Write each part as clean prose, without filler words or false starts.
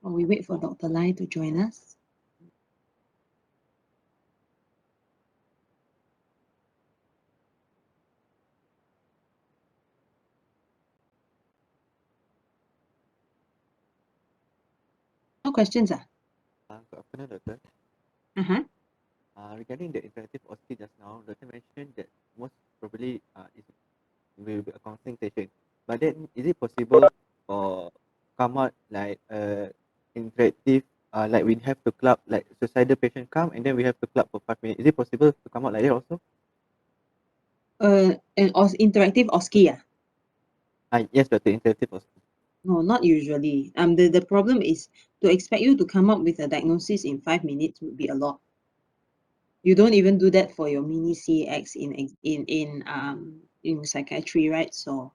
While we wait for Dr. Lai to join us. No questions, ah? Good afternoon, doctor. Uh-huh. Regarding the interactive OSCE just now, doctor mentioned that most probably it will be a counseling session. But then, is it possible for come out like interactive, like we have to club, like suicidal patient come and then we have to club for 5 minutes. Is it possible to come out like that also? An interactive OSCE, ah? Yes, doctor, interactive OSCE. No, not usually. The problem is to expect you to come up with a diagnosis in 5 minutes would be a lot. You don't even do that for your mini CX in psychiatry, right? So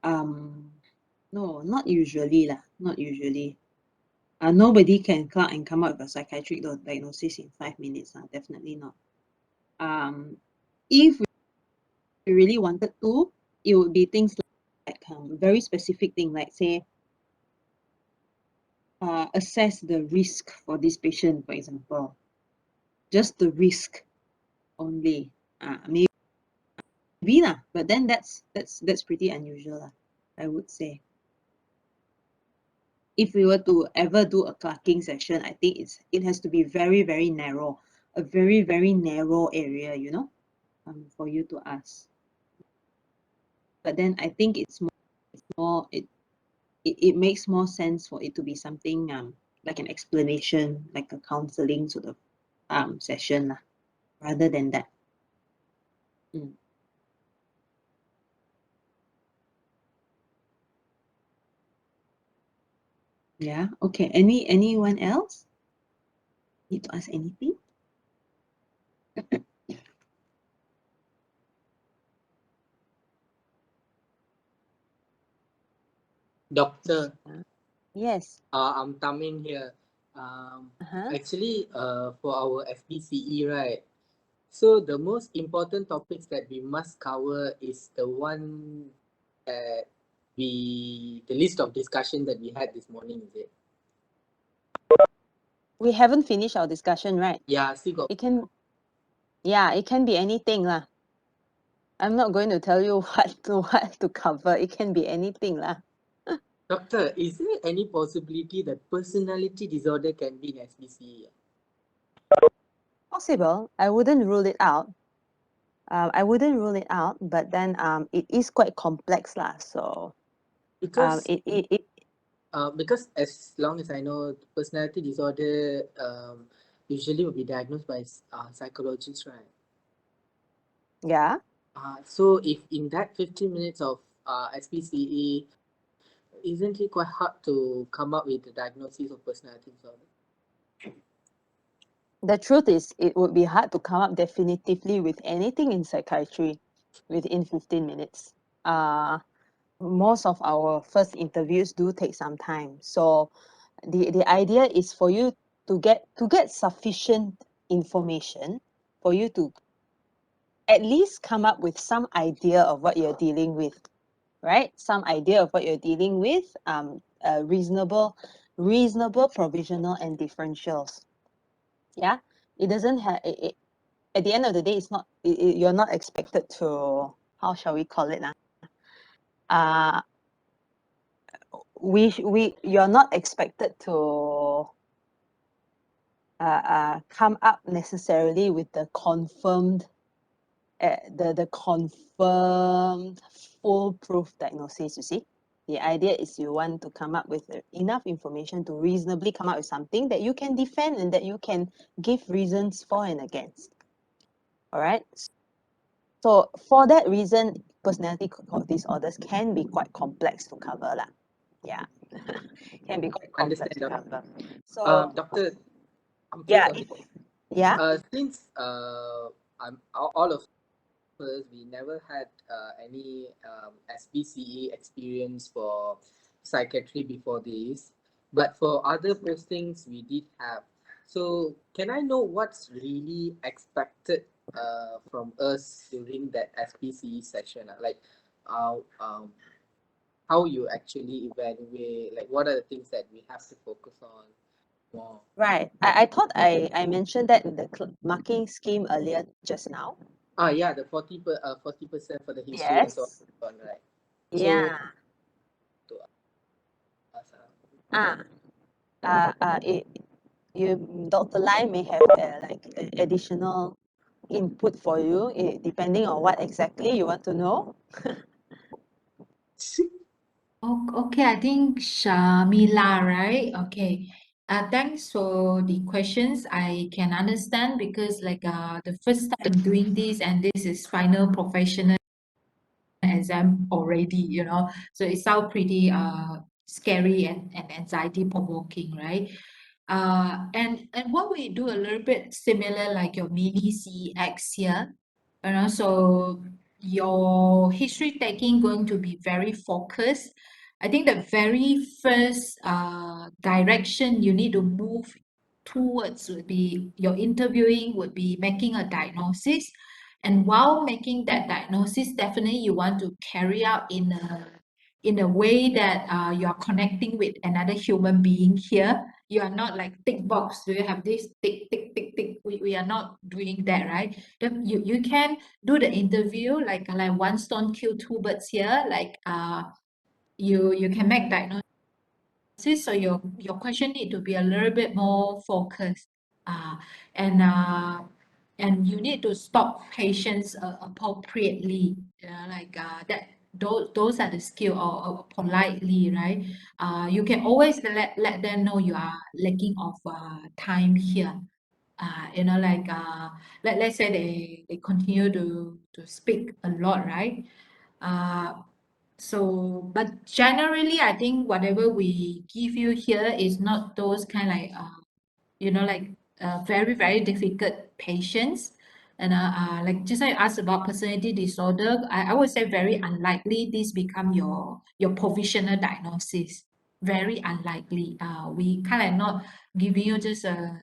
no, not usually lah. Not usually. Nobody can come up with a psychiatric diagnosis in 5 minutes. Definitely not. If we really wanted to, it would be things like very specific thing, like say assess the risk for this patient, for example. Just the risk only. Maybe lah, but then that's pretty unusual lah, I would say. If we were to ever do a clerking session, I think it has to be very, very narrow, a very, very narrow area, you know, for you to ask. But then I think it makes more sense for it to be something like an explanation, like a counseling sort of session lah, rather than that. Yeah. Okay. Anyone else need to ask anything? Doctor. Yes. I'm Tamin here. Actually, for our FBCE, right? So the most important topics that we must cover is the one that the list of discussion that we had this morning, is it? We haven't finished our discussion, right? Yeah, still got. It can be anything lah. I'm not going to tell you what to cover. It can be anything lah. Doctor, is there any possibility that personality disorder can be in SBCE? Possible. I wouldn't rule it out. But then it is quite complex lah. So Because because as long as I know, personality disorder usually will be diagnosed by psychologists, right? Yeah. So if in that 15 minutes of SPCE, isn't it quite hard to come up with the diagnosis of personality disorder? The truth is, it would be hard to come up definitively with anything in psychiatry within 15 minutes. Most of our first interviews do take some time. So the idea is for you to get sufficient information for you to at least come up with some idea of what you're dealing with, right? Some idea of what you're dealing with, reasonable provisional and differentials. Yeah, it doesn't have at the end of the day, it's not you're not expected to, how shall we call it now? You're not expected to come up necessarily with the confirmed foolproof diagnosis. You see, the idea is you want to come up with enough information to reasonably come up with something that you can defend and that you can give reasons for and against. All right. So for that reason, personality disorders can be quite complex to cover lah. Yeah, can be quite complex to cover. So Doctor, I'm so yeah, sorry. yeah. Since I'm all of us, we never had any SBCE experience for psychiatry before this, but for other postings we did have. So can I know what's really expected from us during that SBCE session? Like, how you actually evaluate, like what are the things that we have to focus on more. Right. I thought I mentioned that in the marking scheme earlier just now. Yeah, the 40% for the history and so Yes. on, right? So Yeah. to us, Ah. It, Dr. Lai may have like additional input for you, depending on what exactly you want to know. Okay, I think Shamila, right? Okay. Thanks for the questions. I can understand because like the first time doing this and this is final professional exam already, so it sounds pretty scary and anxiety provoking, right? And what we do a little bit similar like your mini CX here, so your history taking going to be very focused. I think the very first direction you need to move towards would be your interviewing would be making a diagnosis. And while making that diagnosis, definitely you want to carry out in a way that you are connecting with another human being here. You are not like tick box. Do you have this tick tick tick tick? We are not doing that, right? You can do the interview like one stone kill two birds here. Like you can make diagnosis, so your question need to be a little bit more focused. Uh, and uh, and you need to stop patients appropriately, like that. Those are the skill or politely, right? You can always let them know you are lacking of time here. Like let's say they continue to speak a lot, right? Uh, but generally, I think whatever we give you here is not those kind like like very very difficult patients. And like just I asked about personality disorder, I would say very unlikely this become your provisional diagnosis. Very unlikely. We kind of not giving you just a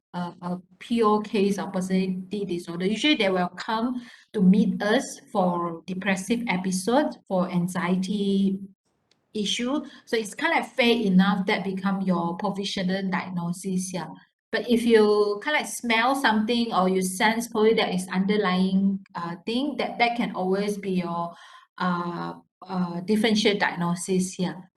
pure case of personality disorder. Usually they will come to meet us for depressive episode, for anxiety issue. So it's kind of fair enough that become your provisional diagnosis here. But if you kind of smell something or you sense probably that is underlying thing, that can always be your uh, differential diagnosis here.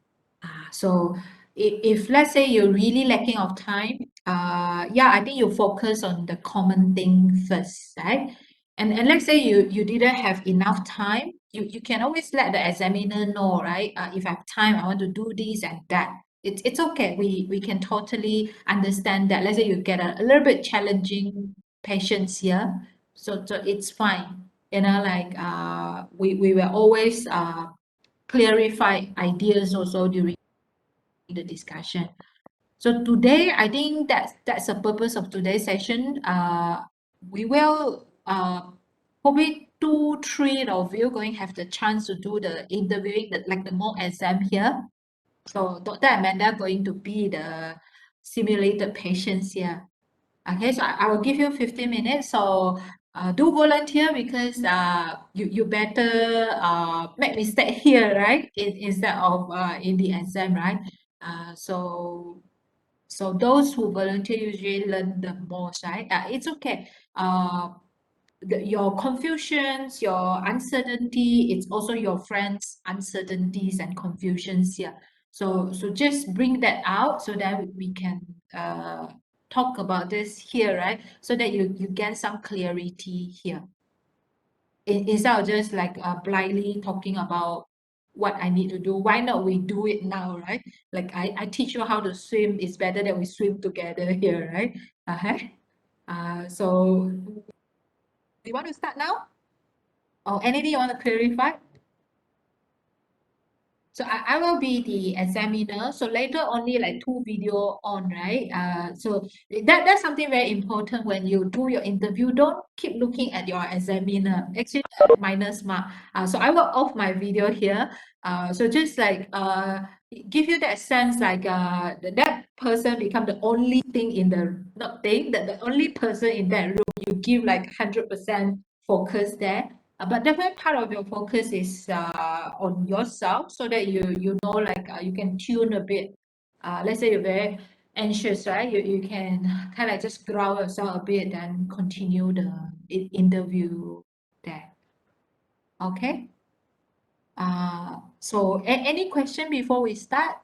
So if let's say you're really lacking of time, yeah, I think you focus on the common thing first, right? And let's say you didn't have enough time, you can always let the examiner know, right? If I have time, I want to do this and that. It's okay. We can totally understand that. Let's say you get a little bit challenging patients here, so it's fine. Like we will always clarify ideas also during the discussion. So today, I think that's the purpose of today's session. We will probably 2, 3 of you going to have the chance to do the interviewing, like the mock exam here. So Dr. Amanda going to be the simulated patients here. Okay, so I will give you 15 minutes. So do volunteer because you better make mistake here, right? Instead of in the exam, right? So those who volunteer usually learn the most, right? It's okay. Your confusions, your uncertainty, it's also your friends' uncertainties and confusions here. So just bring that out so that we can talk about this here, right? So that you get some clarity here. Instead of just like blindly talking about what I need to do. Why not we do it now, right? Like I teach you how to swim. It's better that we swim together here, right? Uh-huh. So do you want to start now? Or anything you want to clarify? So I will be the examiner. So later only like 2 video on, right? So that's something very important when you do your interview. Don't keep looking at your examiner. Actually, minus mark. So I will off my video here. So just like give you that sense like that person become the only thing in the not thing that the only person in that room. You give like 100% focus there. But definitely part of your focus is on yourself so that you know like you can tune a bit. Let's say you're very anxious, right? You can kind of just ground yourself a bit and continue the interview there. Okay. So any question before we start?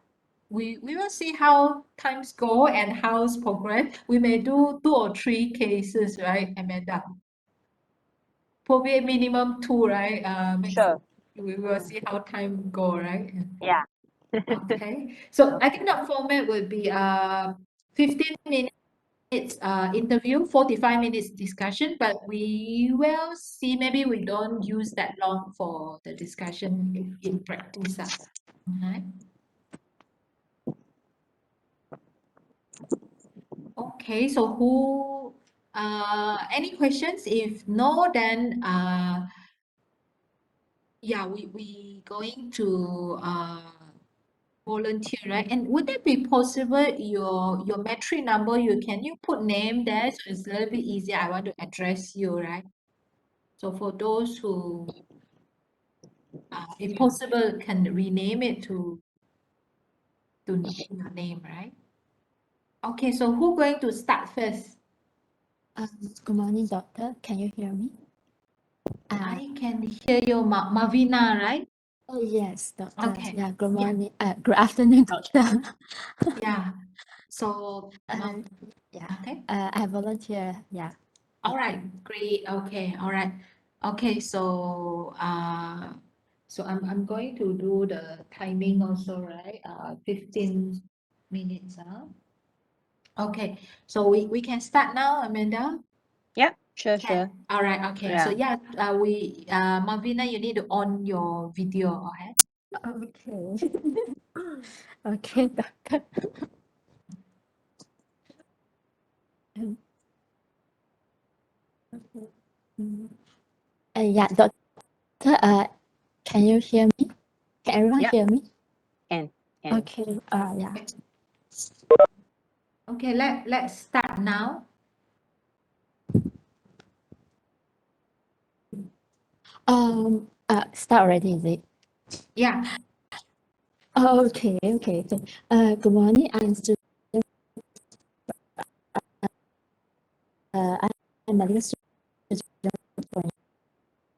We will see how times go and how's progress. We may do 2 or 3 cases, right, Amanda? Probably minimum 2, right? Sure. We will see how time go, right? Yeah. Okay. So I think the format will be 15 minutes interview, 45 minutes discussion, but we will see maybe we don't use that long for the discussion in practice. Okay. Okay, so who any questions? If no, then yeah, we going to volunteer, right? And would it be possible your metric number, can you put name there so it's a little bit easier? I want to address you, right? So for those who if possible can rename it to your name, right? Okay, so who going to start first? Good morning, doctor. Can you hear me? I can hear you, Mavina, right? Oh, yes, doctor. Okay. Yeah, good Yeah. morning. Good afternoon, doctor. Yeah. So, Yeah, okay. I volunteer. Yeah. All right. Great. Okay. All right. Okay. So, I'm going to do the timing also, right? 15 minutes. Okay. So we can start now, Amanda. Yep. Sure. Can. Sure. All right. Okay. So Yeah. Marvina, you need to on your video. Okay. Okay. Okay, doctor. Um, okay. Mm. Yeah, doctor. Can you hear me? Can everyone Yep. hear me? Can. Okay. Yeah. Okay. Let's start now. Start already, is it? Yeah. Oh, okay. Good morning. I'm student. I'm a student from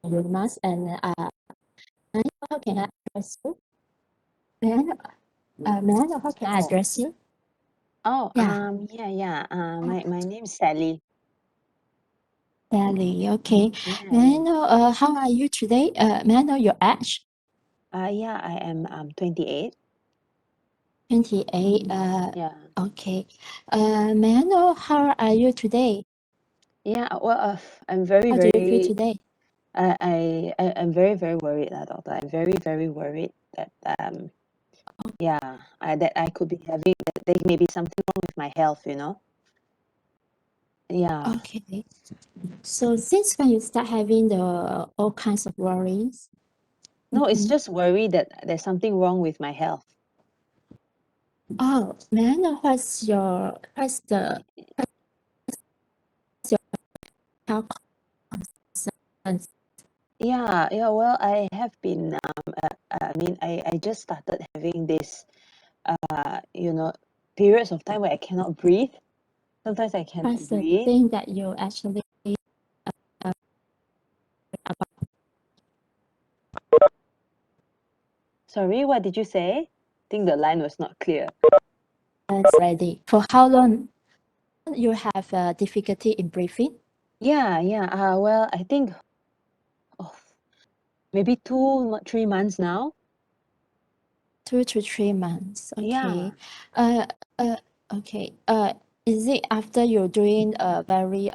UMass, and how can I address you? May I know how can I address you? Oh. Yeah. Yeah. My name's Sally. Sally. Okay. Yeah. May I know how are you today? May I know your age? Yeah. I am 28. 28. Yeah. Okay. May I know how are you today? Yeah. Well. I'm very How do you feel very. today? I'm very very worried, doctor. I'm very very worried that yeah, that I could be having that there may be something wrong with my health. Yeah. Okay. So since when you start having the all kinds of worries? No, it's Mhm. just worry that there's something wrong with my health. Oh, may I know what's the health concerns? Yeah. Well, I have been. I mean, I just started having this. Periods of time where I cannot breathe. Sometimes I cannot What's the breathe. thing that you actually about Sorry, what did you say? I think the line was not clear. already? For how long you have difficulty in breathing? Yeah. Well, I think oh, maybe 3 months now. 2 to 3 months. Yeah. Okay. Uh, okay. Is it after you're doing a very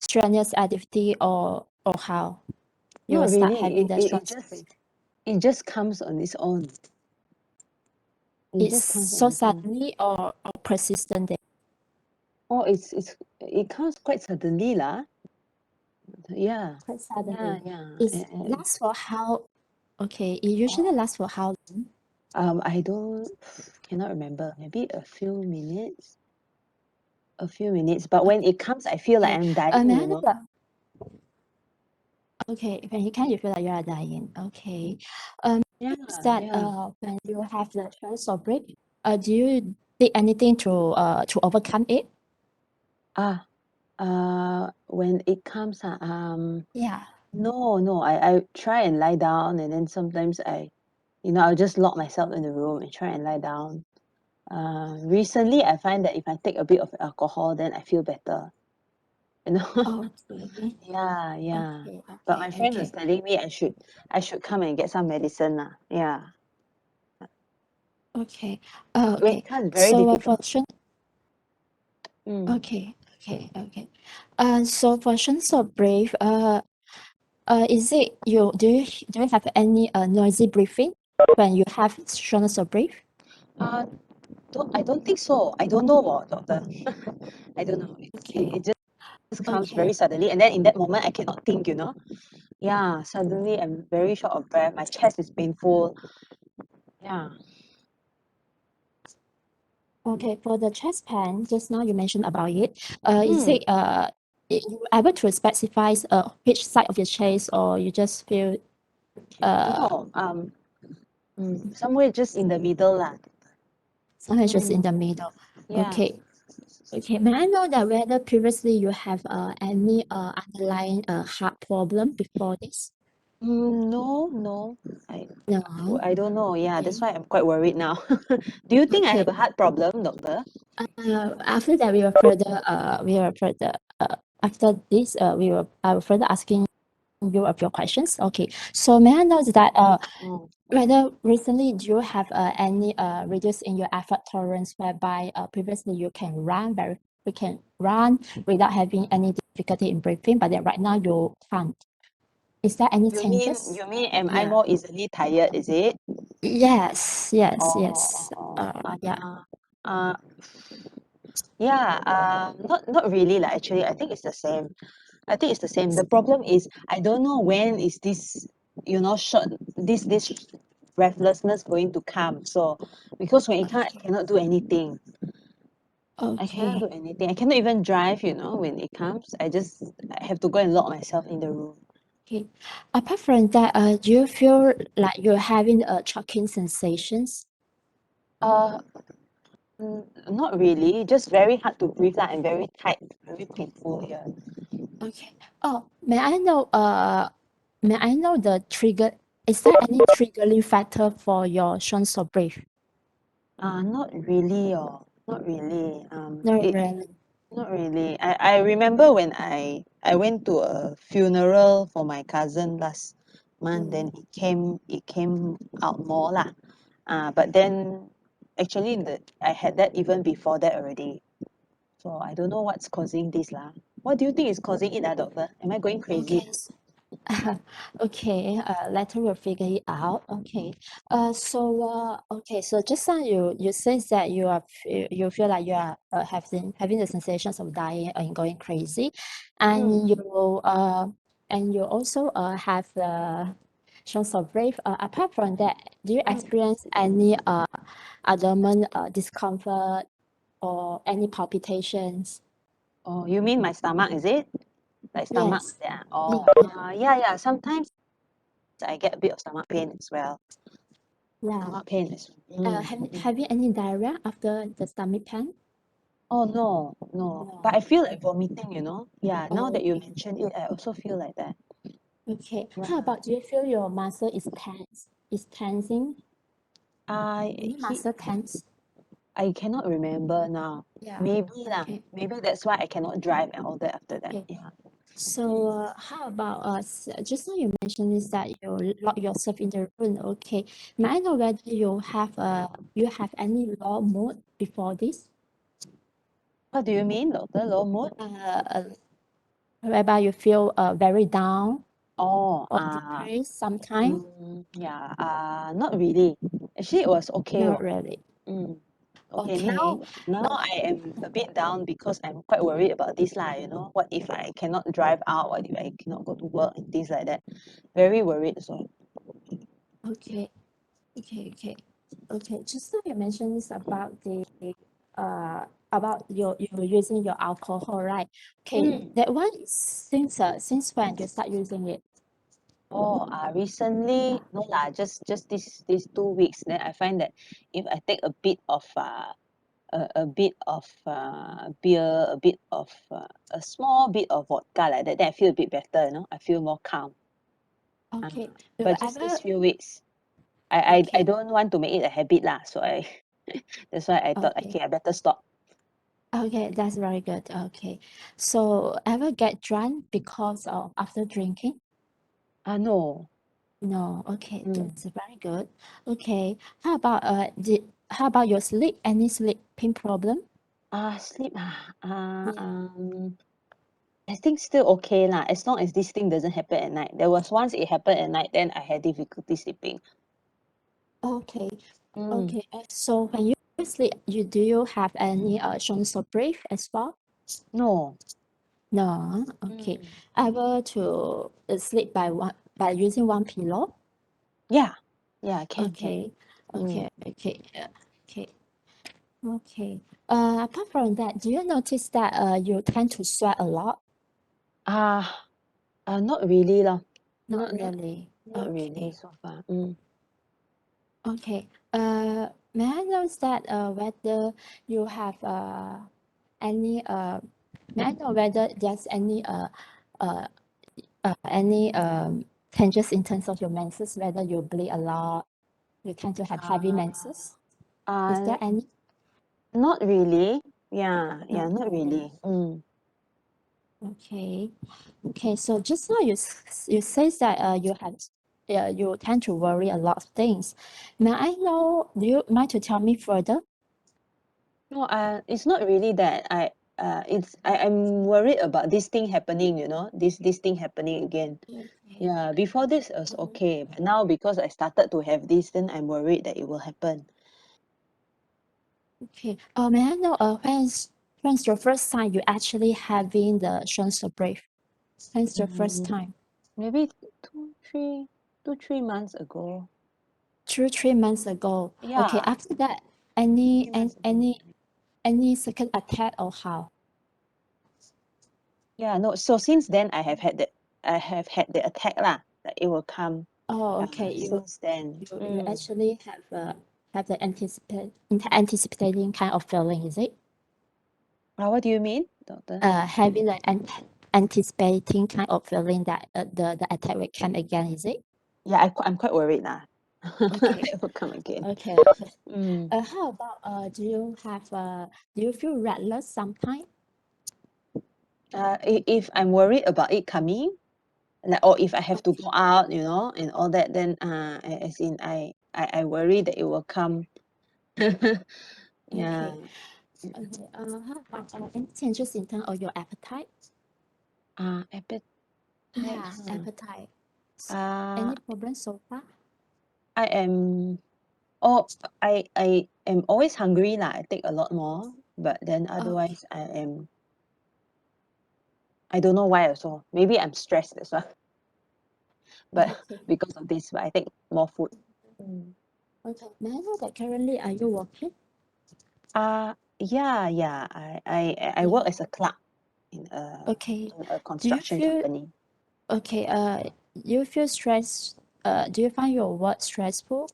strenuous activity or how you will Not start really. having It, the it, it short just breath? it just comes on its own. It It's just comes so on its own. suddenly or persistent. Oh, it comes quite suddenly lah. Yeah. Quite Yeah. suddenly. Yeah. It lasts for how? Okay. It usually lasts for how long? I cannot remember. Maybe a few minutes. A few minutes. But when it comes, I feel like Okay. I'm dying. May I know the Okay, when you can, you feel like you are dying. Okay. Yeah, Is that yeah. when you have the chance of break, do you did anything to overcome it? Ah, when it comes, Yeah. no, I try and lie down, and then sometimes I'll just lock myself in the room and try and lie down. Recently, I find that if I take a bit of alcohol, then I feel better. You know? Okay. Yeah, yeah. Okay. But my Okay. friend was Okay. telling me I should come and get some medicine lah. Yeah. Okay. But when Okay. it comes, very So difficult. for Shun, Mm. okay. So for Shun So Brave, is it you do you have any noisy breathing when you have Shun So Brave? Uh, I don't think so. I don't know about doctor. I don't know. Okay. It just comes Okay. very suddenly, and then in that moment, I cannot think. You know. Yeah. Suddenly, I'm very short of breath. My chest is painful. Yeah. Okay, for the chest pain, just now you mentioned about it. Is Mm. it you able to specify which side of your chest, or you just feel No. Somewhere just in the middle lah. somewhere just in Mm. the middle? Yeah. Okay. Okay. May I know that whether previously you have any underlying heart problem before this? No. I No. I don't know. Yeah, that's Okay. why I'm quite worried now. Do you think I Okay. have a heart problem, doctor? After that, after this, I will further asking you a few questions. Okay. So may I know that Oh. whether recently do you have any reduce in your effort tolerance whereby previously you can run without having any difficulty in breathing, but then right now you can't. Is there any You mean changes? you mean am I Yeah. more easily tired, is it? Yes. Yeah. Uh, yeah, not really lah. Actually, I think it's the same. I think it's the same. The problem is I don't know when is this, short this breathlessness going to come. So because when it comes, I Okay. cannot do anything. I cannot Okay. do anything. I cannot even drive, when it comes. I have to go and lock myself in the room. Okay. Apart from that, do you feel like you're having choking sensations? Uh, Not really. Just very hard to breathe lah and very tight, very painful here. Okay. Oh, may I know the trigger? Is there any triggering factor for your shortness of breath? Not really, not really. Not really. Not really. I remember when I went to a funeral for my cousin last month, then it came out more lah. But then actually I had that even before that already. So I don't know what's causing this lah. What do you think is causing it, doctor? Am I going crazy? Okay. Okay, later we'll figure it out. Okay. So just now you said that you feel like you are having the sensations of dying and going crazy, Mm. and you also have the shortness of breath. Apart from that, do you Mm. experience any abdomen discomfort or any palpitations? Oh, you mean my stomach, is it? Like stomach Yes. like that? Yeah. Oh, Yeah. yeah. Sometimes I get a bit of stomach pain as well. Yeah. Stomach pain as well. Have you any diarrhea after the stomach pain? Oh, no. But I No. feel like vomiting, Yeah, now that you Okay. mention it, I also feel like that. Okay. How Yeah. about do you feel your muscle is tense? Is tensing? I Any he muscle tense? I cannot remember now. Yeah. Maybe lah. Okay. Maybe that's why I cannot drive and all that after that. Okay. Yeah. So how about just now you mentioned is that you lock yourself in the room. Okay. May I know whether you have any low mood before this? What do you mean, doctor? Low mood? Whereby you feel very down Oh, or depressed sometime? yeah. Not really. Actually, it was okay. Not really. Mm. Okay, Okay. now I am a bit down because I'm quite worried about this lah, What if I cannot drive out? What if I cannot go to work and things like that? Very worried. So, Okay. Okay. Just now you mentioned this about the about you using your alcohol, right? Okay, mm, that one is since when you start using it? Oh, recently, Yeah. no lah, just these 2 weeks. Then I find that if I take a bit of a bit of beer, a bit of a small bit of vodka like that, then I feel a bit better, you know. I feel more calm. Okay. Do you But just ever these few weeks, I okay. don't want to make it a habit lah. So I that's why I thought, Okay. okay, I better stop. Okay, that's very good. Okay. So ever get drunk because of after drinking? No. No. Okay, Mm. that's very good. Okay. How about your sleep? Any sleeping problem? Sleep Yeah. I think still okay lah, as long as this thing doesn't happen at night. There was once it happened at night, then I had difficulty sleeping. Okay. Mm. Okay. So when you sleep, do you have any shortness of breath as well? No. No. Okay. Mm. Ever to sleep by using one pillow? Yeah. Yeah, can. Okay. Mm. Okay. Okay. Okay. Okay. Apart from that, do you notice that you tend to sweat a lot? Not really lah. Not really. Not really Okay. so far. Mm. Okay. May I know that whether you have any may I know whether there's any changes in terms of your menses, whether you bleed a lot, you tend to have heavy menses? Is there Uh, any? Not really. Yeah, Not not really. really. Mm. Okay. Okay. So just now you say that you tend to worry a lot of things. May I know? Do you mind to tell me further? No, it's not really that. I'm worried about this thing happening, you know, this thing happening again. Okay. Yeah, before this it was okay, but now because I started to have this, then I'm worried that it will happen. Okay. May I know when's your first time you actually having the shortness of breath? When's your first Mm, time? maybe 3 months ago. 3 months ago. Okay. Yeah, After that, 3 months ago. any second attack or how? Yeah, no. So since then, I have had the attack lah. That it will come. Oh, okay. Since then. You actually have the anticipating kind of feeling, is it? What do you mean, doctor? Having like anticipating kind of feeling that the attack will come again, is it? Yeah, I'm quite worried now. Okay. It will come again. Okay. Mm. How about do you feel restless sometimes? If I'm worried about it coming, like, or if I have to Okay. go out, you know, and all that, then as in I worry that it will come. Yeah. Okay. Okay. How about any changes in terms of your appetite? Appetite. Yeah, appetite. Uh, Any problems so far? I am. Oh, I am always hungry lah. I take a lot more, but then Okay. otherwise I don't know why also. Maybe I'm stressed as well. But Okay. because of this, but I take more food. Mm. Okay. May I know that currently are you working? Yeah. I work as a clerk in Okay. a Do you construction feel company. okay? You feel stressed? Do you find your work stressful?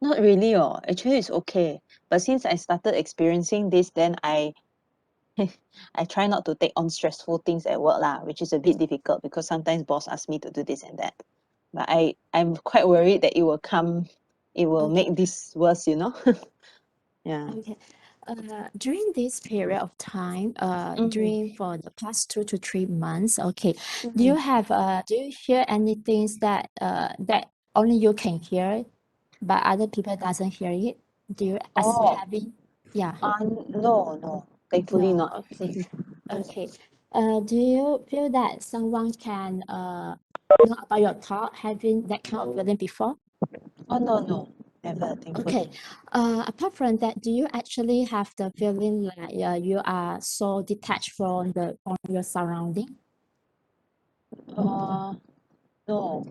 Not really, actually it's okay. But since I started experiencing this, then I try not to take on stressful things at work lah, which is a bit difficult because sometimes boss ask me to do this and that. But I'm quite worried that it will Okay. make this worse, you know? Yeah. Okay. During this period of time, Mm. for the past 2 to 3 months, okay, Mm. do you hear any things that only you can hear, but other people doesn't hear it? Do you Oh, having, yeah, no. Thankfully no, not. okay, okay. Do you feel that someone can know about your thought, having that kind of feeling before? Oh, no. Never, thankfully. Okay. Apart from that, do you actually have the feeling like you are so detached from your surrounding? Uh, no.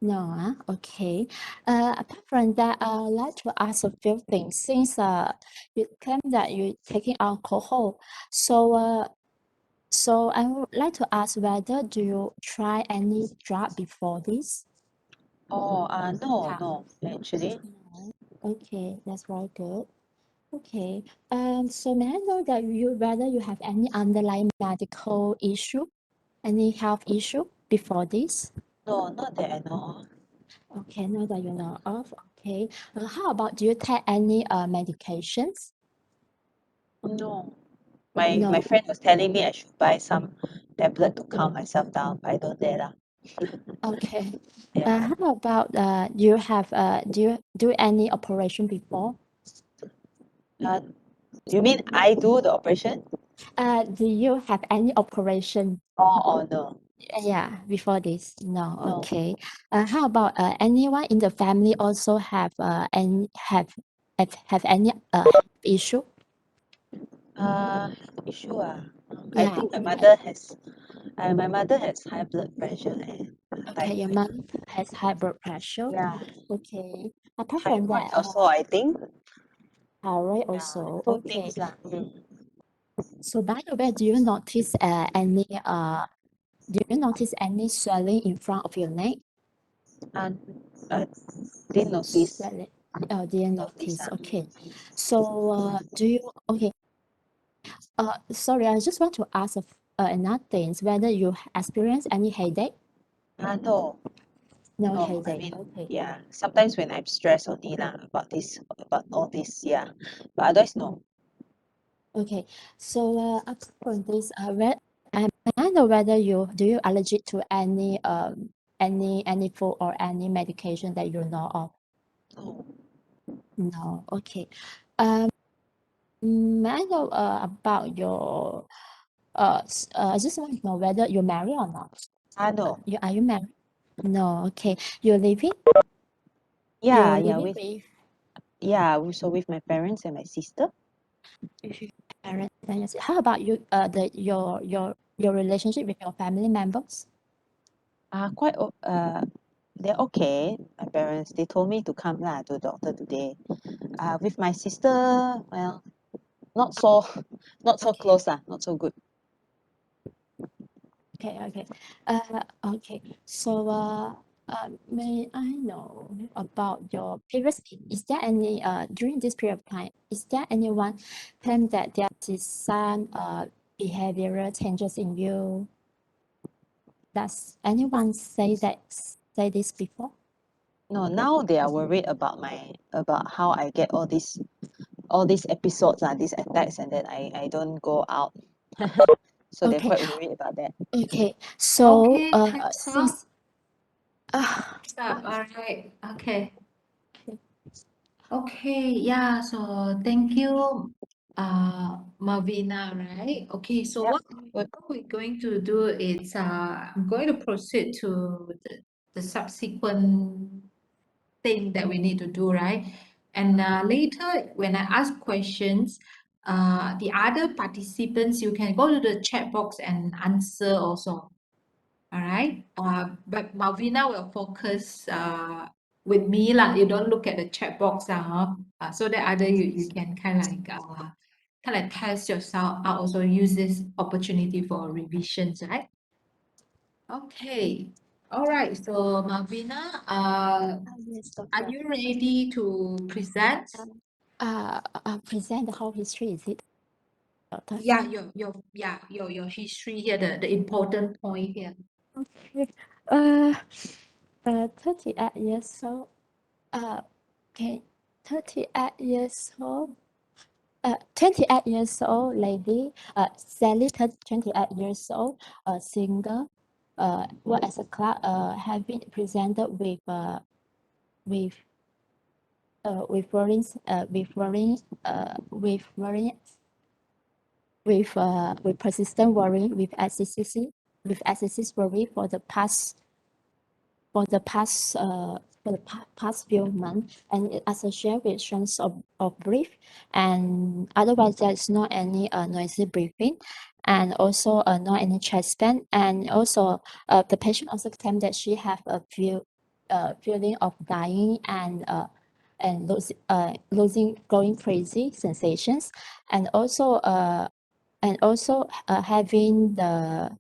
No, okay. Apart from that, I'd like to ask a few things. Since you claim that you're taking alcohol, so So I would like to ask whether do you try any drug before this? Oh, no, Yeah. no, actually. No. Okay, that's very good. Okay. So may I know that whether you have any underlying medical issue, any health issue before this? No, not that I know of. Okay, now that you know of. Okay. How about do you take any medications? No. My No. friend was telling me I should buy some tablet to calm myself down, but I don't dare lah. Okay. Yeah. How about you have do you do any operation before? Uh, you mean I do the operation? Do you have any operation? Oh, no. Yeah, before this. No. No. Okay. How about anyone in the family also have any issue? Issue ah. I Yeah. think my mother has high blood pressure and Okay, your typhoid. mom has high blood pressure. Yeah. Okay. Apart from Typhoid that, also, I think. thyroid Yeah, also. two Okay. things lah. So by the way, do you notice any swelling in front of your neck? And didn't notice. Swelling. Oh, didn't Notice notice. ah. Okay. So do you okay? Sorry, I just want to ask another thing, whether you experience any headache? No. No No, I headache. mean, Okay. yeah, sometimes when I'm stressed only lah about all this, yeah. But otherwise, no. Okay. So apart from this, may I know whether do you allergic to any food or any medication that you know of? No. No. Okay. May I know about your I just want to know whether you're married or not. No. Are you married? No. Okay. You're living Yeah, yeah, with with my parents and my sister. your parents and your how about your relationship with your family members? They're okay. My parents, they told me to come lah to the doctor today. With my sister, well, not so not so Okay. close lah, not so good. Okay. Okay. So may I know about your previous, is there any during this period of time, is there anyone claim that there is some behavioral changes in you? Does anyone say this before? No, now they are worried about how I get all these episodes these attacks, and then I don't go out. So they're Okay. quite worried about that. Okay. So Okay, time's up. since Stop. All right. Okay. Okay. Yeah. So thank you, Malvina. Right. Okay. So Yep. what we're going to do is I'm going to proceed to the subsequent thing that we need to do, right? And later, when I ask questions, the other participants, you can go to the chat box and answer also. All right. But Malvina will focus with me lah. You don't look at the chat box so that other you can kind of test yourself out. Also use this opportunity for revisions, right? Okay. All right. So Malvina, yes, are Doctor. you ready to present? Present the whole history, is it, Doctor? Yeah, your history here, the important point here. Okay. 38 years old. Okay. 38 years old. 28 years old lady. Sally, 28 years old. Single. Work as a clerk. Have been presented with worrying with persistent worry with excessive worry for the past past few months, and it associated with strength of breath, and otherwise there's not any noisy breathing, and also not any chest pain, and also the patient also claimed that she have a feeling of dying and losing going crazy sensations, and also and also having the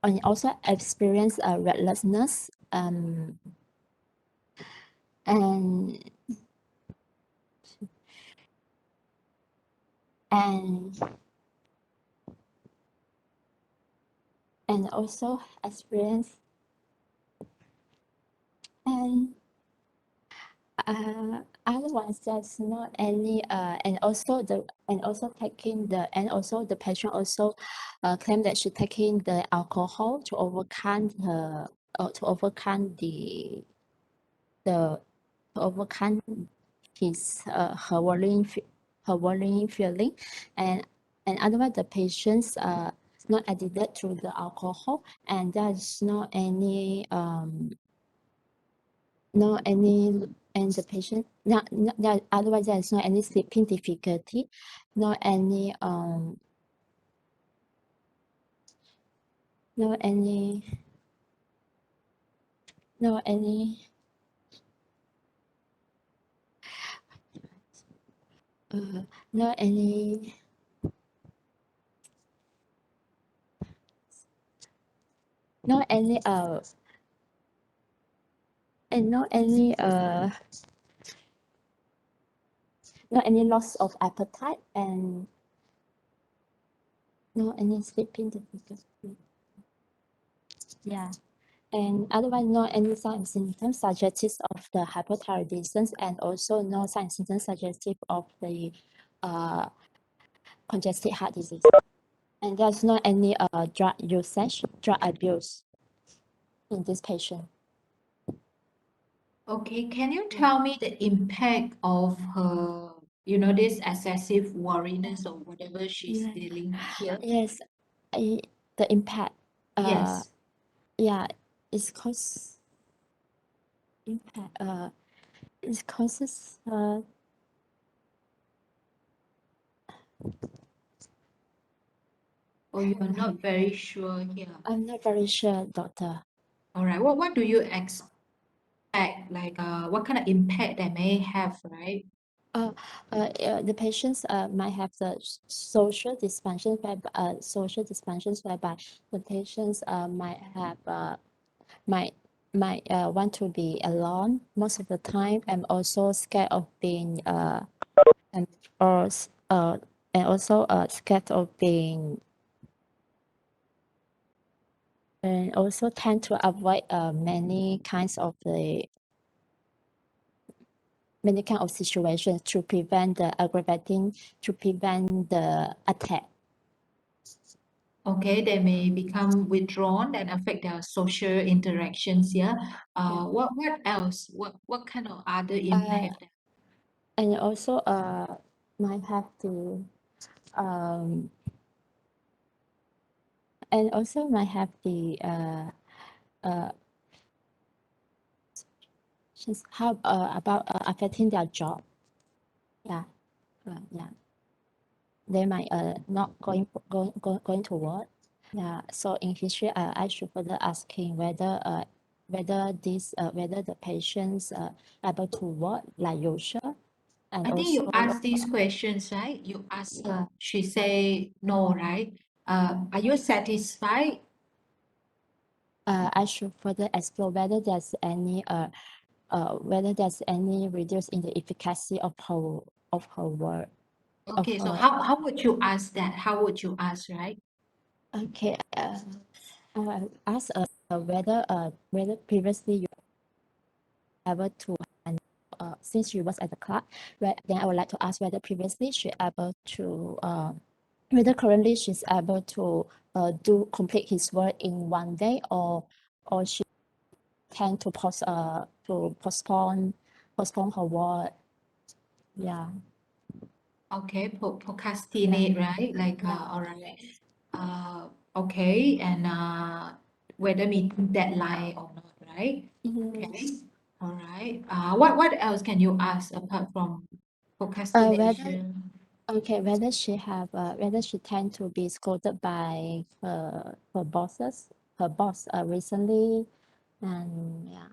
and also experience restlessness and and also experience and otherwise there's not any and also the patient also claim that she taking the alcohol to overcome her to overcome the to overcome his her worrying feeling and otherwise the patients not addicted to the alcohol and there's not any no any and the patient not otherwise there's no any sleeping difficulty, no any no any no any no any no any and no any no any loss of appetite and no any sleeping difficulty. Yeah. And otherwise, no any sign and symptoms suggestive of the hypothyroidism and also no sign and symptoms suggestive of the congestive heart disease. And there's not any drug usage, drug abuse in this patient. Okay, can you tell me the impact of her, this excessive worriness or whatever she's Yeah. feeling here? Yes, the impact. Yes. Yeah, it's cause impact. It causes. Or you are not very sure here. I'm not very sure, doctor. All right. What do you expect? Like what kind of impact that may have, right? The patients might have the social dysfunctions whereby the patients might have might want to be alone most of the time and also scared of being and or and also scared of being and also tend to avoid many kinds of situations to prevent the attack. Okay, they may become withdrawn and affect their social interactions here. What else? What kind of other impact? And also might have to and also might have the how about affecting their job. Yeah, yeah. They might not going to work. Yeah. So in history, I should further asking whether whether the patients able to work like usual, and I think you also asked these questions, right? You asked her. She say no, right? Are you satisfied? I should further explore whether there's any reduce in the efficacy of her work. Okay, so how would you ask that? How would you ask, right? Okay. Ask whether previously you able to since she was at the club, then I would like to ask whether previously she able to whether currently she's able to complete his work in one day or she tend to postpone her work. Yeah. Okay, procrastinate, right? Like, all right. Okay, and whether meeting deadline or not, right? Okay, Yes. all right. What else can you ask apart from procrastination? Whether she tend to be scolded by her boss recently, and yeah.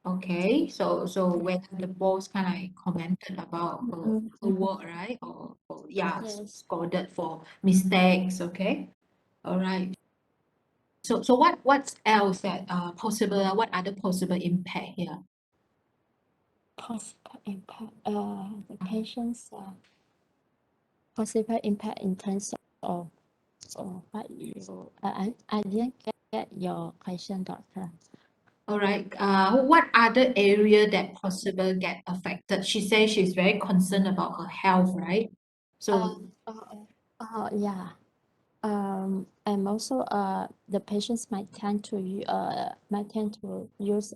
Okay, so when the boss kind of like commented about her work, right? Or yeah, Yes. scolded for mistakes. Okay, all right. So what else that possible? What other possible impact here? Possible impact, the patient's possible impact in terms of what you, I didn't get your question, doctor. All right. What other area that possible get affected? She says she's very concerned about her health, right? So Yeah. And also, the patients might tend to use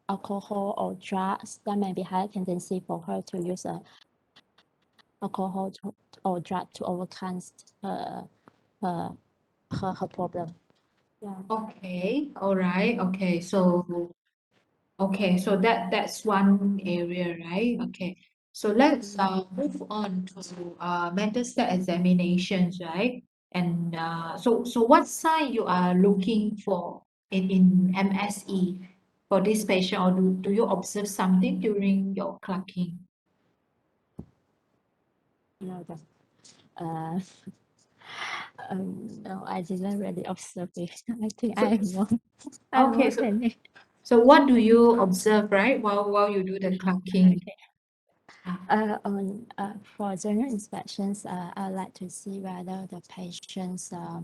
alcohol or drugs. There may be high tendency for her to use alcohol or drug to overcome her problem. Yeah. okay, all right, okay. So that's one area, right? Okay. So let's move on to mental state examinations, right? And so what sign you are looking for in MSE for this patient, or do you observe something during your clocking? No, uh, no, I didn't really observe it. I think I won't. I Okay, won't any. so what do you observe, right, while you do the clocking? For general inspections, I'd like to see whether the patients have.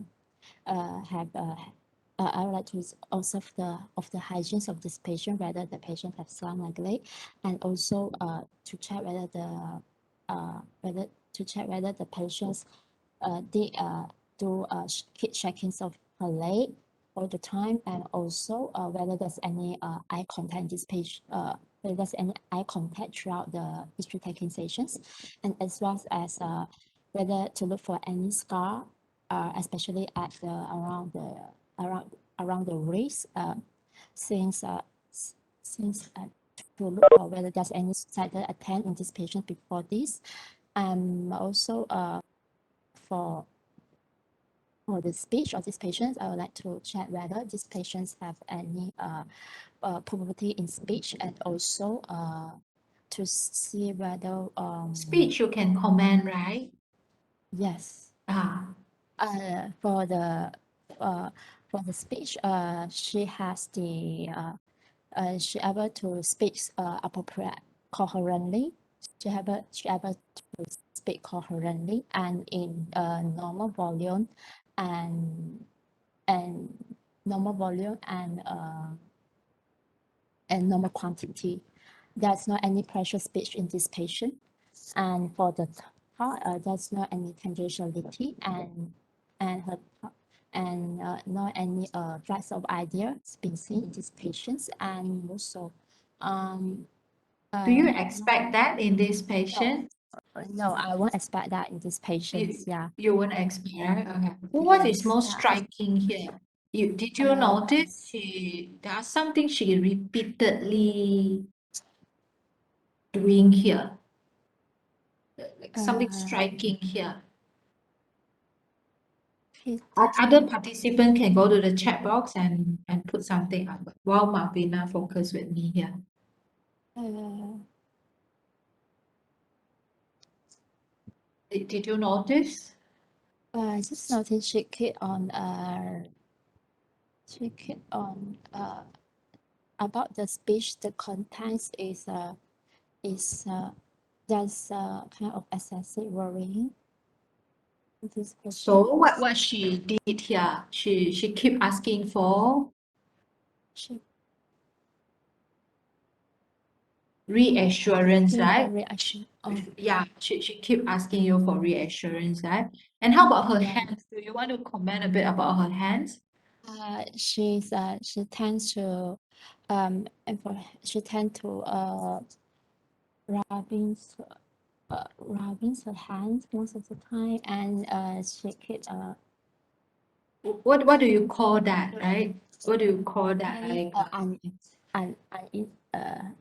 I would like to observe the hygiene of this patient, whether the patient has some neglect, and also to check whether the patients they do keep checkings of her leg all the time, and also whether there's any eye contact in this patient, whether there's any eye contact throughout the history taking sessions, and as well as whether to look for any scar, especially at the around the wrist, since to look for whether there's any suicidal attempt in this patient before this, and also for the speech of these patients, I would like to check whether these patients have any probability in speech, and also to see whether Speech you can comment, right? yes, for the speech, she has the she able to speak appropriate coherently. She able to speak coherently and in normal volume, and normal volume and normal quantity. There's not any pressure speech in this patient, and for the heart, there's not any congestionality and her and not any flights of ideas being seen in these patients, and also Do you no, expect that in this patient? no, I won't expect that in these patients. Yeah. You won't expect, right? Okay. What is Yes, most yeah. striking here? Did you notice there are something she repeatedly doing here? Like something striking here. Other participant can go to the chat box and put something up, while Marvina focus with me here. Did you notice? I just noticed she keep on about the speech. The content is there's kind of excessive worrying. This So what she did here? She keep asking for she reassurance, right? reaction. Yeah, she keep asking you for reassurance, right? And how about her Yeah. hands? Do you want to comment a bit about her hands? She tends to and she tend to rubbing her hands most of the time, and she keep What do you call that, right? What do you call that? Like,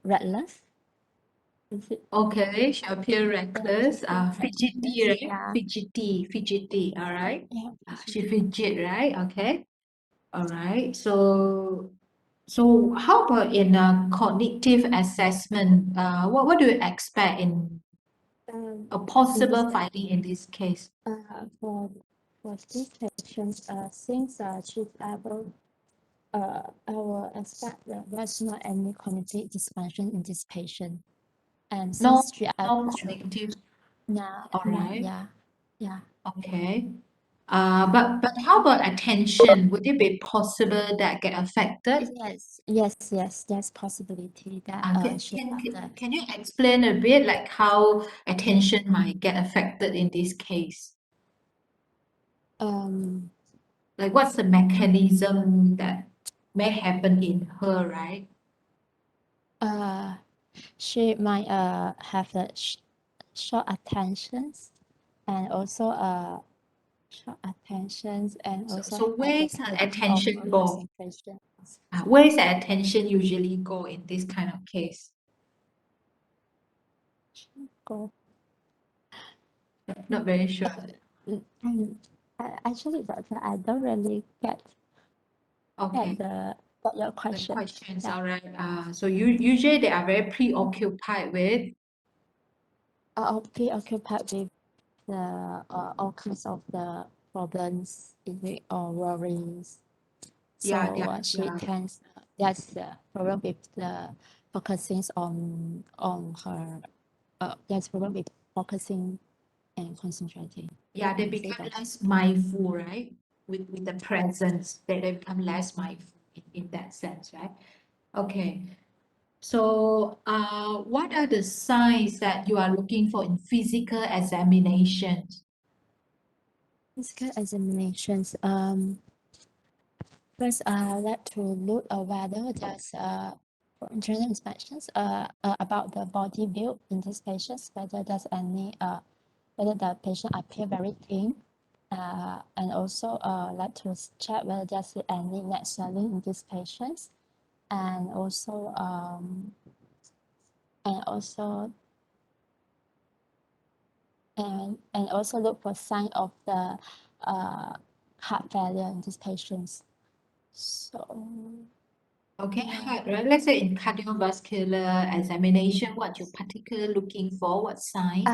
reckless. okay, she appear reckless, fidgety, right? Yeah. Fidgety, all right? Yeah. She fidget, right? Okay. All right. So So how about in a cognitive assessment? What do you expect in a possible finding in this case? For this patient, since she's able, I will expect that there's not any cognitive dysfunction in this patient. And No, since she no able to, cognitive. yeah, All right. yeah. Okay. But how about attention? Would it be possible that get affected? Yes, there's possibility that she have the Can you explain a bit like how attention might get affected in this case? Like what's the mechanism that may happen in her, right? she might have the short attentions and also short attentions and also So have where the is her difficulty of attention go? concentration. Where is the attention usually go in this kind of case? Go. Not very sure. Actually, doctor, I don't really get Okay. get your The question. questions, Yeah. all right. So usually they are very preoccupied with Preoccupied with the all kinds of the problems or worries. So she tends that's the problem with the focusing on her that's problem with focusing and concentrating. Yeah, they become less mindful, right? With the presence, they become less mindful in that sense, right? Okay. So, what are the signs that you are looking for in physical examinations? Physical examinations. First, I like to look whether there's for internal inspections about the body build in these patients, whether there's any whether the patient appear very thin, and also like to check whether there's any neck swelling in these patients, and also and also and also look for sign of the heart failure in these patients. So Okay, right. Let's say in cardiovascular examination, what you're particularly looking for, what sign?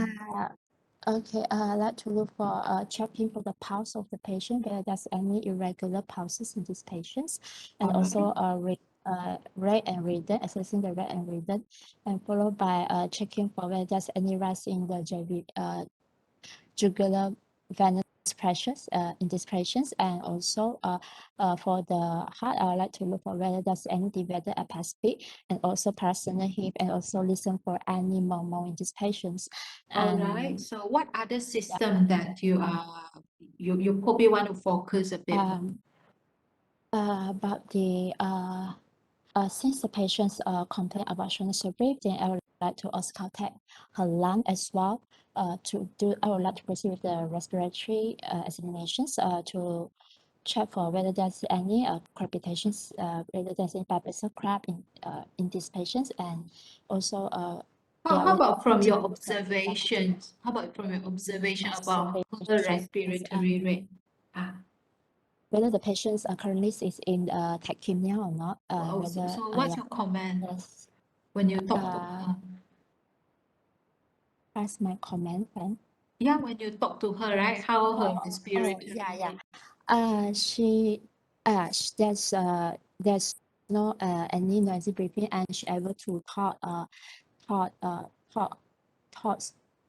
okay, I like to look for checking for the pulse of the patient, whether there's any irregular pulses in these patients, and also rate and rhythm, assessing the rate and rhythm, and followed by checking for whether there's any rise in the jugular venous pressures in these patients, and also for the heart, I would like to look for whether there's any deviated episphere, and also parasternal hip, and also listen for any murmur in these patients. All right. So what other system that you probably want to focus a bit more? About the since the patients complain about shortness of breath, then I would like to auscultate her lung as well. I would like to proceed with the respiratory examinations to check for whether there's any crepitations, whether there's any babysal crab in these patients, and also How about from your observations? How about from your observation about her respiratory rate? Whether the patients currently is in tachypnea or not. So what's your comment when you talk to her? That's my comment then. Yeah, when you talk to her, right? How her respiratory rate? There's no any noisy breathing, and she able to talk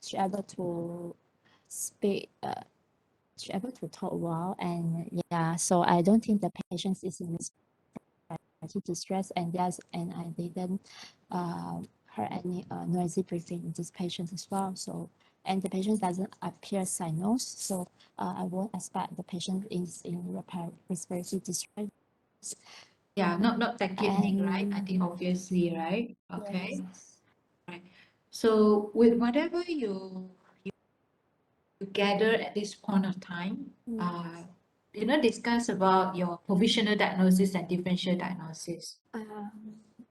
she able to speak she able to talk well, and yeah, so I don't think the patient is in respiratory distress, and I didn't heard any noisy breathing in this patient as well. So and the patient doesn't appear cyanosis, so I won't expect the patient is in respiratory distress. Yeah, not tachypnic, right? I think obviously, right? Okay. Yes. Right. So with whatever you gather at this point of time, discuss about your provisional diagnosis and differential diagnosis.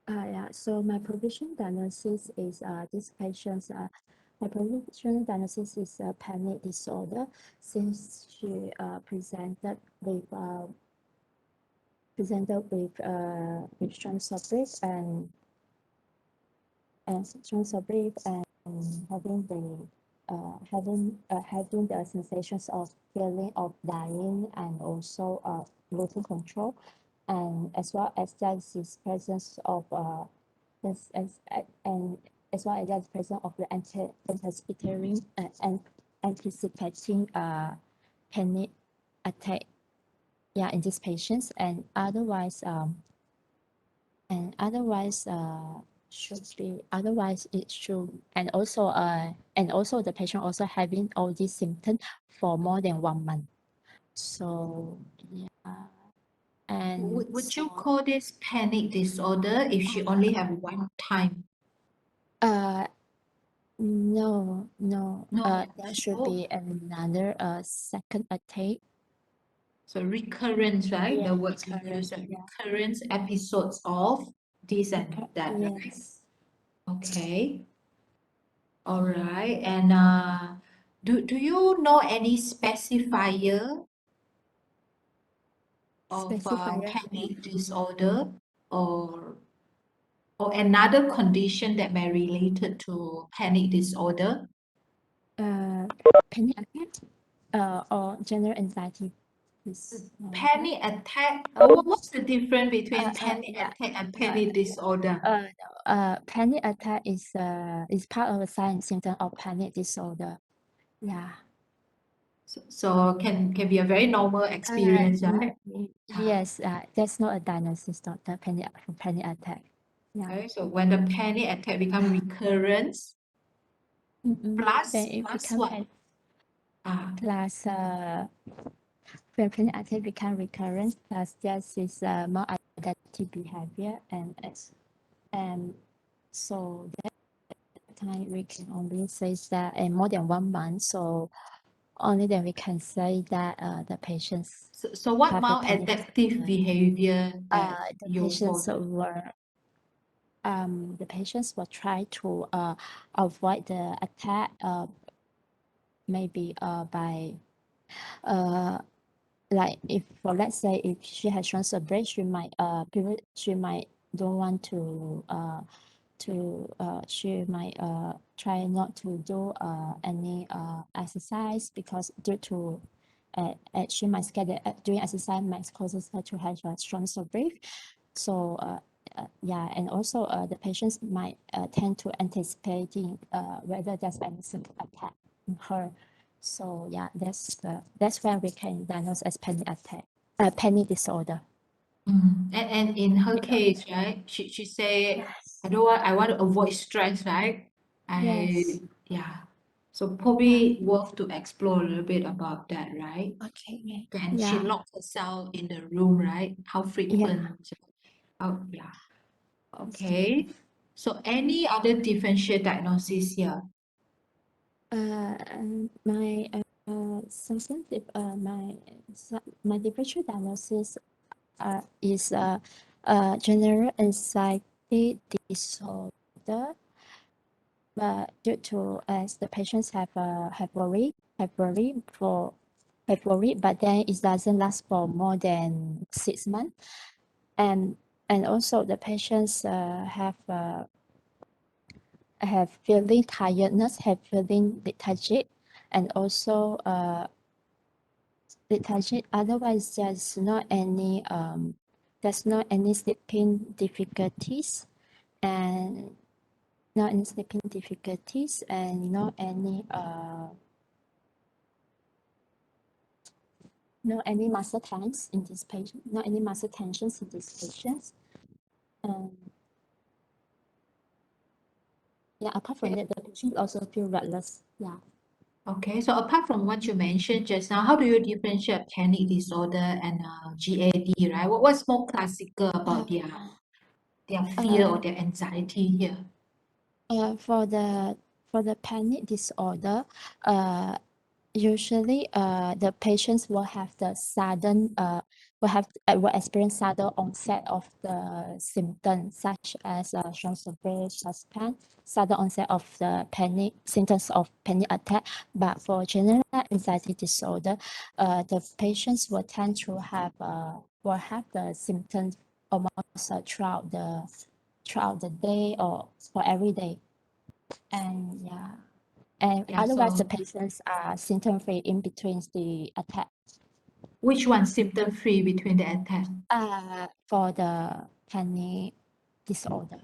Yeah, so my provisional diagnosis is this patient's my provisional diagnosis is a panic disorder since she presented with presented with strength of breath and strength of breath and having the sensations of feeling of dying and also losing control, and as well as this presence of this and as well as the presence of the anticipating and anticipating panic attack, yeah, in these patients, and otherwise should be otherwise it should, and also the patient also having all these symptoms for more than 1 month. So yeah, and Would you so, call this panic disorder if she only have one time? no, No. there should So, be another second attack. so recurrence, right? Yeah, The word you recurrent, use, yeah. recurrence episodes of this and that, right? Yes. Okay. All right. And do you know any specifier of Specifier. panic disorder, or another condition that may related to panic disorder? Panic attack or general anxiety. Is Panic attack. What's the difference between panic yeah. attack and panic disorder? Panic attack is part of a sign and symptom of panic disorder. Yeah. So can be a very normal experience, right? Yes, that's not a diagnosis of the panic attack. Yeah. Okay, so when the panic attack become recurrence, plus Then it plus become what? plus when panic attack become recurrent, plus there is more adaptive behavior, and so that time we can only say that in more than 1 month, so only then we can say that the patients So what have a panic maladaptive disorder. behavior that The you patients follow? will try to avoid the attack, maybe by like if for let's say if she has shown a break, she might don't want to she might try not to do any exercise because due to she might scared that doing exercise might causes her to have a strong breath. So yeah, and also the patients might tend to anticipating whether there's any attack in her. So yeah, that's when we can diagnose as panic attack, panic disorder. And in her case, right, she say, Yes. I want to avoid stress, right? Yes. Yeah. So probably worth to explore a little bit about that, right? Okay. And she Yeah. locked herself in the room, right? How frequent? Oh, yeah. Okay. So any other differential diagnosis here? My my differential diagnosis is general anxiety disorder, but due to as the patients have worry, but then it doesn't last for more than 6 months, and also the patients have feeling tiredness, have feeling lethargic, and also lethargic. Otherwise, there's not any sleeping difficulties, and not any sleeping difficulties, and not any muscle tensions in this patient. Not any muscle tensions in these patients. Yeah, apart from that, the patient also feel restless. Yeah. Okay, so apart from what you mentioned just now, how do you differentiate panic disorder and GAD, right? What's more classical about their fear or their anxiety here? For the panic disorder, usually the patients will have the sudden will experience sudden onset of the symptoms such as short of breath, suspense, sudden onset of the panic symptoms of panic attack. But for general anxiety disorder, the patients will tend to have will have the symptoms almost throughout the day or for every day. And yeah, and Yeah, otherwise the so patients are symptom free in between the attack. which one symptom free between the attack? For the panic disorder.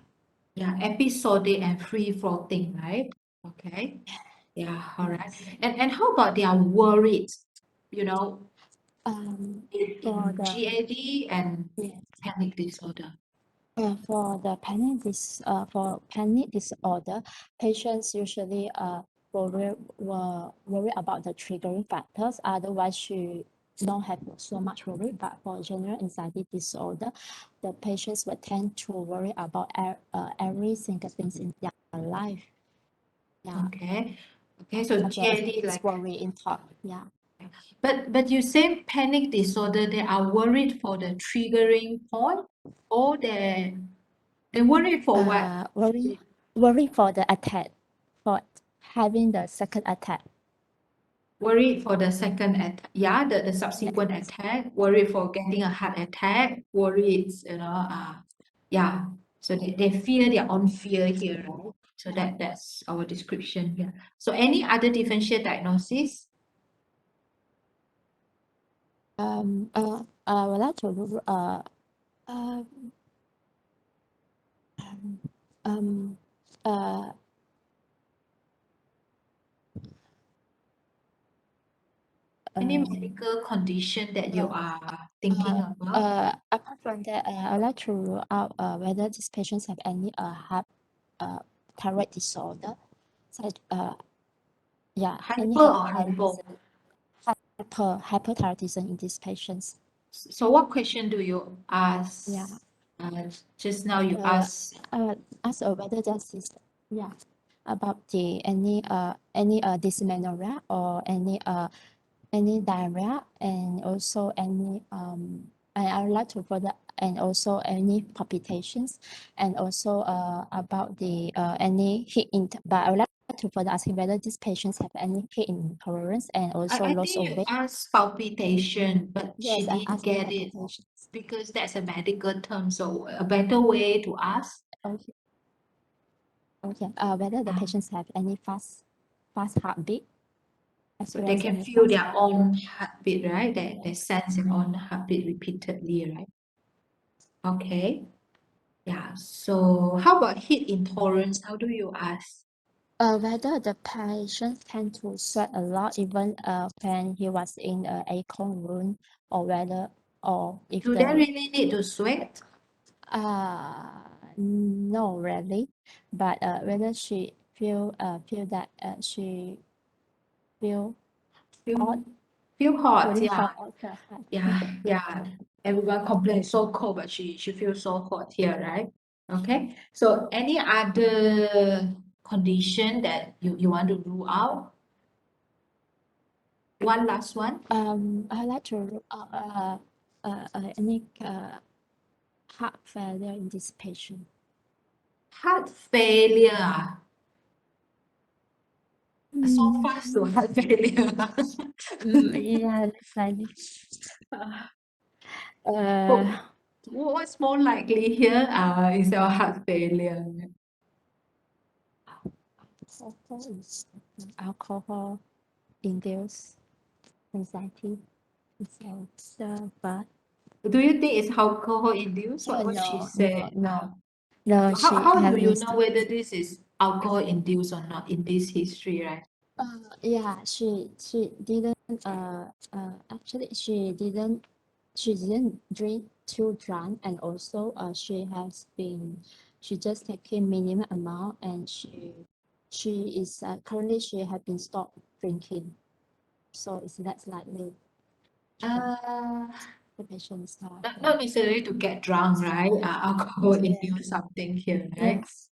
Yeah, episodic and free floating, right? Okay. Yeah, all right. And how about their worries? You know, For in the GAD and yeah, panic disorder. for the panic disorder, patients usually worry about the triggering factors. Otherwise, you don't have so much worry. But for general anxiety disorder, the patients will tend to worry about every single thing in their life. Yeah, Okay. Okay, so as well as GAD it's like, worry in thought. Yeah. but you say panic disorder, they are worried for the triggering point, or they worried for what? Worry for the attack, for having the second attack. Worried for the second attack, yeah, the subsequent attack, worried for getting a heart attack, worried, yeah. So they fear their own fear here, right? So that's our description here. So any other differential diagnosis? I would like to uh, Any medical condition that you are thinking about? apart from that, I would like to rule out whether these patients have any heart thyroid disorder, such yeah, any Hyper or hypo? hyperthyroidism in these patients. So what question do you ask? Yeah. Just now you asked Ask whether this is about the any dysmenorrhea or any diarrhea, and also any I would like to further, and also any palpitations, and also about the any heat but I would like to further ask him whether these patients have any heat intolerance and also I loss think of you weight. asked palpitation, but she Yes, I didn't asked get it palpitations. because that's a medical term. So a better way to ask, Okay. Okay. Whether the Ah. patients have any fast heartbeat, as so well they as can any feel fast their own heartbeat, right? They sense their own heartbeat repeatedly, right? Okay. Yeah. So how about heat intolerance? How do you ask? Whether the patient tend to sweat a lot even when he was in a aircon room, or whether, or if Do they really need to sweat? No, really, but whether she feel that she feel hot, Feel hot, really yeah. hot. Yeah, yeah. Everyone complains so cold, but she feels so hot here, right? Okay. So any other condition that you want to rule out? One last one. I like to rule out any heart failure in this patient. Heart failure. So fast to heart failure. Yeah, like this. But what's more likely here is our heart failure. Alcohol induced anxiety disorder, but Do you think it's alcohol induced? What she said? no, she How do you has know whether this is alcohol induced or not in this history, right? yeah, she didn't actually she didn't drink too drunk, and also she just taking minimum amount, and she is currently she have been stopped drinking, so it's less likely Uh, the patient is not necessarily to get drunk, right? Alcohol induced something here, right? yes.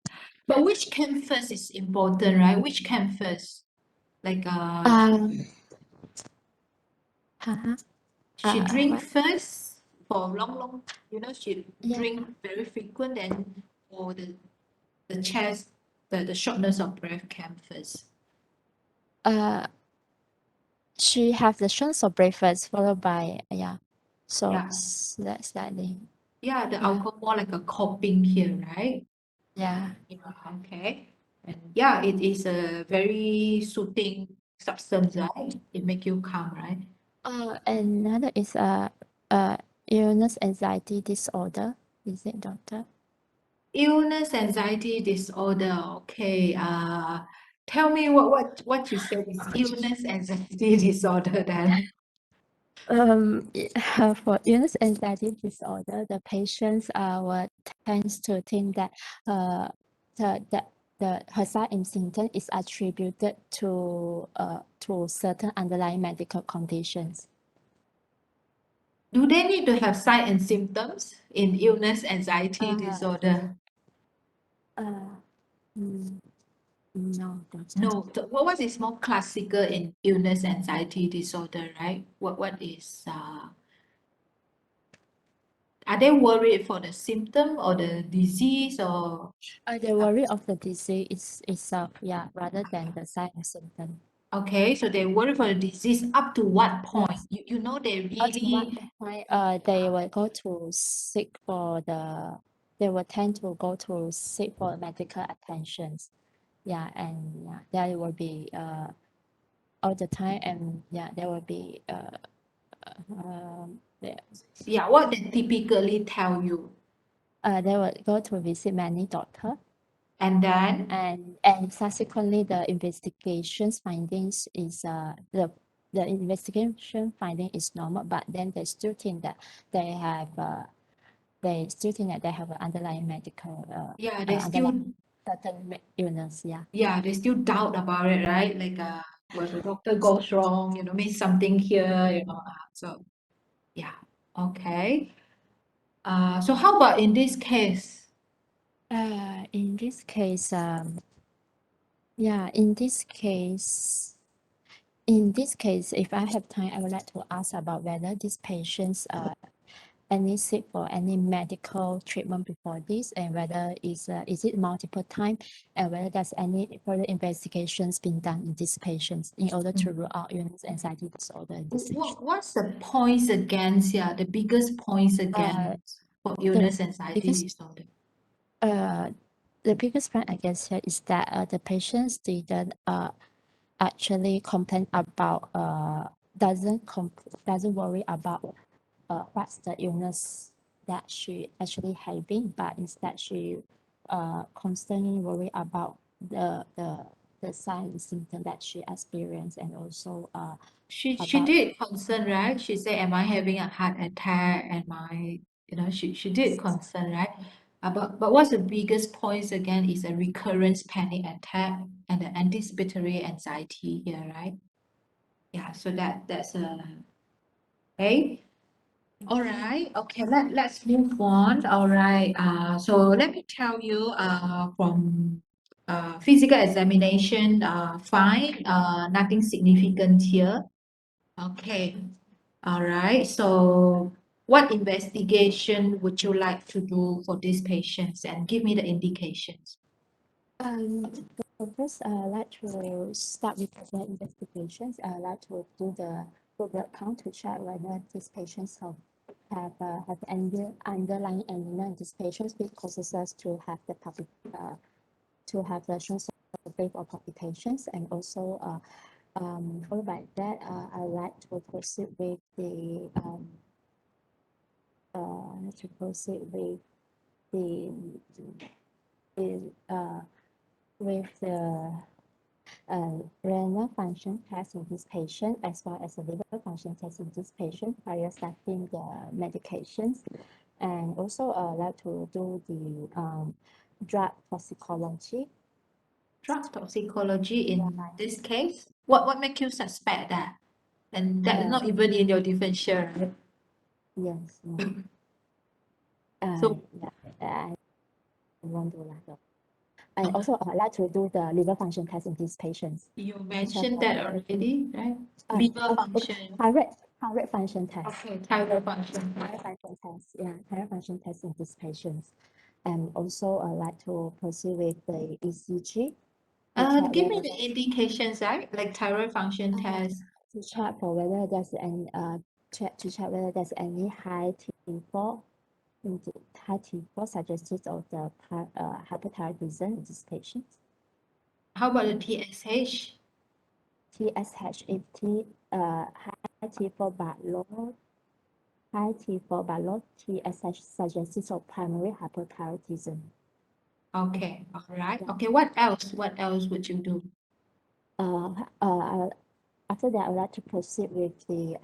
But which came first is important, right? Which came first? Like she drink What? first for long, she Yeah. drink very frequent, and for the chest, the shortness of breath came first. She have the shortness of breath first, followed by So Yeah. that's slightly, Yeah, the yeah, alcohol like a coping here, right? yeah. Yeah, okay. And yeah, it is a very soothing substance, right? It make you calm, right? Another is illness anxiety disorder. Is it, doctor? Illness, anxiety disorder. Okay. Tell me what you said is illness, anxiety disorder then. For illness anxiety disorder, the patients will tends to think that her sign and symptom is attributed to certain underlying medical conditions. Do they need to have sign and symptoms in illness, anxiety disorder? No, doctor. No. What is more classical in illness, anxiety disorder, right? What is are they worried for the symptom or the disease or The worry of the disease itself, yeah, rather than the sign and symptom. okay, so they worry for the disease up to what point? Yes. You know they At one really point, they will go to seek for they will tend to go to seek for medical attentions. Yeah, and yeah, there will be all the time, and yeah, there will be they, yeah, what they typically tell you. they will go to visit many doctors, And then and subsequently the investigations findings is the investigation finding is normal, but then they still think that they have they still think that they have an underlying medical yeah, they still underlying certain illness. Yeah. yeah, they still doubt about it, right? Like what the doctor goes wrong, miss something here, so yeah, okay. So how about in this case? In this case, yeah, in this case, if I have time, I would like to ask about whether these patients any seek for any medical treatment before this, and whether is it multiple time, and whether there's any further investigations being done in these patients in order to rule out illness anxiety disorder in this patient. What's the points against, yeah, the biggest points against for illness, anxiety biggest- disorder? The biggest point I guess here is that the patients didn't actually complain about doesn't worry about what's the illness that she actually having, but instead she constantly worry about the sign and symptom that she experienced, and also She about did concern, right? She said, "Am I having a heart attack? Am I?" She did concern, right? But what's the biggest points again is a recurrence panic attack and the anticipatory anxiety here, right? Yeah. So that's okay. All right. Okay. Let's move on. All right. So let me tell you. From physical examination. Fine. Nothing significant here. Okay. All right. So what investigation would you like to do for these patients and give me the indications? so first I'd like to start with the investigations. I'd like to do the blood count to check whether these patients have any underlying anemia in these patients, which causes us to have the shows of wave or palpitations. And also followed by that, I'd like to proceed with the with the renal function test in this patient, as well as the liver function test in this patient prior starting the medications. And also like to do the drug toxicology. Drug toxicology in this case? What make you suspect that? And that is not even in your differential, right? Yes. So yeah, I won't do that. And also I'd like to do the liver function test in these patients. you mentioned that already, right? Liver function. Thyroid function test. Okay, thyroid function. Thyroid function test. Yeah, thyroid function test in these patients. And also I'd like to proceed with the ECG. Give me the indications, right? Like thyroid function test. To check for whether there's any check whether there's any high T4 high T4 suggested of the hypothyroidism in this patient. How about the TSH? TSH if high T4 but low TSH suggested of primary hypothyroidism. Okay, all right. Yeah. Okay, what else? What else would you do? After that, I would like to proceed with the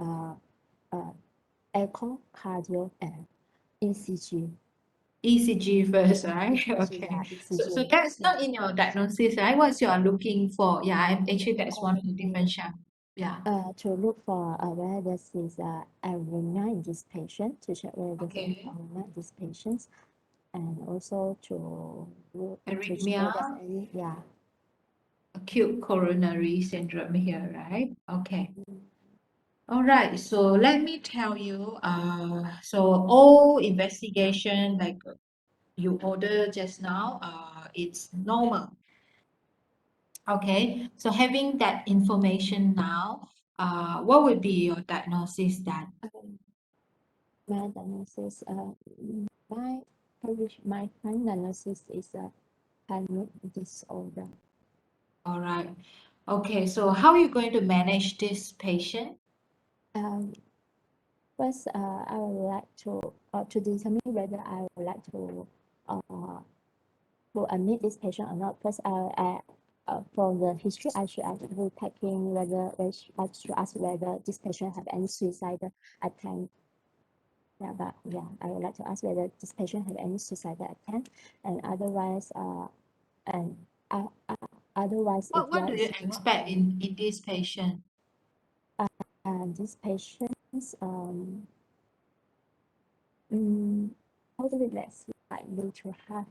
echocardio and ECG. ECG first, right? ECG, Okay. yeah, So ECG. that's Yeah. not in your diagnosis, right? What you are looking for? Yeah, actually that's one of the differential. Yeah. To look for whether this is arrhythmia in this patient, to check whether there's any Okay. arrhythmia in these patients, and also to check Arrhythmia, whether there's any, yeah. acute coronary syndrome here, right? Okay. All right, so let me tell you, so all investigation like you ordered just now, it's normal. Okay, so having that information now, what would be your diagnosis then? My diagnosis, my current diagnosis is a panic disorder. All right. Okay, so how are you going to manage this patient? First, I would like to determine whether I would like to admit this patient or not. First, from the history, I should actually check in whether I should ask whether this patient have any suicidal attempt. Yeah, but yeah, I would like to ask whether this patient have any suicidal attempt, and otherwise, and otherwise, if What there do you is no expect in this patient? this patient's how do we less likely to have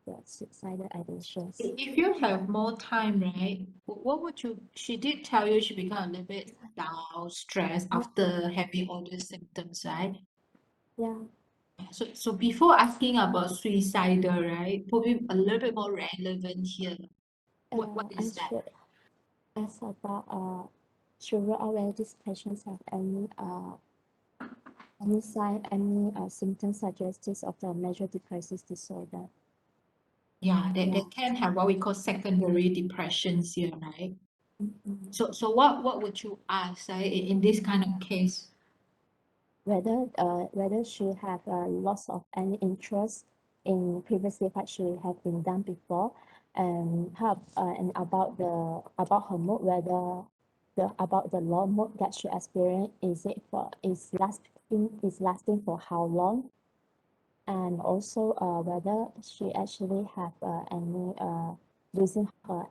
the suicidal ideations. If you have more time, right, what would you, she did tell you she become a little bit down, stressed after having all these symptoms, right? Yeah, So before asking about suicidal, right, probably a little bit more relevant here. What I is that? should ask about should rule out whether these patients have any sign, any symptoms suggestive of the major depressive disorder. Yeah, they Yeah. can have what we call secondary depressions here, right? Mhm. So what would you ask, right, in this kind of case? Whether she have loss of any interest in previously what she have been done before, and how and about her mood, whether about the low mood that she experienced, is lasting for how long, and also whether she actually have any losing her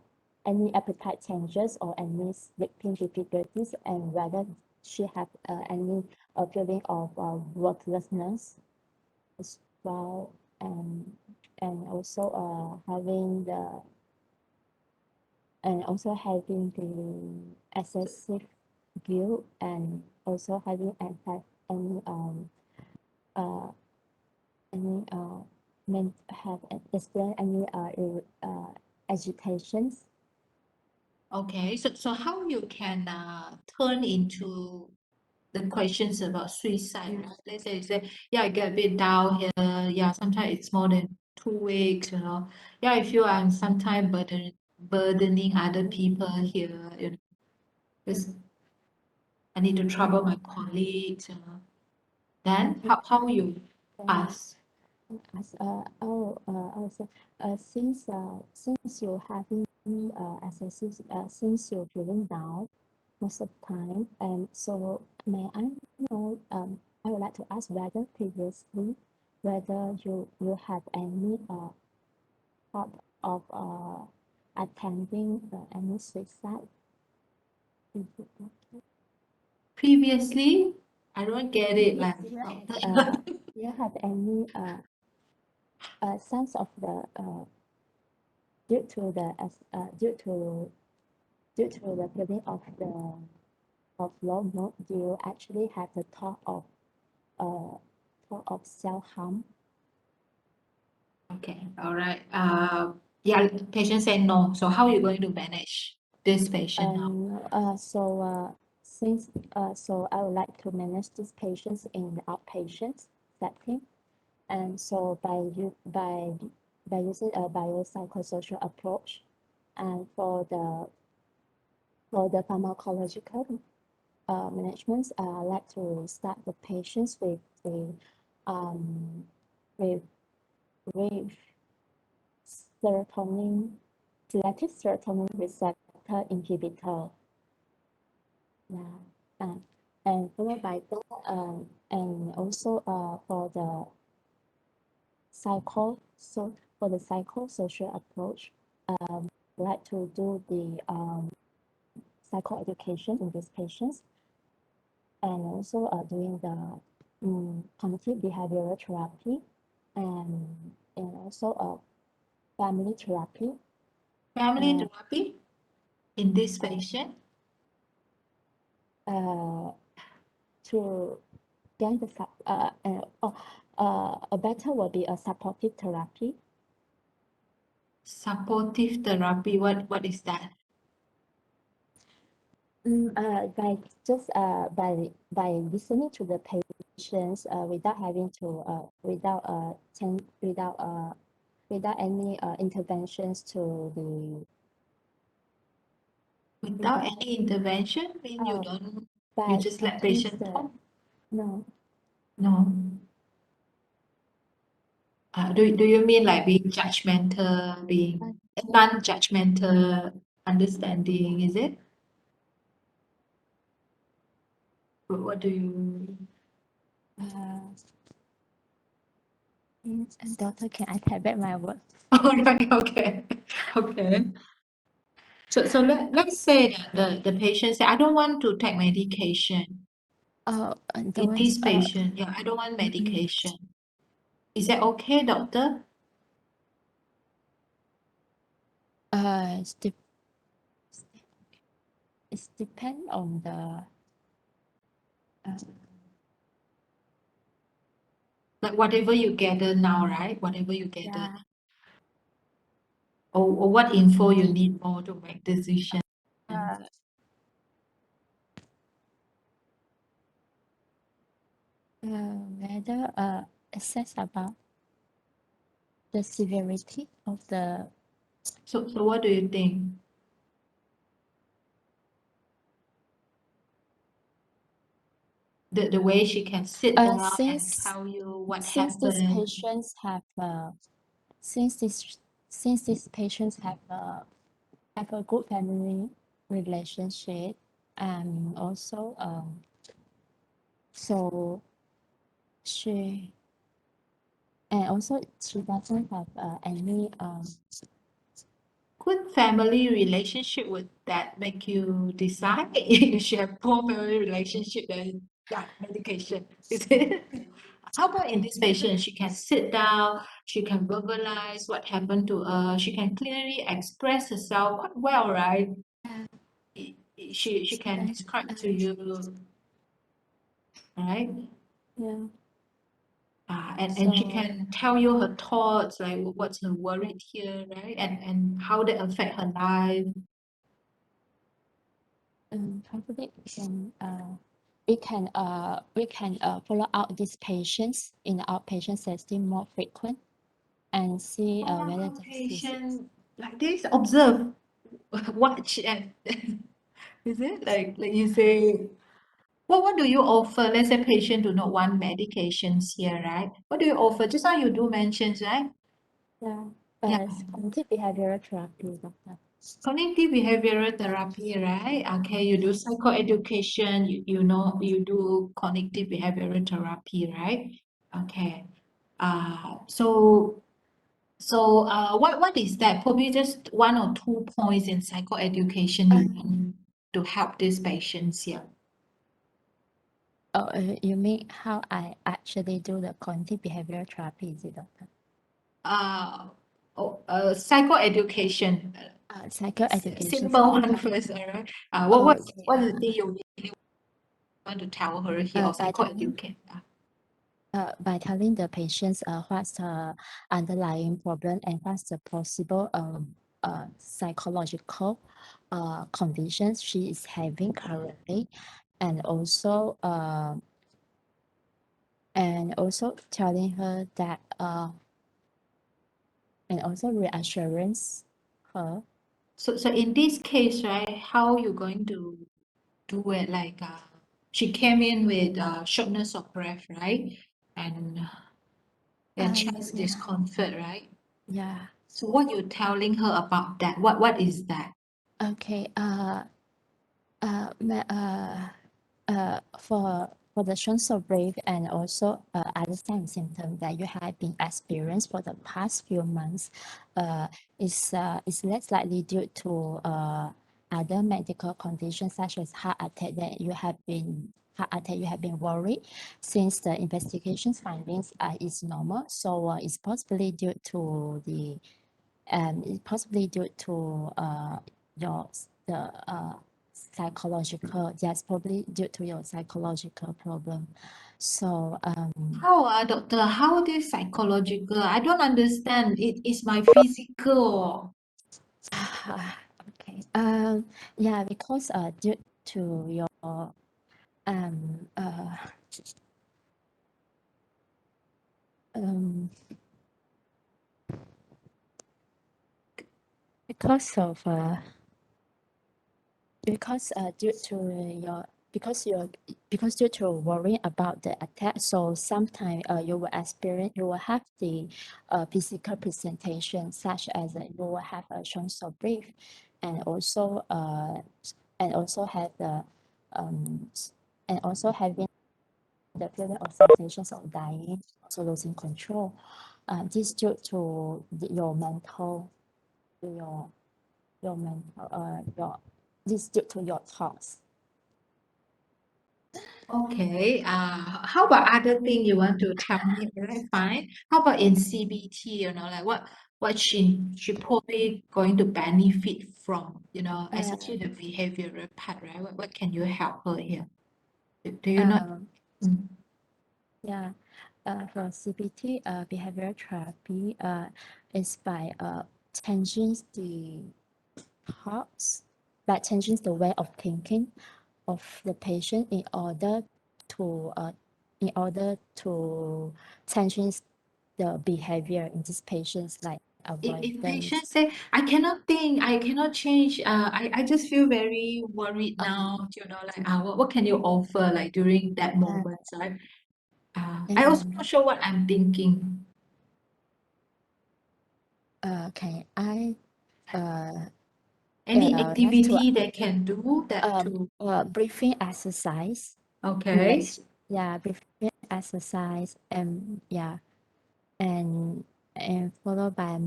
any appetite changes or any sleeping difficulties, and whether she have any feeling of worthlessness as well, and also having the excessive guilt, and also having any uh any have explain any agitations. Okay, so how you can turn into the questions about suicide, right? Let's say you say, yeah, I get a bit down here. Yeah, sometimes it's more than 2 weeks, you know. Yeah, I feel I'm sometimes burdening other people here, you know, because I need to trouble my colleagues, you know. Then how you ask? As also since you having excessive since you're feeling down most of the time, and so may I know I would like to ask whether previously whether you have any thought of attempting any suicide. Is it okay? Previously, I don't get it, like, You have any sense of the due to the due to the feeling of low mood, do you actually have the thought of self-harm? okay, all right. Yeah, patient say no. So how are you going to manage this patient now? So So I would like to manage these patients in the outpatient setting. And so by using a biopsychosocial approach, and for the pharmacological management, I like to start the patients with the with with selective serotonin receptor inhibitor. Yeah, and followed by that, and also for the psychosocial approach, like to do the psychoeducation in these patients, and also doing the cognitive behavioral therapy, and also family therapy. Family Uh, therapy in this patient? To get the a better will be a supportive therapy. Supportive therapy, what is that? By just by listening to the patients without having to without any interventions to the Without any intervention, mean you uh, don't, you by just let practice patient talk? no No. Do you mean like being judgmental, being non-judgmental understanding, is it? What do you? and doctor, can I type back my word? All right, okay, okay. So let's say that the patient say, I don't want to take medication. In this patient, yeah, I don't want medication. Is that okay, doctor? It's depend on the Like whatever you gather now, right? Whatever you gather, yeah. or what info you need more to make decision. Whether assess about the severity of the So what do you think? The way she can sit down and since tell you what since these happened. patients have since these patients have a good family relationship, and also so she and also she doesn't have any Good family relationship, would that make you decide if you have poor family relationship, then yeah, medication, is it? How about in this patient, she can sit down, she can verbalize what happened to her, she can clearly express herself quite well, right? She can describe to you, right? yeah. And she So can tell you her thoughts, like what's her worried here, right? And how they affect her life. probably we can follow out these patients in the outpatient setting more frequent and see whether the disease Patient like this, observe, watch, and is it like you say, what do you offer? Let's say patient do not want medications here, right? What do you offer? Just now you do mention, right? yeah, Yeah. but cognitive behavioral therapy, doctor. Cognitive behavioral therapy, right? Okay, you do psychoeducation, you know, you do cognitive behavioral therapy, right? Okay. So what is that? Probably just one or two points in psychoeducation you want to help these patients here. Oh, you mean how I actually do the cognitive behavioral therapy, is it, doctor? Psychoeducation. Psychoeducation. Simple one first, all right? What is the thing you really want to tell her here or psychoeducate? By telling the patients what's the underlying problem and what's the possible psychological conditions she is having currently, and also telling her that and also reassurance her. So in this case, right, how you going to do it? Like, she came in with shortness of breath, right? And chest Yeah. discomfort, right? Yeah. So what you telling her about that? What is that? Okay. For the shortness of breath and also other signs and symptoms that you have been experienced for the past few months, is less likely due to other medical conditions such as heart attack you have been worried since the investigation findings is normal. So it's possibly due to the psychological, yes, probably due to your psychological problem. So How, doctor? How this psychological? I don't understand. It is my physical. okay. Yeah, because due to your um uh um because of due to your because due to worrying about the attack, so sometimes you will have the physical presentation such as you will have a shortness of breath and also have the and also having the feeling of sensations of dying, also losing control. This due to your mental this due to your thoughts. Okay. How about other thing you want to tell me? Alright, fine. How about in CBT? Like what she probably going to benefit from? Especially the behavioral part, right? What can you help her here? Do you know? Mm. Yeah, for CBT, behavioral therapy is by changing the thoughts, by changing the way of thinking of the patient in order to change the behavior in these patients, like If avoidance. patients say, I cannot think, I cannot change, I just feel very worried now, like what can you offer like during that moment, right? I also not sure what I'm thinking. Can I Any like to activity they can do that to breathing exercise? okay. Breathing exercise, and and followed by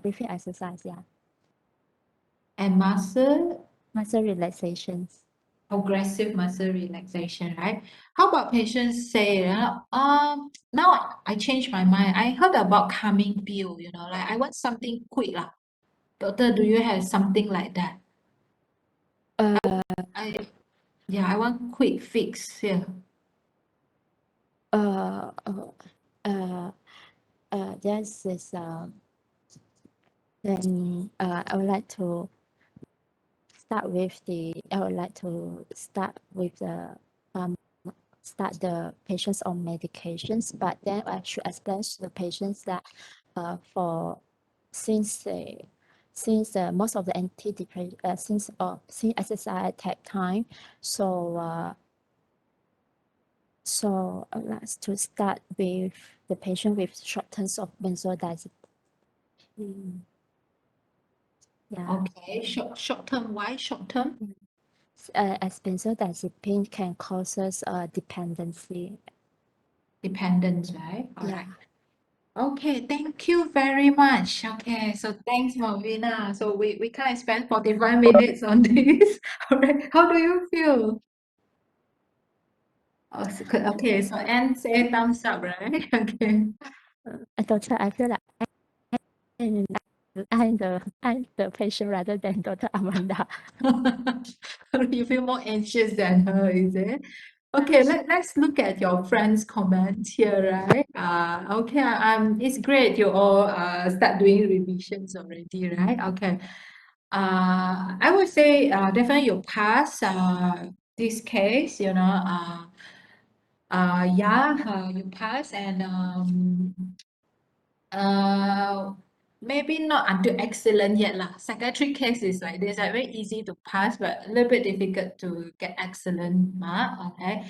breathing exercise, And muscle relaxations. progressive muscle relaxation, right? How about patients say, now I changed my mind. I heard about calming pill, like I want something quick lah. Doctor, do you have something like that? I want quick fix here. This is then I would like to start with start the patients on medications, but then I should explain to the patients that since most of the antidepressant since exercise take time, so let's to start with the patient with short terms of benzodiazepine. Okay, short term. Why short term? As benzodiazepine can causes dependency. Dependence, right? All Yeah. right. Okay, thank you very much. Okay, so thanks, Malvina. So we kind of spent 45 minutes on this. All right, how do you feel? Oh, okay, so Anne say thumbs up, right? Okay. Doctor, I feel like I'm the patient rather than Dr. Amanda. You feel more anxious than her, is it? Okay, let's look at your friend's comment here, right? Okay, it's great you all start doing revisions already, right? Okay. I would say definitely you pass this case, you know, you pass and maybe not until excellent yet lah. Psychiatric case is like this, like very easy to pass, but a little bit difficult to get excellent mark. Okay.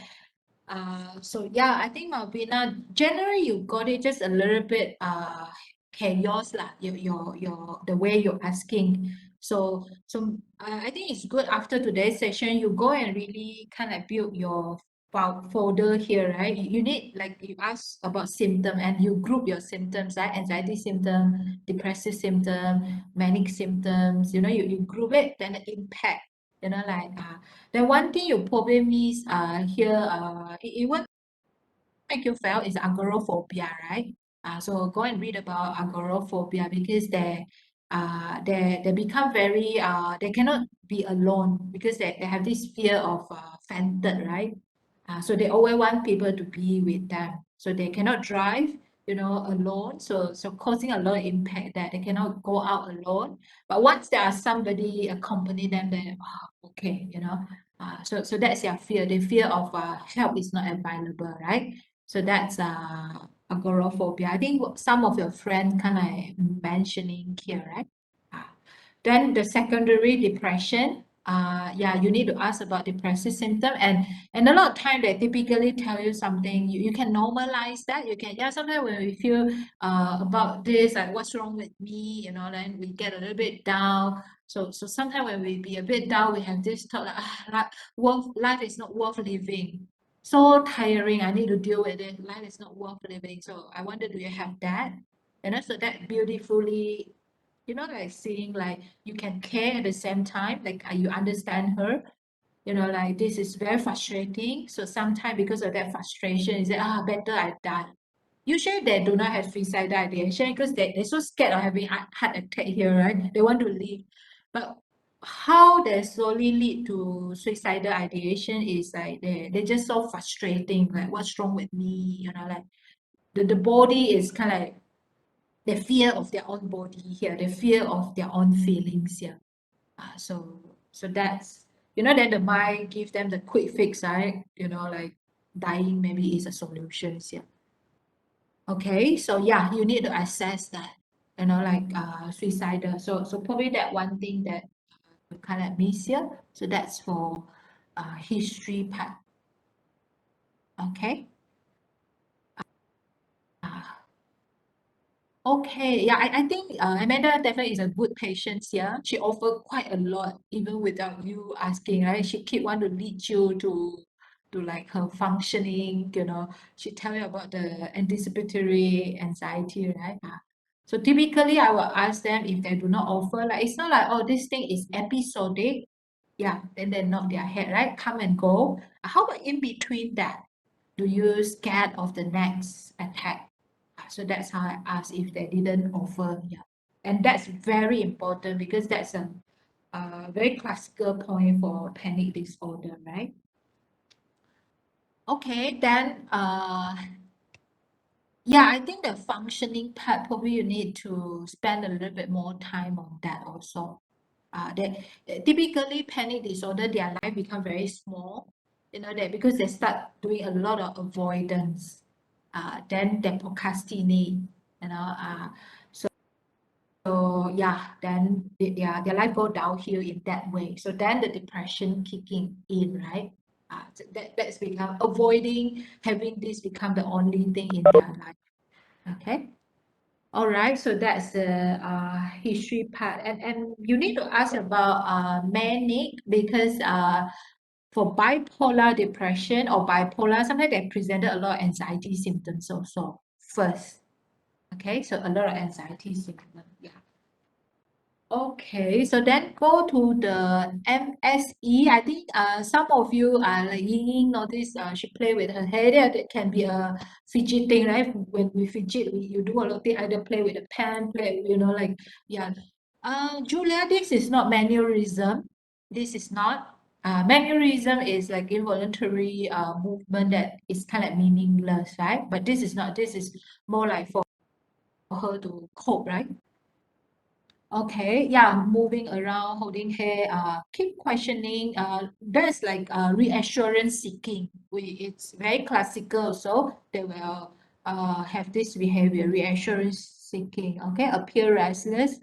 So yeah, I think Malvina, generally you got it just a little bit chaos lah. Your the way you're asking. So I think it's good after today's session you go and really kind of build your file folder here, right? You need like you ask about symptom and you group your symptoms, right? Anxiety symptom, depressive symptom, manic symptoms. You know, you group it, then the impact. You know, like then one thing you probably miss here it won't make you fail is agoraphobia, right? So go and read about agoraphobia because they become very they cannot be alone because they have this fear of fainted, right? So they always want people to be with them. So they cannot drive, you know, alone. So causing a lot of impact that they cannot go out alone. But once there are somebody accompany them, then okay, you know. So that's their fear. The fear of help is not available, right? So that's agoraphobia. I think some of your friends kind of mentioning here, right? Ah, Then the secondary depression. Yeah, you need to ask about depressive symptom and a lot of time they typically tell you something. You can normalize that. You can sometimes when we feel about this, like what's wrong with me, you know, then we get a little bit down. So sometimes when we be a bit down, we have this thought like life is not worth living, so tiring. I need to deal with it. Life is not worth living. So I wonder, do you have that? And also that beautifully, you know, like seeing like you can care at the same time, like you understand her. You know, like this is very frustrating. So sometimes because of that frustration, is that better I die. Usually they do not have suicidal ideation because they're so scared of having heart attack here, right? They want to leave. But how they slowly lead to suicidal ideation is like they're just so frustrating, like what's wrong with me, you know, like the body is kind of like the fear of their own body here, the fear of their own feelings here. So that's, you know, then the mind gives them the quick fix, right? You know, like dying maybe is a solution here. Okay, so yeah, you need to assess that, you know, like suicidal. So probably that one thing that you kind of miss here. So that's for history part. Okay. Okay, yeah, I think Amanda definitely is a good patient here. She offered quite a lot, even without you asking, right? She keep want to lead you to like her functioning, you know. She tell you about the anticipatory anxiety, right? So typically I will ask them if they do not offer, like it's not like, oh, this thing is episodic. Yeah, then they nod their head, right? Come and go. How about in between that? Do you scared of the next attack? So that's how I asked if they didn't offer. Yeah. And that's very important because that's a very classical point for panic disorder, right? Okay, then yeah, I think the functioning part probably you need to spend a little bit more time on that also. Typically panic disorder, their life become very small, you know, that because they start doing a lot of avoidance, then they procrastinate, you know, so yeah, then their life go downhill in that way. So then the depression kicking in, right? So that's become avoiding having this become the only thing in their life. Okay. All right. So that's the history part, and you need to ask about manic because for bipolar depression or bipolar, sometimes they presented a lot of anxiety symptoms also first. Okay, so a lot of anxiety symptoms. Yeah. Okay, so then go to the MSE. I think some of you are like Ying notice she play with her hair. That can be a fidgeting, right? When we fidget, you do a lot of things, either play with a pen, play, you know, like yeah. Julia, this is not mannerism. This is not. Mannerism is like involuntary movement that is kind of meaningless, right? But this is not. This is more like for her to cope, right? Okay, yeah, moving around, holding hair, keep questioning, that's like reassurance seeking. It's very classical, so they will have this behavior, reassurance seeking, okay, appear restless,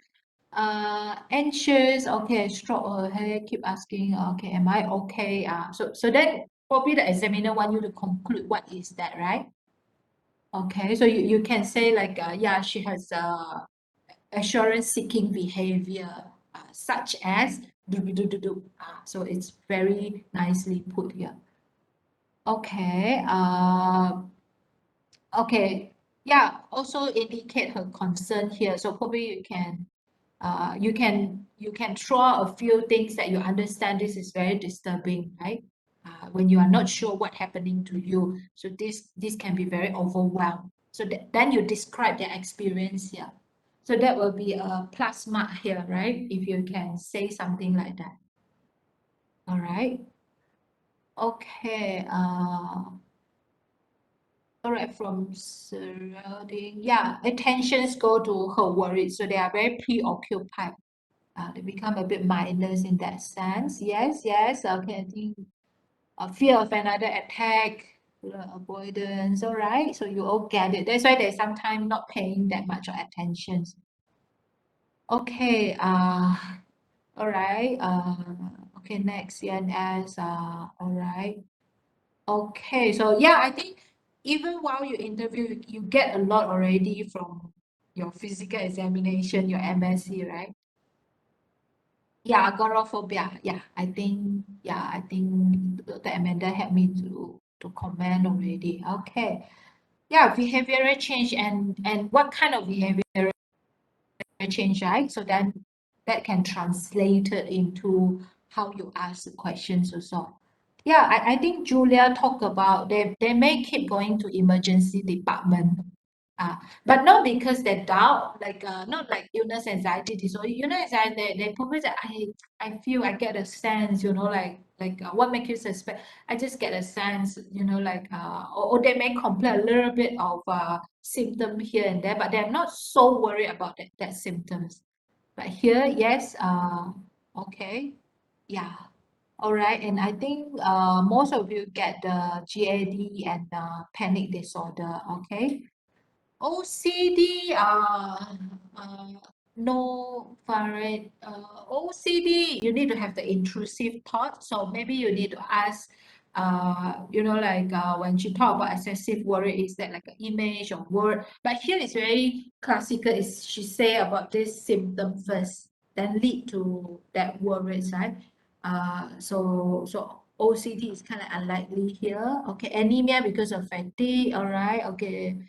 anxious, okay, stroke her hair, keep asking, okay, am I okay? So then probably the examiner want you to conclude what is that, right? Okay, so you can say like, yeah, she has assurance-seeking behavior, such as do do do do do. So it's very nicely put here. Okay. Okay. Yeah. Also indicate her concern here. So probably you can throw a few things that you understand. This is very disturbing, right? When you are not sure what happening to you. So this can be very overwhelmed. So then you describe the experience here. So that will be a plus mark here, right? If you can say something like that. All right. Okay. All right. From surrounding, yeah, attentions go to her worries. So they are very preoccupied. They become a bit mindless in that sense. Yes, yes. Okay, I think fear of another attack, avoidance. All right. So you all get it. That's why they sometimes not paying that much attention. Okay. All right. Okay, next CNS. All right. Okay, so yeah, I think even while you interview, you get a lot already from your physical examination, your MSc, right? Yeah, agoraphobia. Yeah, I think Dr. Amanda helped me to comment already. Okay. Yeah, behavioral change and what kind of behavioral change, right? So then that can translate it into how you ask the questions also. Yeah, I think Julia talked about they may keep going to emergency department. Uh, but not because they doubt, like not like illness anxiety disorder. Illness anxiety, they probably say, I feel I get a sense, what makes you suspect? I just get a sense, or they may complain a little bit of symptom here and there, but they're not so worried about that symptoms. But here, yes, okay, yeah. All right, and I think most of you get the GAD and panic disorder, okay? OCD, uh, no, Farid, OCD, you need to have the intrusive thought. So maybe you need to ask, when she talk about excessive worry, is that like an image or word? But here it's very classical. Is she say about this symptom first, then lead to that worries, right? So OCD is kind of unlikely here. Okay, anemia because of fatigue. All right. Okay.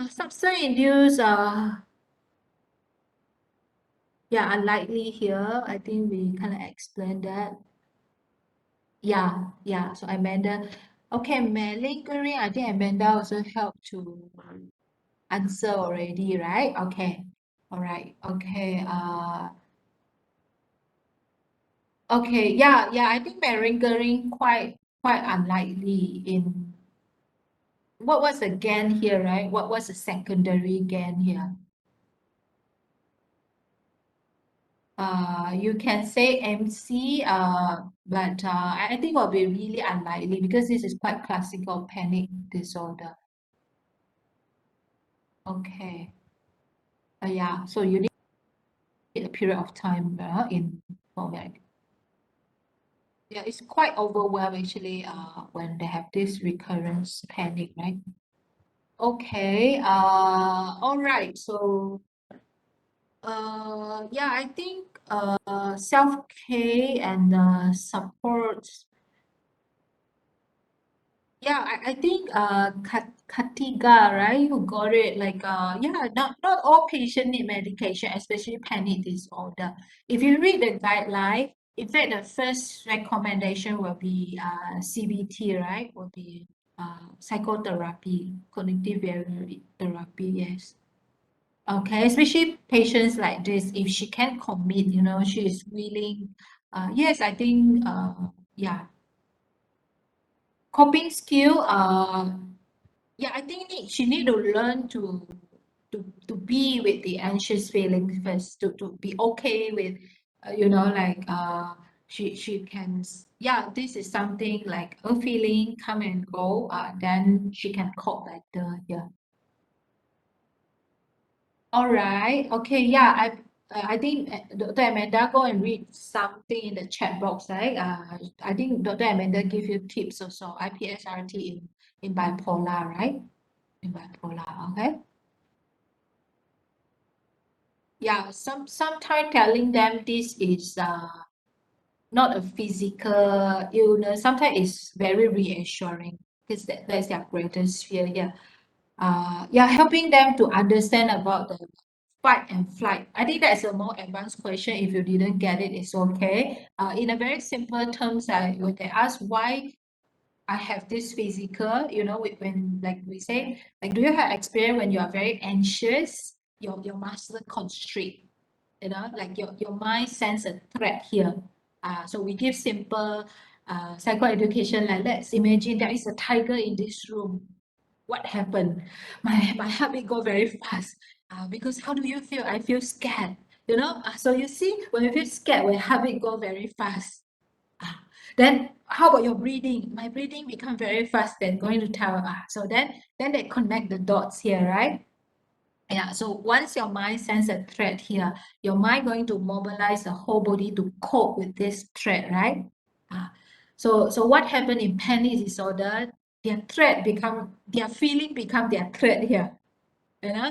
Substance induced, yeah, unlikely here. I think we kind of explained that. Yeah. So Amanda, okay, malingering. I think Amanda also helped to answer already, right? Okay, all right. Okay. Okay. Yeah. I think malingering quite unlikely in what's the gain here, right? What's the secondary gain here? You can say MC, but I think will be really unlikely because this is quite classical panic disorder. Okay. Yeah, so you need a period of time in for that. Yeah, it's quite overwhelming actually when they have this recurrence panic, right? Okay, all right. So yeah, I think self-care and support. Yeah, I think Katiga, right? Who got it? Like yeah, not all patients need medication, especially panic disorder. If you read the guideline, in fact, the first recommendation will be CBT, right? Will be psychotherapy, cognitive behavioral therapy. Yes. Okay, especially patients like this, if she can commit, she is willing. Yes, I think yeah, coping skill. Yeah, I think she need to learn to to be with the anxious feeling first, to be okay with, like she can, yeah, this is something like a feeling come and go, then she can cope better. Yeah. All right. Okay. Yeah. I think Dr. Amanda go and read something in the chat box, right? I think Dr. Amanda give you tips also, IPSRT in bipolar, right? In bipolar. Okay. Yeah. Sometimes telling them this is not a physical illness. Sometimes it's very reassuring because that's their greatest fear. Yeah. Yeah, helping them to understand about the fight and flight. I think that's a more advanced question. If you didn't get it, it's okay. In a very simple terms, when they ask why I have this physical, when like we say, like, do you have experience when you are very anxious, your muscle constrict, like your mind sense a threat here. So we give simple psychoeducation, like let's imagine there is a tiger in this room. What happened? My heartbeat go very fast. Because how do you feel? I feel scared. So you see, when you feel scared, when heartbeat go very fast. Then how about your breathing? My breathing become very fast. Then going to tell. So then they connect the dots here, right? Yeah. So once your mind sense a threat here, your mind going to mobilize the whole body to cope with this threat, right? So what happened in panic disorder? Their feeling become their threat here.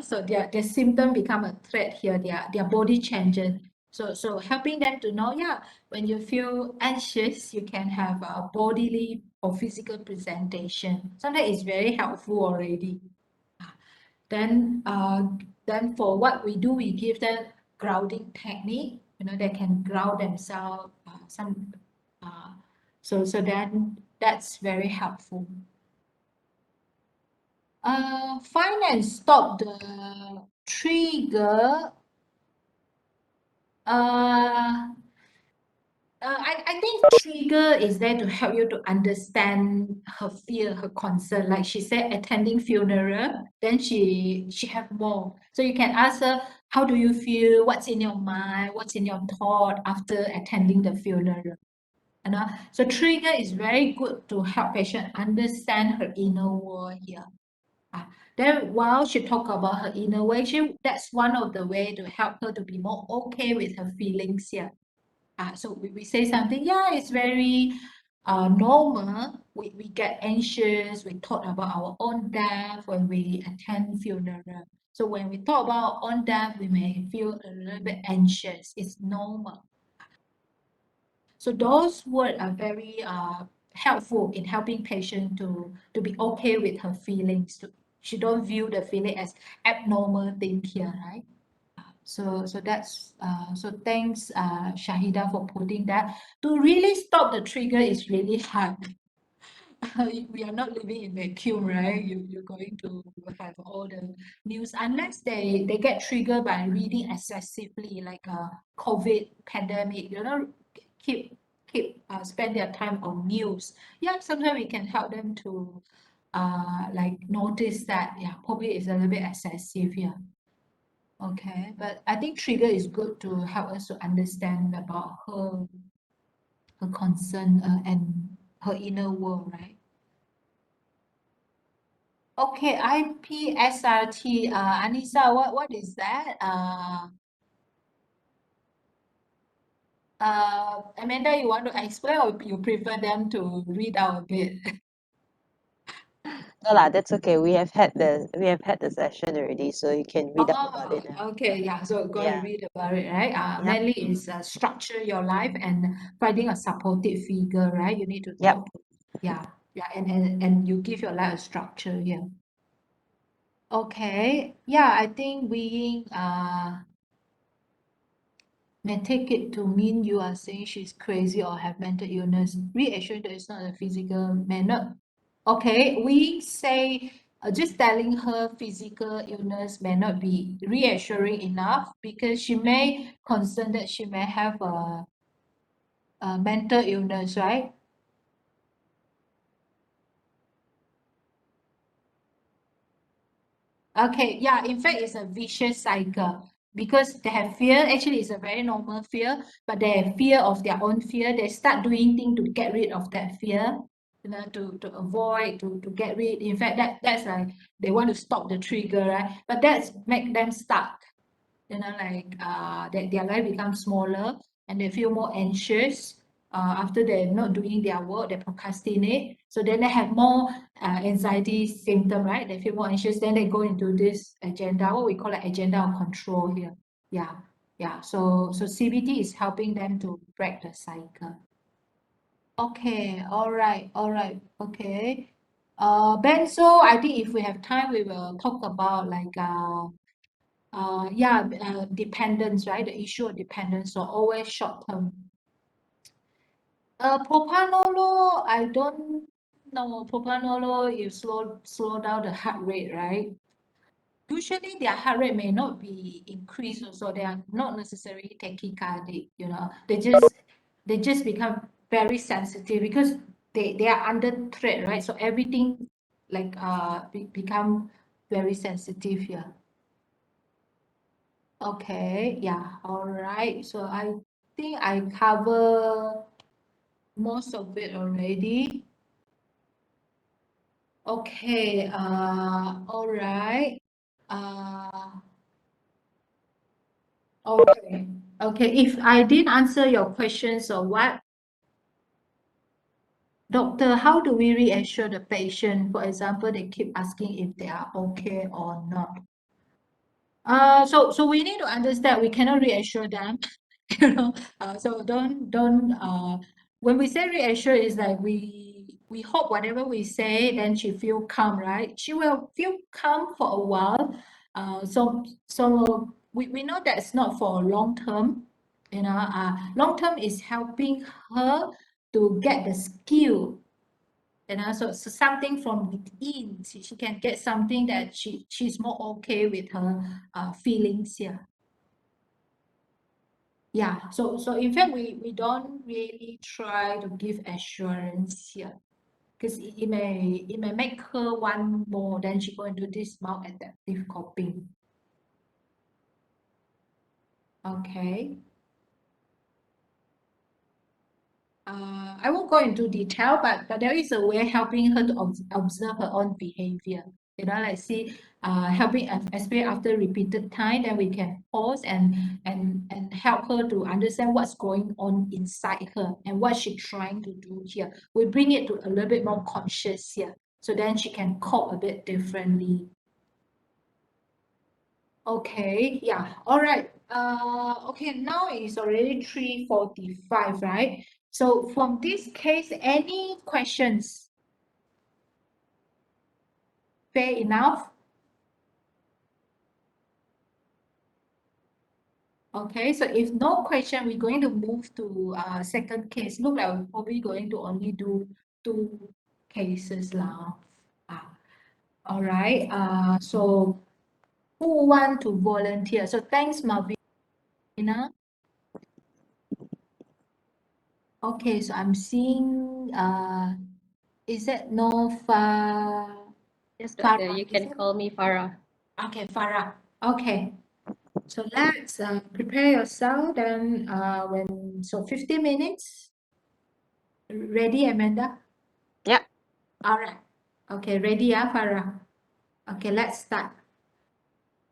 So their symptom become a threat here. Their body changes. So helping them to know, yeah, when you feel anxious, you can have a bodily or physical presentation. Sometimes it's very helpful already. Then for what we do, we give them grounding technique. They can ground themselves. So then that's very helpful. Find and stop the trigger. I think trigger is there to help you to understand her fear, her concern. Like she said, attending funeral, then she have more. So you can ask her, how do you feel? What's in your mind? What's in your thought after attending the funeral? So trigger is very good to help patient understand her inner world here. Then while she talk about her inner way, that's one of the way to help her to be more okay with her feelings here. So we say something, yeah, it's very normal. We get anxious. We talk about our own death when we attend funeral. So when we talk about our own death, we may feel a little bit anxious. It's normal. So those words are very helpful in helping patient to be okay with her feelings. She don't view the feeling as abnormal thing here, right? So that's so thanks Shahida for putting that. To really stop the trigger is really hard. We are not living in vacuum, right? You're going to have all the news unless they get triggered by reading excessively, like COVID pandemic, keep spend their time on news. Yeah, sometimes we can help them to like notice that, yeah, probably it's a little bit excessive here. Okay, but I think trigger is good to help us to understand about her concern and her inner world, right? Okay, IPSRT, Anissa, what is that? Amanda, you want to explain or you prefer them to read out a bit? No lah, that's okay. We have had the session already, so you can read up about it now. Okay, yeah. So going to Yeah. read about it, right? Yep. Mainly is structure your life and finding a supportive figure, right? You need to Yep. talk to, yeah, and you give your life a structure here. Okay, yeah, I think we may take it to mean you are saying she's crazy or have mental illness. Reassure that it's not a physical manner. Okay, we say just telling her physical illness may not be reassuring enough because she may concern that she may have a mental illness, right? Okay, yeah, in fact, it's a vicious cycle because they have fear. Actually, it's a very normal fear, but they have fear of their own fear. They start doing things to get rid of that fear, to avoid, to get rid. In fact, that's like they want to stop the trigger, right? But that's make them stuck, like that their life becomes smaller and they feel more anxious after they're not doing their work, they procrastinate. So then they have more anxiety symptom, right? They feel more anxious. Then they go into this agenda, what we call an agenda of control here. Yeah, yeah. So CBT is helping them to break the cycle. Okay, all right, okay. Ben, so I think if we have time, we will talk about like dependence, right? The issue of dependence, so always short term. Propanolol, I don't know. Propanolol, you slow down the heart rate, right? Usually their heart rate may not be increased, so they are not necessarily tachycardic, they just become very sensitive because they are under threat, right? So everything like become very sensitive here. Okay, yeah, all right. So I think I cover most of it already. Okay, all right. Okay, okay. If I didn't answer your questions or what, doctor, how do we reassure the patient? For example, they keep asking if they are okay or not. So we need to understand we cannot reassure them, so don't when we say reassure is like we hope whatever we say, then she feel calm, right? She will feel calm for a while. So we know that's not for long term, long term is helping her to get the skill, so something from within, she can get something that she's more okay with her feelings here. Yeah, so in fact we don't really try to give assurance here because it may make her want more, then she go into this maladaptive coping. Okay. I won't go into detail, but there is a way helping her to observe her own behavior. Like see, helping especially after repeated time, then we can pause and help her to understand what's going on inside her and what she's trying to do here. We bring it to a little bit more conscious here, so then she can cope a bit differently. Okay, yeah, all right. Okay, now it's already 3:45, right? So from this case, any questions? Fair enough? Okay, so if no question, we're going to move to second case. Look like we're probably going to only do 2 cases now. All right, so who want to volunteer? So thanks, Marvina. Okay, so I'm seeing, is that Nova? Yes, doctor, Farah, you is can it? call me Farah. Okay, Farah. Okay, so let's prepare yourself. Then so 15 minutes. Ready, Amanda? Yeah. All right. Okay, ready, Farah. Okay, let's start.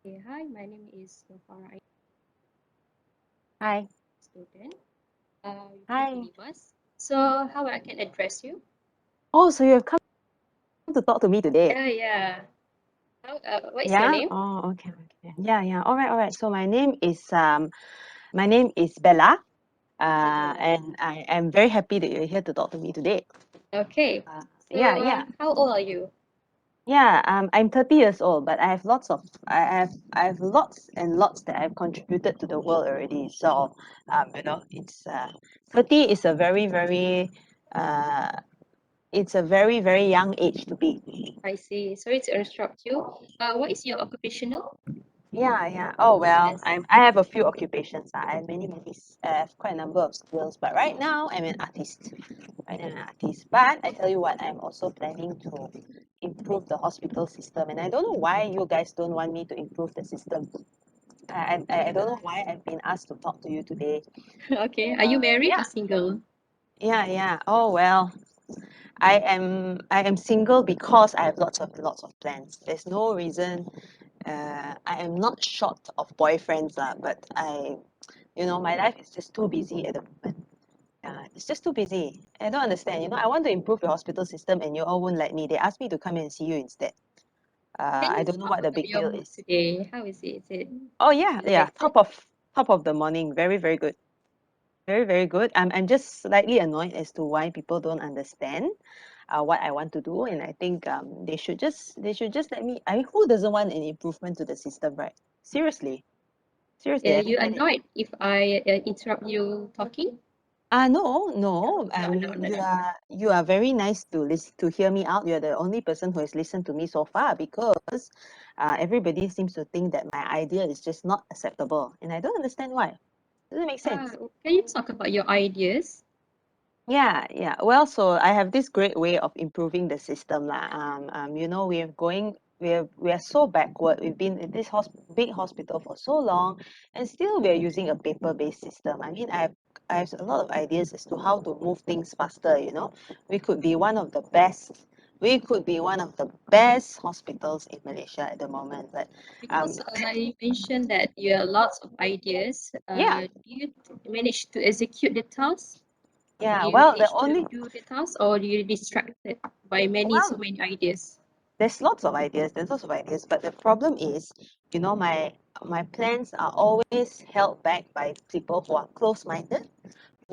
Okay, hi, my name is Farah. Hi. Student. You Hi. can believe us. So, how I can address you? Oh, so you have come to talk to me today? Yeah. What is your name? Oh, okay, okay. Yeah. All right. So my name is Bella. Bella. And I am very happy that you're here to talk to me today. Okay. So, Yeah. how old are you? Yeah, I'm 30 years old, but I have lots and lots that I've contributed to the world already. So, it's 30 is a uh, it's a very young age to be. I see. Sorry to interrupt you. What is your occupational? Yeah. Oh well, Yes. I have a few occupations. I have I have quite a number of skills, but right now I'm an artist. Right now I'm an artist. But I tell you what, I'm also planning to improve the hospital system, and I don't know why you guys don't want me to improve the system. I don't know why I've been asked to talk to you today. Okay. Are you married Yeah, or single? yeah. Oh well, I am single because I have lots of plans. There's no reason. I am not short of boyfriends lah, but my life is just too busy at the moment. It's just too busy. I don't understand. I want to improve your hospital system, and you all won't let me. They asked me to come and see you instead. Can I you don't know talk what the about big your deal mood is. today? How is it? Is it Oh yeah, elevated? top of the morning. Very, very good. Very, very good. I'm just slightly annoyed as to why people don't understand what I want to do, and I think they should just let me. I mean, who doesn't want an improvement to the system, right? Seriously, seriously, I You don't get it. annoyed if I interrupt you talking? No, No, no. no, no, You no, you no. are you are very nice to listen to hear me out. You're the only person who has listened to me so far because everybody seems to think that my idea is just not acceptable, and I don't understand why. Doesn't make sense. Can you talk about your ideas? Yeah. Well, so I have this great way of improving the system lah. We are so backward. We've been in this big hospital for so long, and still we are using a paper-based system. I mean, I have a lot of ideas as to how to move things faster. We could be one of the best. We could be one of the best hospitals in Malaysia at the moment. But Because like you mentioned that you have lots of ideas. yeah, Do you manage to execute the task? Do yeah. you Well, the manage to only do the task, or do you distracted by so well, many ideas? there's lots of ideas. There's lots of ideas, but the problem is, my plans are always held back by people who are close-minded,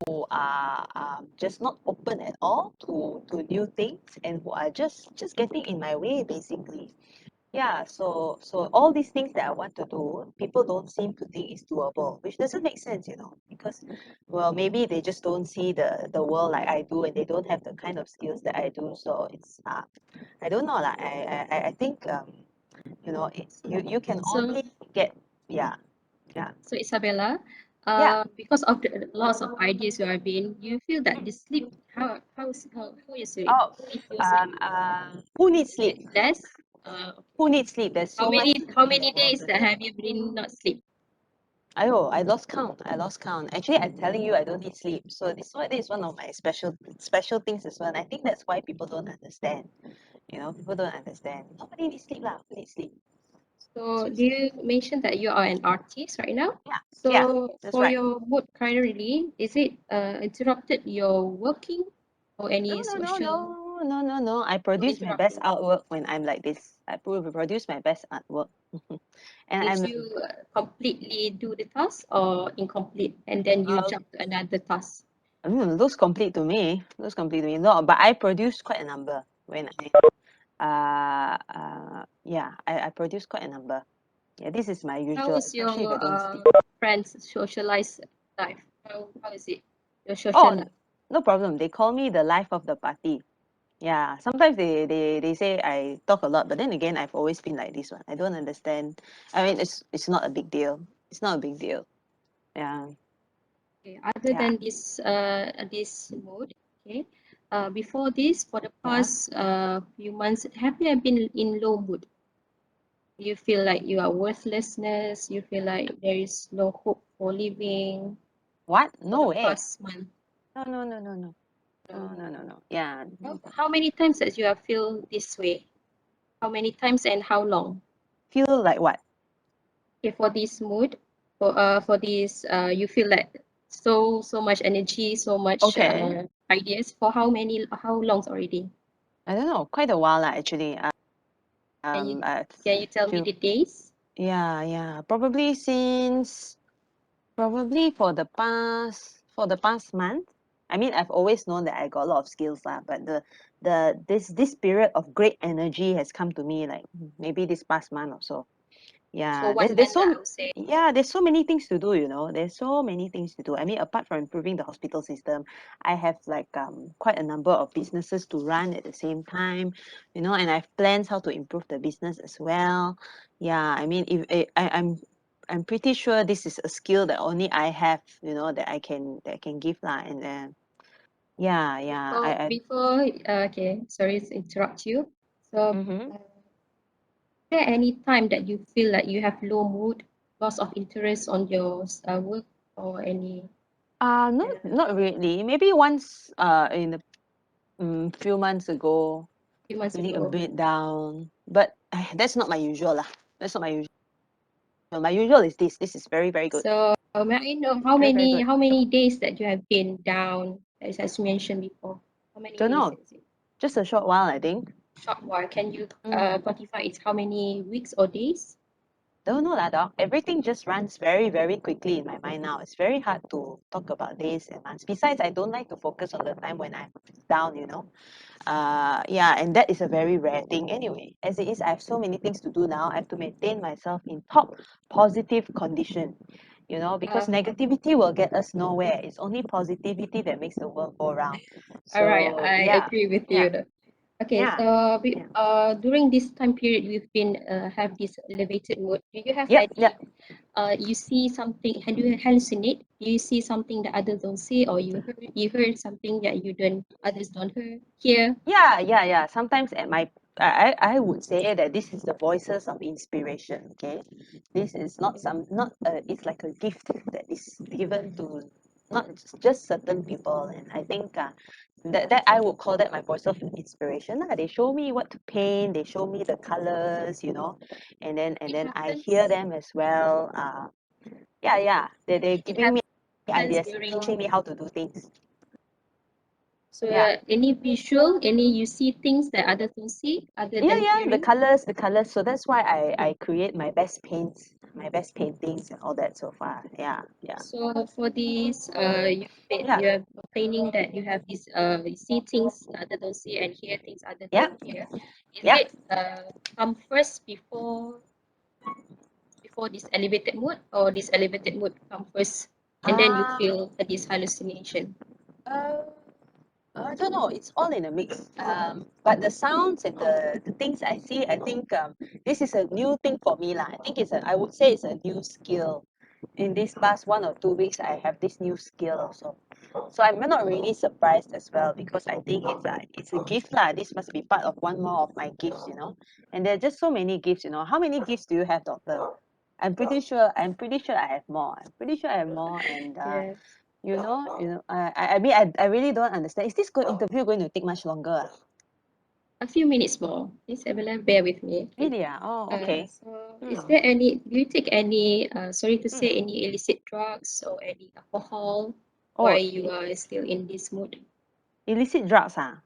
who are just not open at all to new things, and who are just getting in my way, basically. Yeah, so all these things that I want to do, people don't seem to think is doable, which doesn't make sense, because well, maybe they just don't see the world like I do, and they don't have the kind of skills that I do. So it's I don't know lah. I think it's you can So, only get yeah yeah so Isabella, yeah. because of the lots of ideas you have been, you feel that the sleep, how is it? Oh, It feels like who needs is it sleep? less? Who needs sleep? There's How so much many to how do in the many world days that today. have you been not sleep? I lost count. I lost count. Actually, I'm telling you, I don't need sleep. So this is one of my special things as well. And I think that's why people don't understand. People don't understand. Nobody needs sleep lah. Who needs sleep? So do Seriously. you mention that you are an artist right now? Yeah, yeah, So that's for right. your mood currently, is it interrupted your working or No, any no, no, no, social no, no, no. I not produce my best interrupting? artwork when I'm like this. Produce my best artwork. And Did I'm you completely do the task or incomplete and then you uh, jump to another task? looks complete to me. Looks complete to me. No, but I produce quite a number when I produce quite a number. Yeah, this is my How usual, is especially if I your don't sleep. friends socialize life? How is it? Your social Oh, life? no problem. They call me the life of the party. Yeah, sometimes they say I talk a lot, but then again, I've always been like this one. I don't understand. I mean, it's not a big deal. It's not a big deal. Yeah, Okay, other yeah, than this mode, okay. Before this, for the yeah. past few months, have you been in low mood? You feel like you are worthlessness, you feel like there is no hope for living What? for No the way. past month. No, no, no, no, no. No, No. no, no, no. Yeah. How many times that you have feel this way? How many times and how long? Feel like what? Okay, for this mood, for this you feel like so much energy, so much Okay. ideas. For how long already? I don't know. Quite a while lah, actually. Can you A can you tell me few. the days? Yeah. Probably for the past month. I mean, I've always known that I got a lot of skills lah, but this period of great energy has come to me like maybe this past month or so. So Yeah, one there's month so I would say. there's so many things to do. There's so many things to do. I mean, apart from improving the hospital system, I have like quite a number of businesses to run at the same time, and I've plans how to improve the business as well. Yeah, I mean, if I'm pretty sure this is a skill that only I have, that I can give lah. And yeah, Before I before okay, sorry to interrupt you. So, Mm-hmm. is there any time that you feel like you have low mood, loss of interest on your work, or any Not really. Maybe once in a few months ago, few months feeling a ago? bit down. But that's not my usual lah. That's not my usual. My usual is this. This is very, very good. So, may I know how Very, very many good. days that you have been down, as you mentioned before? How many Don't days know. is it? Just a short while, I think. Short while. Can you Mm. quantify it's how many weeks or days? Don't know lah, doc. Everything just runs very, very quickly in my mind now. It's very hard to talk about days and months. Besides, I don't like to focus on the time when I'm down, you know. Yeah, and that is a very rare thing anyway. As it is, I have so many things to do now. I have to maintain myself in top positive condition, you know, because negativity will get us nowhere. It's only positivity that makes the world go round. All right, So I yeah, agree with yeah, you. Okay, yeah, so yeah. during this time period, we've been have this elevated mood. Do you have Yep, any? yep. You see something? Do you hallucinate? Do you see something that others don't see, or you heard something that you don't others don't hear? Yeah. Sometimes at my I would say that this is the voices of inspiration. Okay, this is not some not it's like a gift that is given to not just certain people, and I think that I would call that my voice of inspiration. They show me what to paint, they show me the colors, you know, and It then I hear happens. them as well. Yeah, they're It giving me happens ideas, during. teaching me how to do things. So Yeah. any visual, any you see things that others don't see, other than Yeah, hearing. the colors. So that's why I create my best paints, my best paintings and all that so far. Yeah. So for this, Yeah, you are complaining that you have this you see things other don't see and hear things other yeah, don't hear. Is yeah. it come first before this elevated mood, or this elevated mood come first and then you Ah, feel this hallucination? uh, I don't know. It's all in a mix. But the sounds and the things I see, I think this is a new thing for me lah. I think I would say it's a new skill. In this past 1 or 2 weeks, I have this new skill also. So I'm not really surprised as well because I think it's a gift lah. This must be part of one more of my gifts, you know. And there are just so many gifts, you know. How many gifts do you have, doctor? I'm pretty sure I have more. I'm pretty sure I have more, and Yes, I really don't understand. Is this interview going to take much longer? a few minutes more. Please, Evelyn, bear with me. Okay. Really? Oh, okay. So is Hmm. there any, do you take any, sorry to Hmm. say, any illicit drugs or any alcohol Oh, while you are still in this mood? illicit drugs, ah.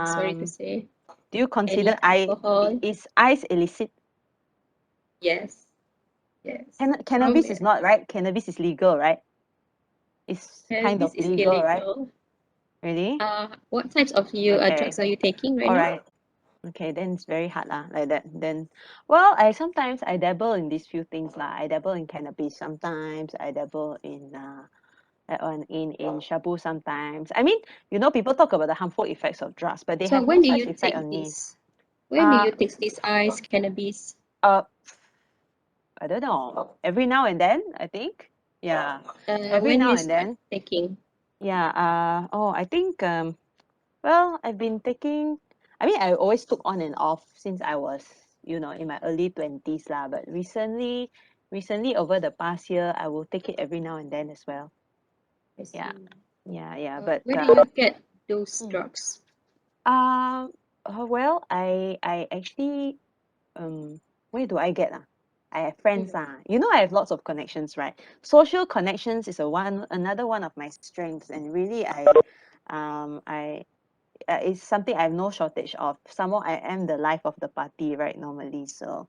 Sorry to say, Do you any consider alcohol? is ice illicit? Yes, yes. Cannabis is not, right? Cannabis is legal, right? It's kind of Cannabis is legal, right? illegal. Really? What types of Okay. drugs are you taking right All now? right. Okay, then it's very hard lah, like that. Then, well, I sometimes I dabble in these few things lah. I dabble in cannabis sometimes. I dabble in shabu sometimes. I mean, you know, people talk about the harmful effects of drugs, but they So have no when do such you effect take on me. this? When do Uh, you take this ice, cannabis? uh, I don't know. Every now and then, I think. Yeah, every When now you and start then. taking? Yeah. Oh, I think. Well, I've been taking. I mean, I always took on and off since I was, you know, in my early 20s lah. But recently over the past year, I will take it every now and then as well. I Yeah, see. yeah. But Where do you get those mm, drugs? um, well, I actually where do I get I have friends Mm. You know, I have lots of connections, right? Social connections is another one of my strengths, and really I it's something I have no shortage of. Some more, I am the life of the party, right? Normally, so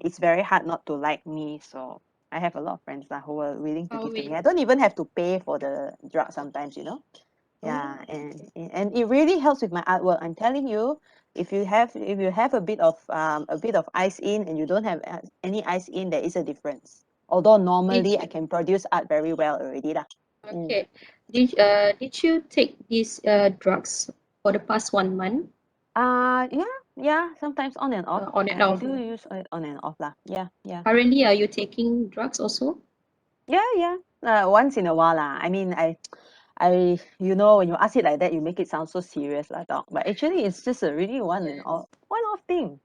it's very hard not to like me. So I have a lot of friends who are willing to How give to me. will I don't even have to pay for the drug sometimes, you know. oh, Yeah, and it really helps with my artwork. I'm telling you, if you have a bit of ice in and you don't have any ice in, there is a difference. Although did normally I you can produce art very well already lah. Mm. okay. Did you take these drugs for the past 1 month? Yeah, sometimes on and off. On and I off. do use it on and off lah. Yeah. Currently, are you taking drugs also? Yeah. Once in a while lah. I mean, you know, when you ask it like that, you make it sound so serious, like dog. But actually, it's just a really one-off thing.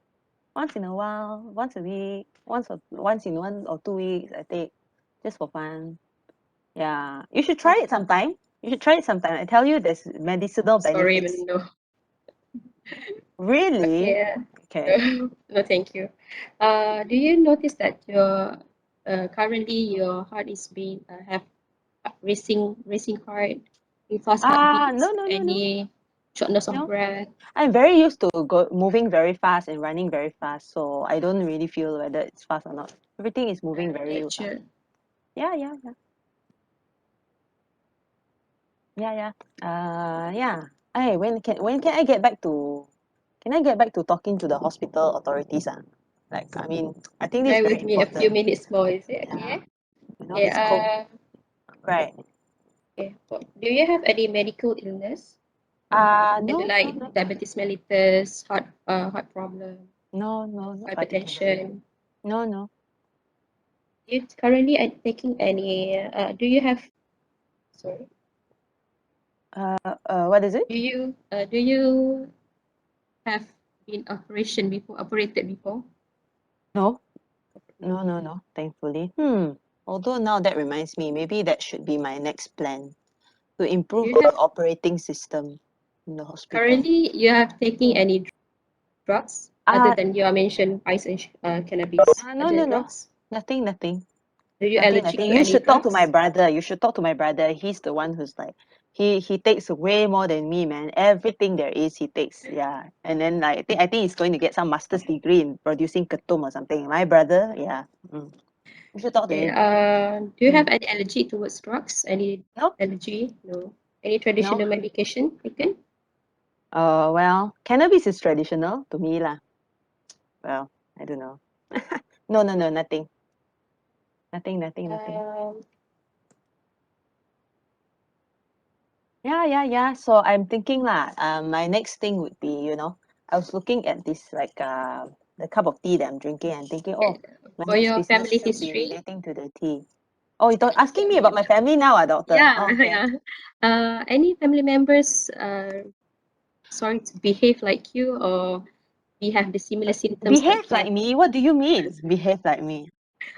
Once in a while, once a week, once in 1 or 2 weeks, I take just for fun. Yeah, you should try it sometime. You should try it sometime. I tell you, there's medicinal Sorry, but benefits. no. Really? Yeah. Okay. No, no, thank you. Do you notice that your currently your heart is being have racing heart, with fast heartbeats, No. any shortness of No. breath? I'm very used to moving very fast and running very fast, so I don't really feel whether it's fast or not. Everything is moving very fast. Nature. Yeah. Yeah. Hey, when can I get back to talking to the hospital authorities? Like, I mean, I think this is Bear very with me a few important. minutes more, is it Yeah, okay? Okay, it's cold. Right. okay. Do you have any medical illness? And No, like not diabetes mellitus, heart problem, no, not particularly. hypertension. No. You currently are taking any, do you have, sorry, What is it? do you have been operated before? No, no. Thankfully. Although now that reminds me, maybe that should be my next plan to Do improve you the have, operating system in the hospital. currently you have taking any drugs other Uh, than you mentioned ice and cannabis, other no. drugs? Nothing. Are you allergic Nothing. to You any should talk to my drugs? brother. You should talk to my brother. He's the one who's like, he takes way more than me, man. Everything there is, he takes. Yeah. And then like, I think he's going to get some master's degree in producing ketum or something. My brother, yeah. You should talk to Okay, him. do you have Mm. any allergy towards drugs? Any No, allergy? No. Any no. traditional medication taken? Well, cannabis is traditional to me lah. Well, I don't know. No, nothing. Nothing. Um, Yeah. So I'm thinking lah, my next thing would be, I was looking at this like the cup of tea that I'm drinking and thinking, oh, my for next your business family should be history, relating to the tea. Oh, you're asking me about my family now, doctor. yeah, Oh, okay. yeah. Any family members sorry to behave like you, or we have the similar symptoms like Behave you? like me? What do you mean? Behave like me?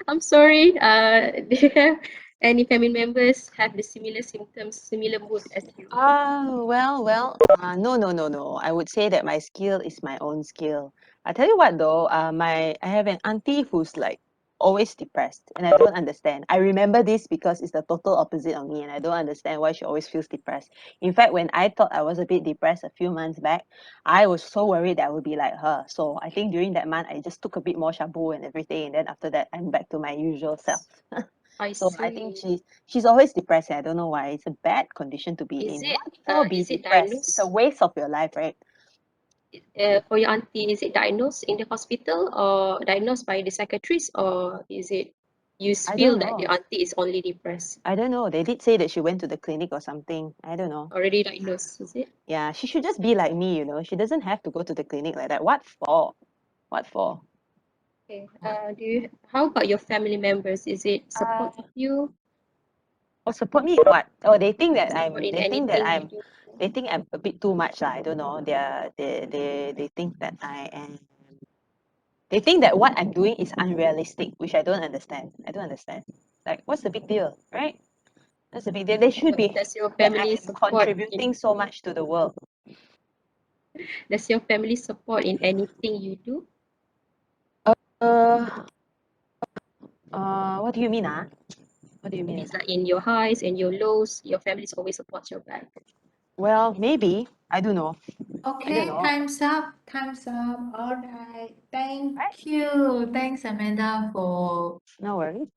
I'm sorry. Do you have any family members have the similar symptoms, similar mood as you? Well, no. I would say that my skill is my own skill. I tell you what though, I have an auntie who's like always depressed, and I don't understand. I remember this because it's the total opposite of me, and I don't understand why she always feels depressed. In fact, when I thought I was a bit depressed a few months back, I was so worried that I would be like her. So I think during that month, I just took a bit more shabu and everything, and then after that, I'm back to my usual self. I So I think see. she's always depressed. And I don't know why. It's a bad condition to be in. What for be Is it depressed? It's a diagnosed waste of your life, right? for your auntie? Is it diagnosed in the hospital or diagnosed by the psychiatrist, or is it you I feel don't that the know. auntie is only depressed? I don't know. They did say that she went to the clinic or something. I don't know. Already diagnosed, is it? Yeah, she should just be like me, She doesn't have to go to the clinic like that. What for? What for? Okay. How about your family members? Is it Uh, support you, support me in what? Oh, they think that support I'm. in They think that anything you I'm. do? They think I'm a bit too much lah. I don't know. They think that I am. They think that what I'm doing is unrealistic, which I don't understand. I don't understand. Like, what's the big deal, right? That's the big deal. They should be Does your happy that I family am support contributing so much to the world. does your family support in anything you do? Uh, what do you mean, ah? What do you mean? It's like in your highs and your lows, your family always supports your back. Well, maybe. I don't know. I don't Okay, know. time's up. Time's up. All right. Thank Right? you. Thanks, Amanda, for No worries.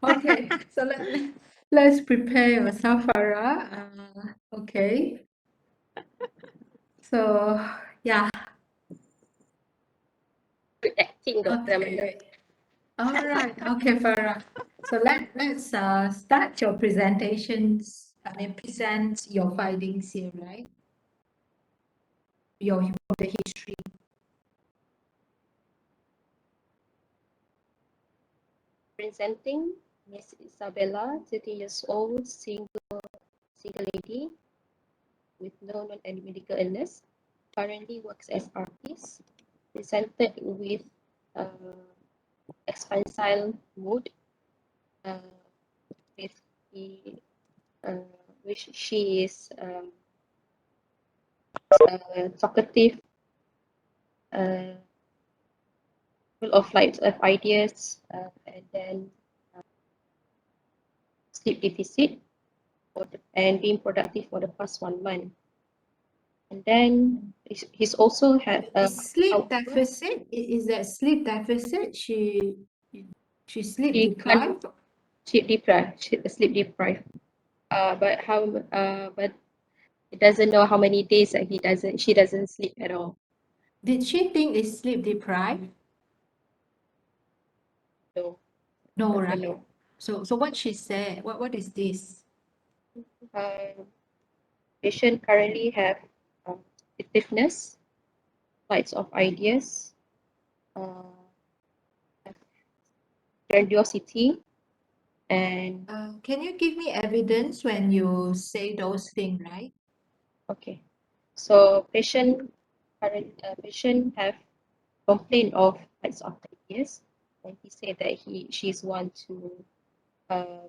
okay. So let's prepare yourself, Farah. Okay. So yeah. Good acting, Dr. Amanda. Okay. All right. Okay, Farah. So let's start your presentations. I mean, present your findings here, right? Your the history. Presenting Miss Isabella, 30 years old, single, single lady with no medical illness. Currently works as artist. Presented with expansile mood, with the which she is talkative, full of like of ideas, and then sleep deficit and being productive for the past 1 month. And then he's also had a Sleep deficit? Is that sleep deficit? She sleep She can't- deprived? sleep deprived. But he doesn't know how many days that she doesn't sleep at all. Did she think it's sleep deprived? So No, I right? don't know. So what she said, what is this? Patient currently have effectiveness, flights of ideas, grandiosity, and Can you give me evidence when you say those things, right? okay. So patient have complaint of flights of ideas, and he said that she's one um,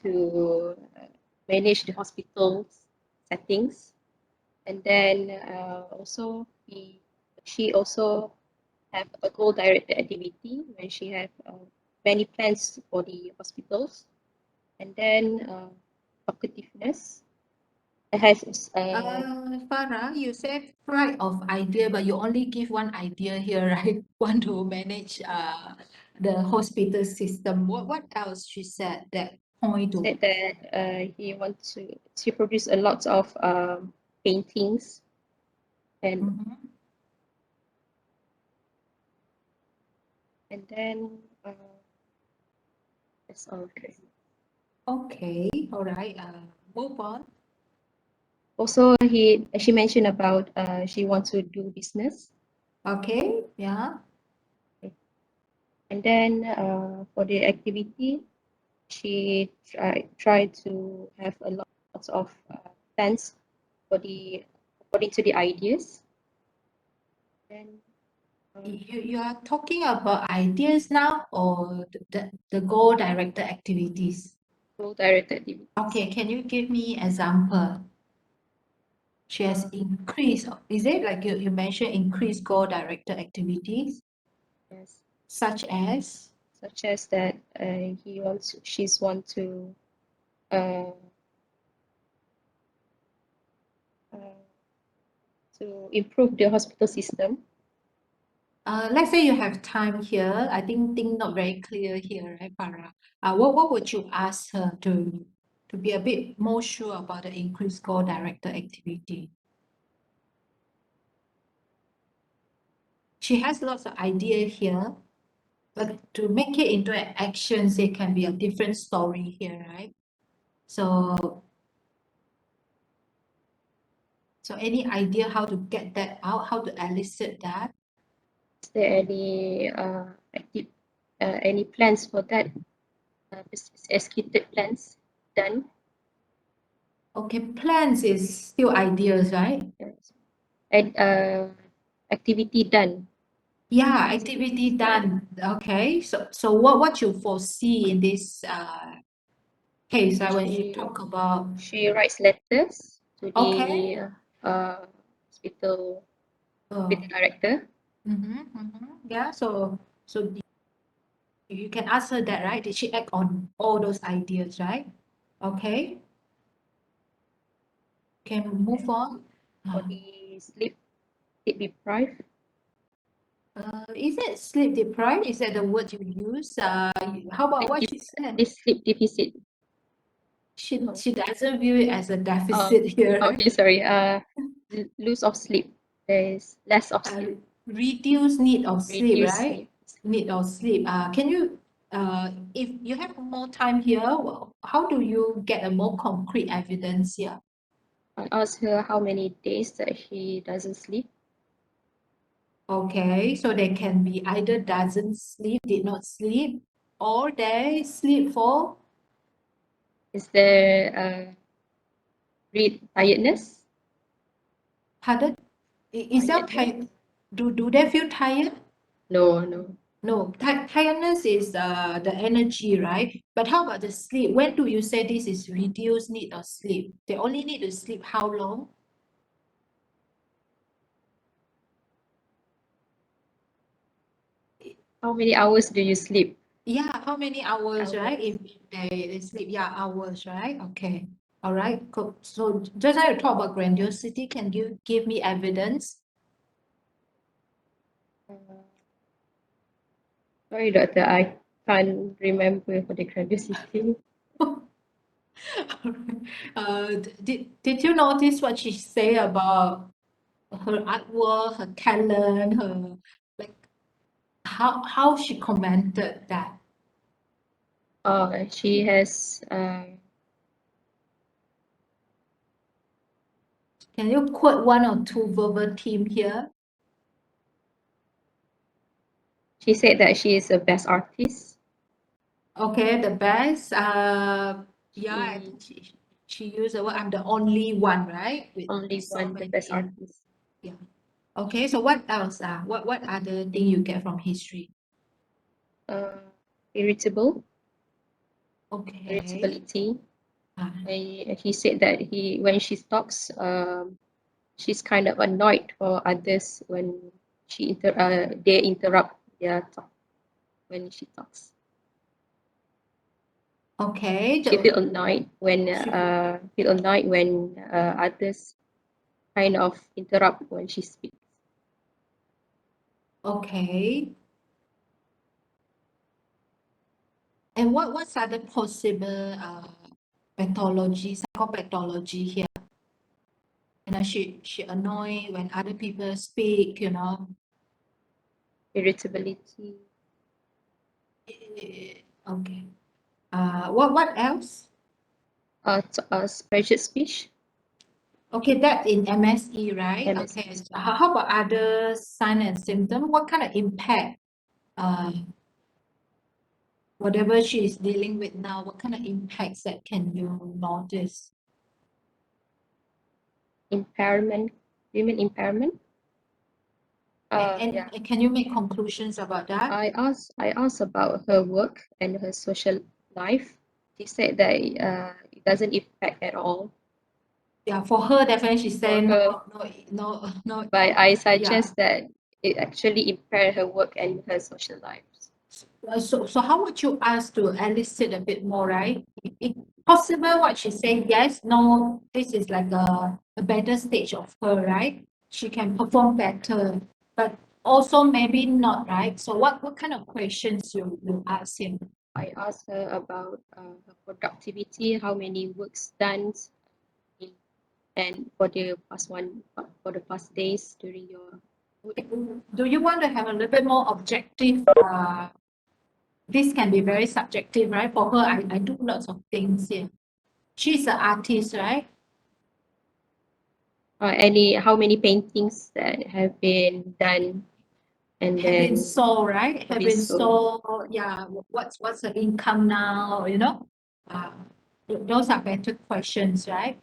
to manage the hospital settings, and then also she also have a goal directed activity when she have many plans for the hospitals, and then talkativeness. It has Farah, you said flight of idea, but you only give one idea here, right? Want to manage the hospital system. What else she said that point to? said that she produced a lot of paintings and Mhm. and then that's all. Okay, all right. Move on. Also, she mentioned about she wants to do business, Okay, yeah. and then for the activity, she tried to have a lot of plans for the according to the ideas. And You are talking about ideas now or the goal directed activities? goal directed activities. Okay, can you give me example? She has increased, is it like you mentioned increased goal directed activities, Yes, such as? such as that she's want uh, uh, to improve the hospital system. Let's say you have time here. I think not very clear here, right, Farah? What would you ask her to be a bit more sure about the increased goal directed activity? She has lots of idea here, but to make it into an actions, it can be a different story here, right? So any idea how to get that out, how to elicit that? Is there any plans for that? Executed plans done? Okay, plans is still ideas, right? Yes. And activity done. Yeah, activity done. Okay, so what you foresee in this case, when you talk about? She writes letters to Okay. the hospital Oh. director. Yeah, so you can ask her that, right? Did she act on all those ideas, right? Okay. Can move on. For the sleep deprived. Is it sleep deprived? Is that the word you use? How about what she said? This sleep deficit. She doesn't view it as a deficit here, right? Okay, sorry. Loss of sleep. There is less of sleep. Reduce need of sleep, Reduce right? sleep. Need of sleep. Can you, if you have more time here, how do you get a more concrete evidence here? I asked her how many days that she doesn't sleep. Okay, so they can be either doesn't sleep, did not sleep, or they sleep for? Is there tiredness. Pardon? Is that tired? Do they feel tired? No. No, tiredness is the energy, right? But how about the sleep? When do you say this is reduced need of sleep? They only need to sleep how long? How many hours do you sleep? Yeah, how many hours, right? Hours. If they sleep, yeah, hours, right? Okay. All right, cool. So just now you talk about grandiosity. Can you give me evidence? Sorry, doctor, I can't remember for the grandiosity. Did you notice what she say about her artwork, her talent, her like how she commented that? She has Can you quote one or two verbatim here? she said that she is the best artist. Okay, the best. Yeah, I Mm. think she used the word I'm the only one, right? With Only so one, the best many. artist. Yeah. Okay, so what else? What other thing you get from history? Irritable, Okay. irritability. Ah, He said that when she talks, she's kind of annoyed for others when they interrupt their talk when she talks. okay. She feel annoyed when others kind of interrupt when she speaks. Okay. And what's other possible pathology, psychopathology here? You know, she annoyed when other people speak, you know. Irritability. Okay. What else? Pressured speech. Okay, that in MSE, right? MSE. Okay. So how about other sign and symptom? What kind of impact, whatever she is dealing with now, what kind of impacts that can you notice? Impairment. You mean impairment? And Yeah. can you make conclusions about that? I asked about her work and her social life. She said that it doesn't impact at all. Yeah, for her, definitely she said her. no. But I Yeah. suggest that it actually impaired her work and her social life. So how would you ask to elicit a bit more, right? If possible, what she said, yes, no, this is like a better stage of her, right? She can perform better, but also maybe not, right? So what kind of questions you ask him? I asked her about her productivity, how many works done, and for the past days during your. Do you want to have a little bit more objective? This can be very subjective, right? For her, I do lots of things here. She's an artist, right? How many paintings that have been done and Have been then sold, right? Have been sold. sold. Yeah. What's the income now? You know, those are better questions, right?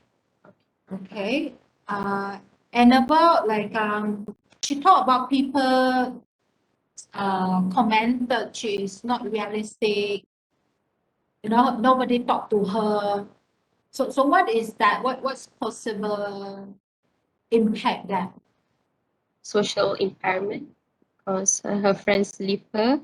Okay. And about like she talked about people comment that she is not realistic. You know, nobody talked to her. So what is that? What's possible impact that? Social impairment, because her friends leave her,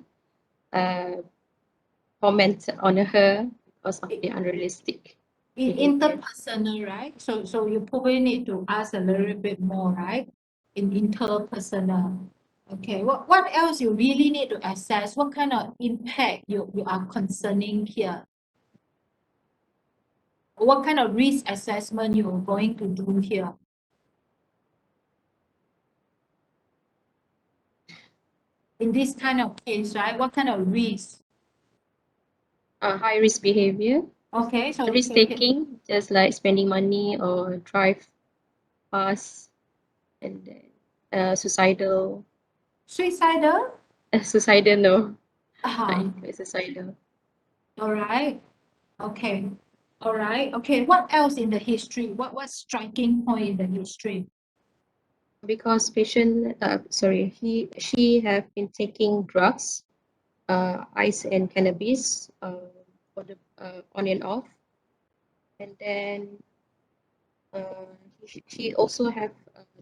comment on her because of the unrealistic behavior. Interpersonal, right? So you probably need to ask a little bit more, right? In interpersonal. Okay, what else you really need to assess? What kind of impact you are concerning here? What kind of risk assessment you're going to do here? In this kind of case, right? What kind of risk? High risk behavior, Okay, so risk taking, just like spending money or drive fast, and then suicidal. suicidal? Suicidal, no, Uh-huh. suicidal. All right. Okay. All right. Okay. What else in the history? What striking point in the history? Because she have been taking drugs, ice and cannabis, for the on and off, and then she also have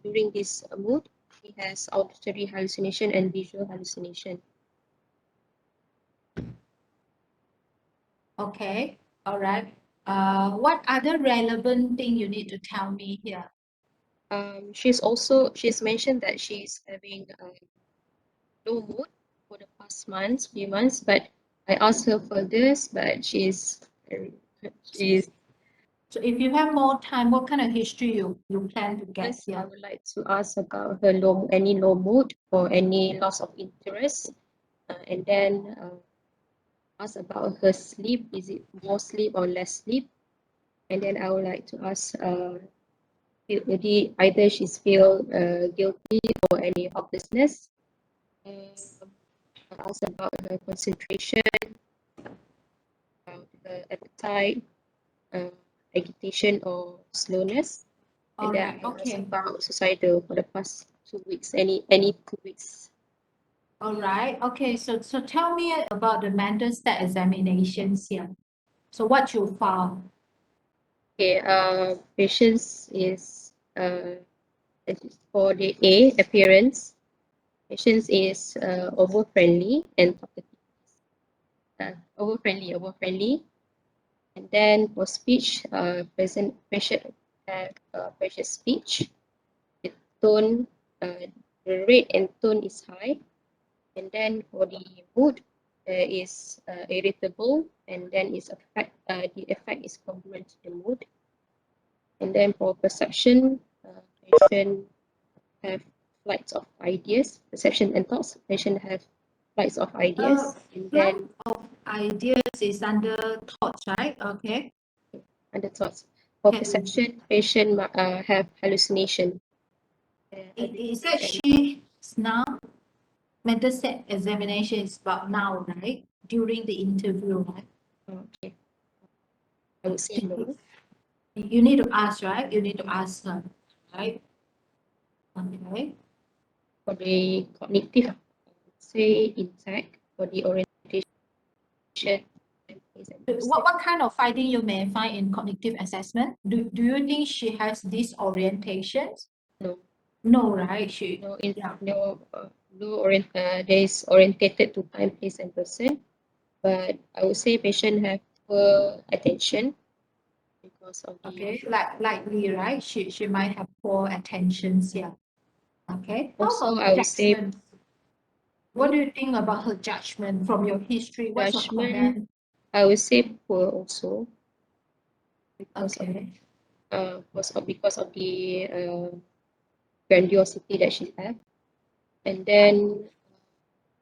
during this mood, she has auditory hallucination and visual hallucination. Okay. All right. What other relevant thing you need to tell me here? She's mentioned that she's having low mood for the past few months, but I asked her for this, but she's So if you have more time, what kind of history you plan to get yes, I here? would like to ask about her any low mood or any loss of interest, and then ask about her sleep. Is it more sleep or less sleep? And then I would like to ask either she's feel guilty or any hopelessness. I ask about her concentration, about her appetite, uh, agitation or slowness. All And then right. I ask Okay. about suicidal for the past 2 weeks, any 2 weeks. All right. Okay. So tell me about the mental state examinations here. So what you found? Okay, patients is for the A appearance. Patients is over friendly and talkative. Over friendly. And then for speech, precious speech. The tone, the rate and tone is high. And then for the mood, is irritable, and then the effect is congruent to the mood. And then for perception, patient have flights of ideas, perception and thoughts. Patient have flights of ideas, and Flight then of ideas is under thoughts, right? Okay. under thoughts. For Can- perception, patient have hallucination. Is that she's now mental state examination is about now, right? During the interview, right? Okay, I would say no. You need to ask, right? You need to ask her, right? Okay. For the cognitive, I would say intact. For the orientation, What kind of finding you may find in cognitive assessment? Do you think she has disorientations? no, No, right? She no, yeah. there is orientated to time, place, and person. But I would say patient have poor attention because of the Okay, likely, right? She might have poor attentions here. Okay. How also about I would say judgment? What do you think about her judgment from your history? What's your judgment, comment? I would say poor also because of Okay. because of the grandiosity that she have. And then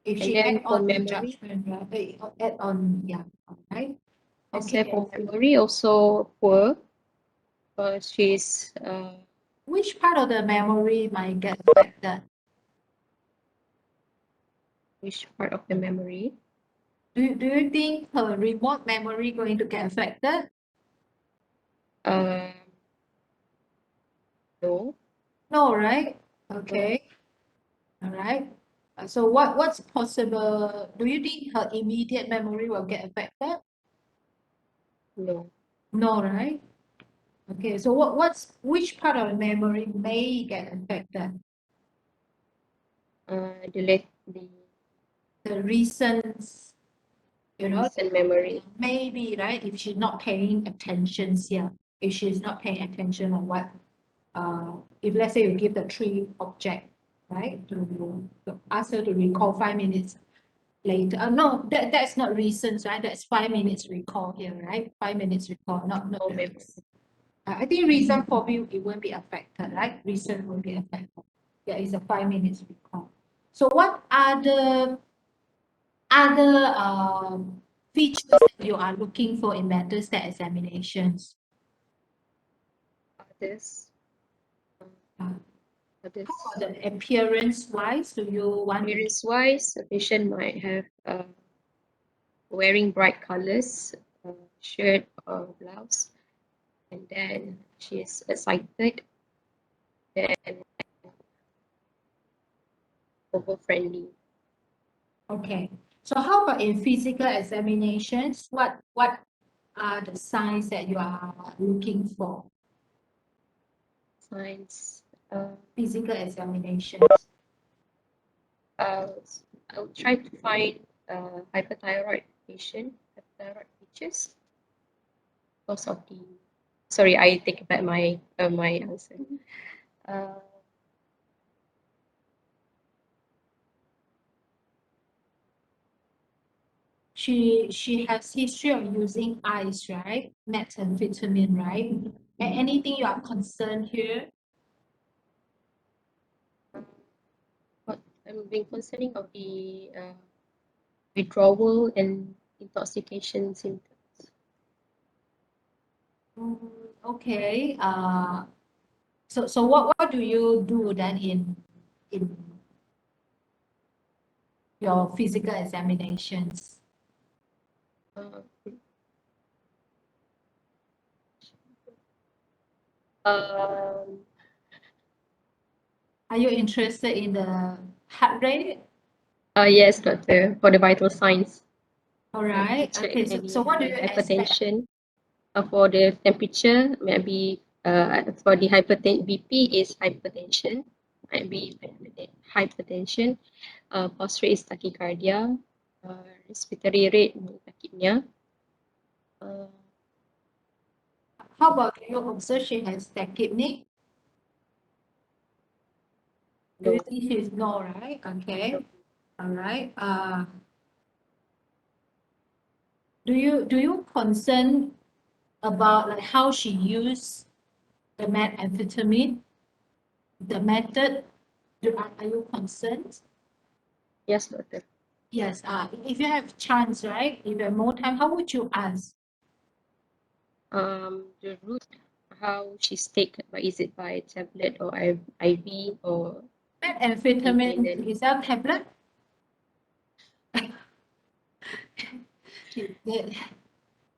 If and she then add for on the memory, judgment, right? Add on, yeah, right? except Okay. for memory also poor because she's Which part of the memory might get affected? which part of the memory? Do you think her remote memory going to get affected? Uh, no. No, right? Okay. All right. So what's possible? Do you think her immediate memory will get affected? No. No, right? Okay. So which part of the memory may get affected? The reasons, you know, Recent memory. maybe, right? If she's not paying attention here, if she's not paying attention on what, if let's say you give the three object, right, to ask her to recall 5 minutes later. No, that's not reasons, right? That's 5 minutes recall here, right? 5 minutes recall, not No the memory. reason. I think reason for you it won't be affected, right? Reason won't be affected. There is a 5 minutes recall. So what are the other features that you are looking for in mental state examinations? Others. Uh, Others. How about the appearance wise? Do you want to Appearance wise, the patient might have wearing bright colors. shirt or blouse, and then she is excited and over friendly. Okay. So how about in physical examinations? What are the signs that you are looking for? Signs. Physical examinations. I'll try to find hyperthyroid features because of the. Sorry, I take back my my answer. She has history of using ice, right? Methamphetamine, right? Anything you are concerned here? But I'm being concerning of the withdrawal and intoxication symptoms. Okay. So what do you do then in your physical examinations? Are you interested in the heart rate? Yes, doctor, for the vital signs. All right. Okay. So what do you expect? Hypertension. For the temperature, maybe for the hypertension, BP is hypertension, might be hypertension. Pulse rate is tachycardia. Respiratory rate, tachypnea. How about you observe she has tachypnea? Do you think she's no, right? Okay. All right. Do you concern about like how she used the methamphetamine, the method? Are you concerned? Yes, doctor. Yes. If you have chance, right? If you have more time, how would you ask? The route, how she's taken, but is it by tablet or IV or Methamphetamine is that tablet?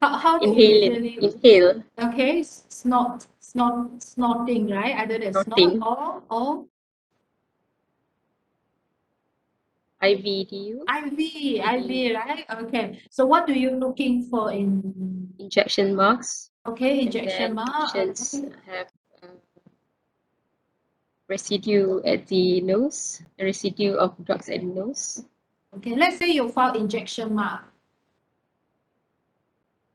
How do you inhale. Okay, snorting, right? Either the snort Snorting. or IV, do you? IV, right? Okay. So what do you looking for in Injection marks. okay, And injection then mark? patients Okay. have residue at the nose, residue of drugs at the nose. Okay, let's say you found injection mark.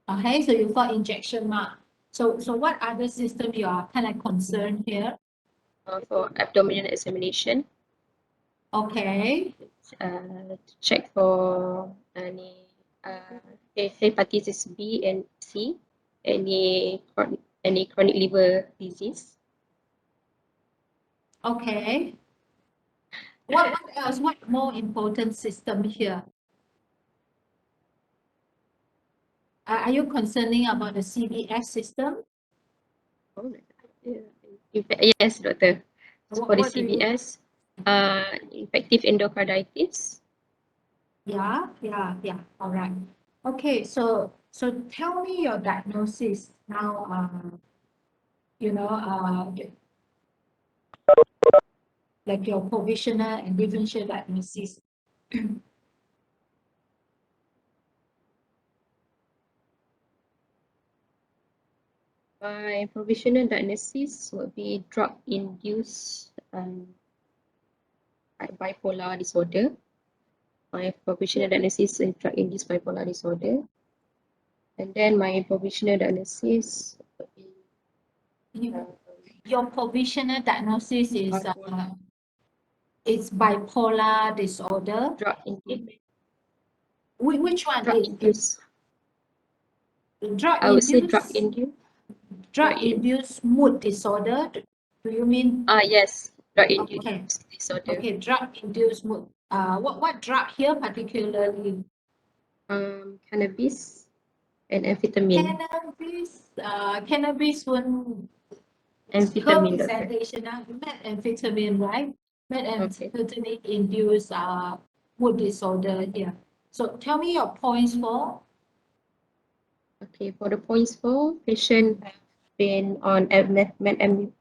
Okay, so you found injection mark. So what other system you are kind of concerned here? For abdominal examination. Okay. To check for any hepatitis B and C, any chronic liver disease. Okay. What else? What more important system here? Are you concerning about the CBS system? Oh, yes, doctor. So for the CBS, infective endocarditis. Yeah. All right. Okay. So tell me your diagnosis now. You know, like your provisional and differential diagnosis. My provisional diagnosis would be drug-induced bipolar disorder. My provisional diagnosis is drug-induced bipolar disorder. And then my provisional diagnosis would be your provisional diagnosis is it's bipolar disorder. drug-induced. Which one Drug-induced. is I would say drug-induced. drug-induced mood disorder? Do you mean? Yes, drug-induced Okay. disorder. Okay, drug-induced mood. What drug here particularly? Cannabis and amphetamine. Cannabis one. Amphetamine, doctor. Presentation, methamphetamine, right? Methamphetamine induced mood disorder here. So tell me your points for Okay, for the points for patient have been on methamphetamine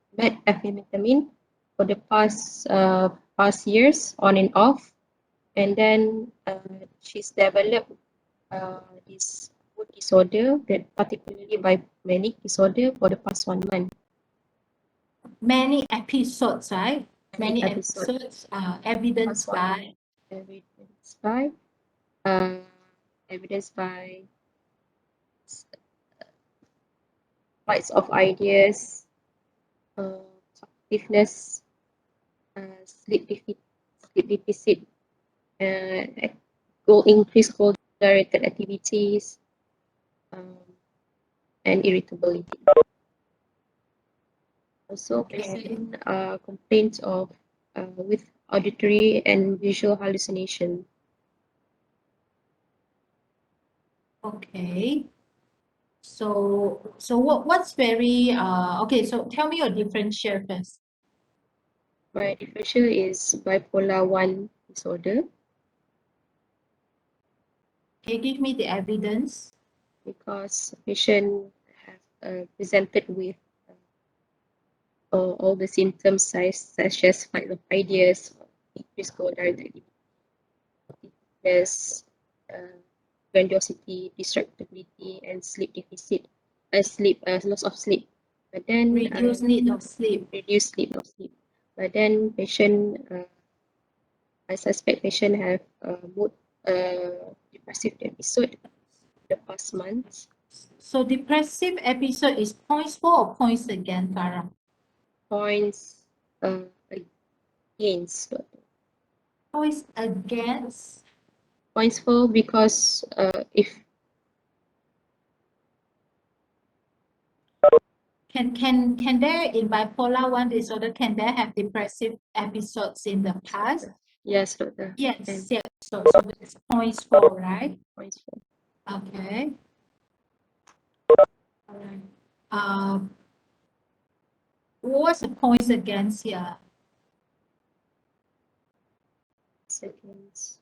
for the past years on and off, and then she's developed this mood disorder, that particularly by manic disorder for the past 1 month. Many episodes, right? Many episode. episodes evidenced Past 1 by month. Uh, evidenced by flights of ideas, talkativeness, sleep deficit, increased goal-directed activities, um, and irritability. Also, Okay. patient complaints of with auditory and visual hallucination. Okay. So what's very okay, so tell me your differential first. My differential is bipolar 1 disorder Okay, give me the evidence. because patient have presented with all the symptoms such as flight of ideas, increased goal-directed activities, grandiosity, distractibility, and sleep deficit, loss of sleep. But then Reduced need of sleep. reduced sleep, not sleep. But then patient, I suspect patient have mood depressive episode the past months. So depressive episode is points for or points against, Farah? Points against. Points against. Points for because if Can there in bipolar 1 disorder, can there have depressive episodes in the past? yes, doctor. Yes, And yes. So that's points for, right? points for. Okay. All right. What's the points against here? Seconds.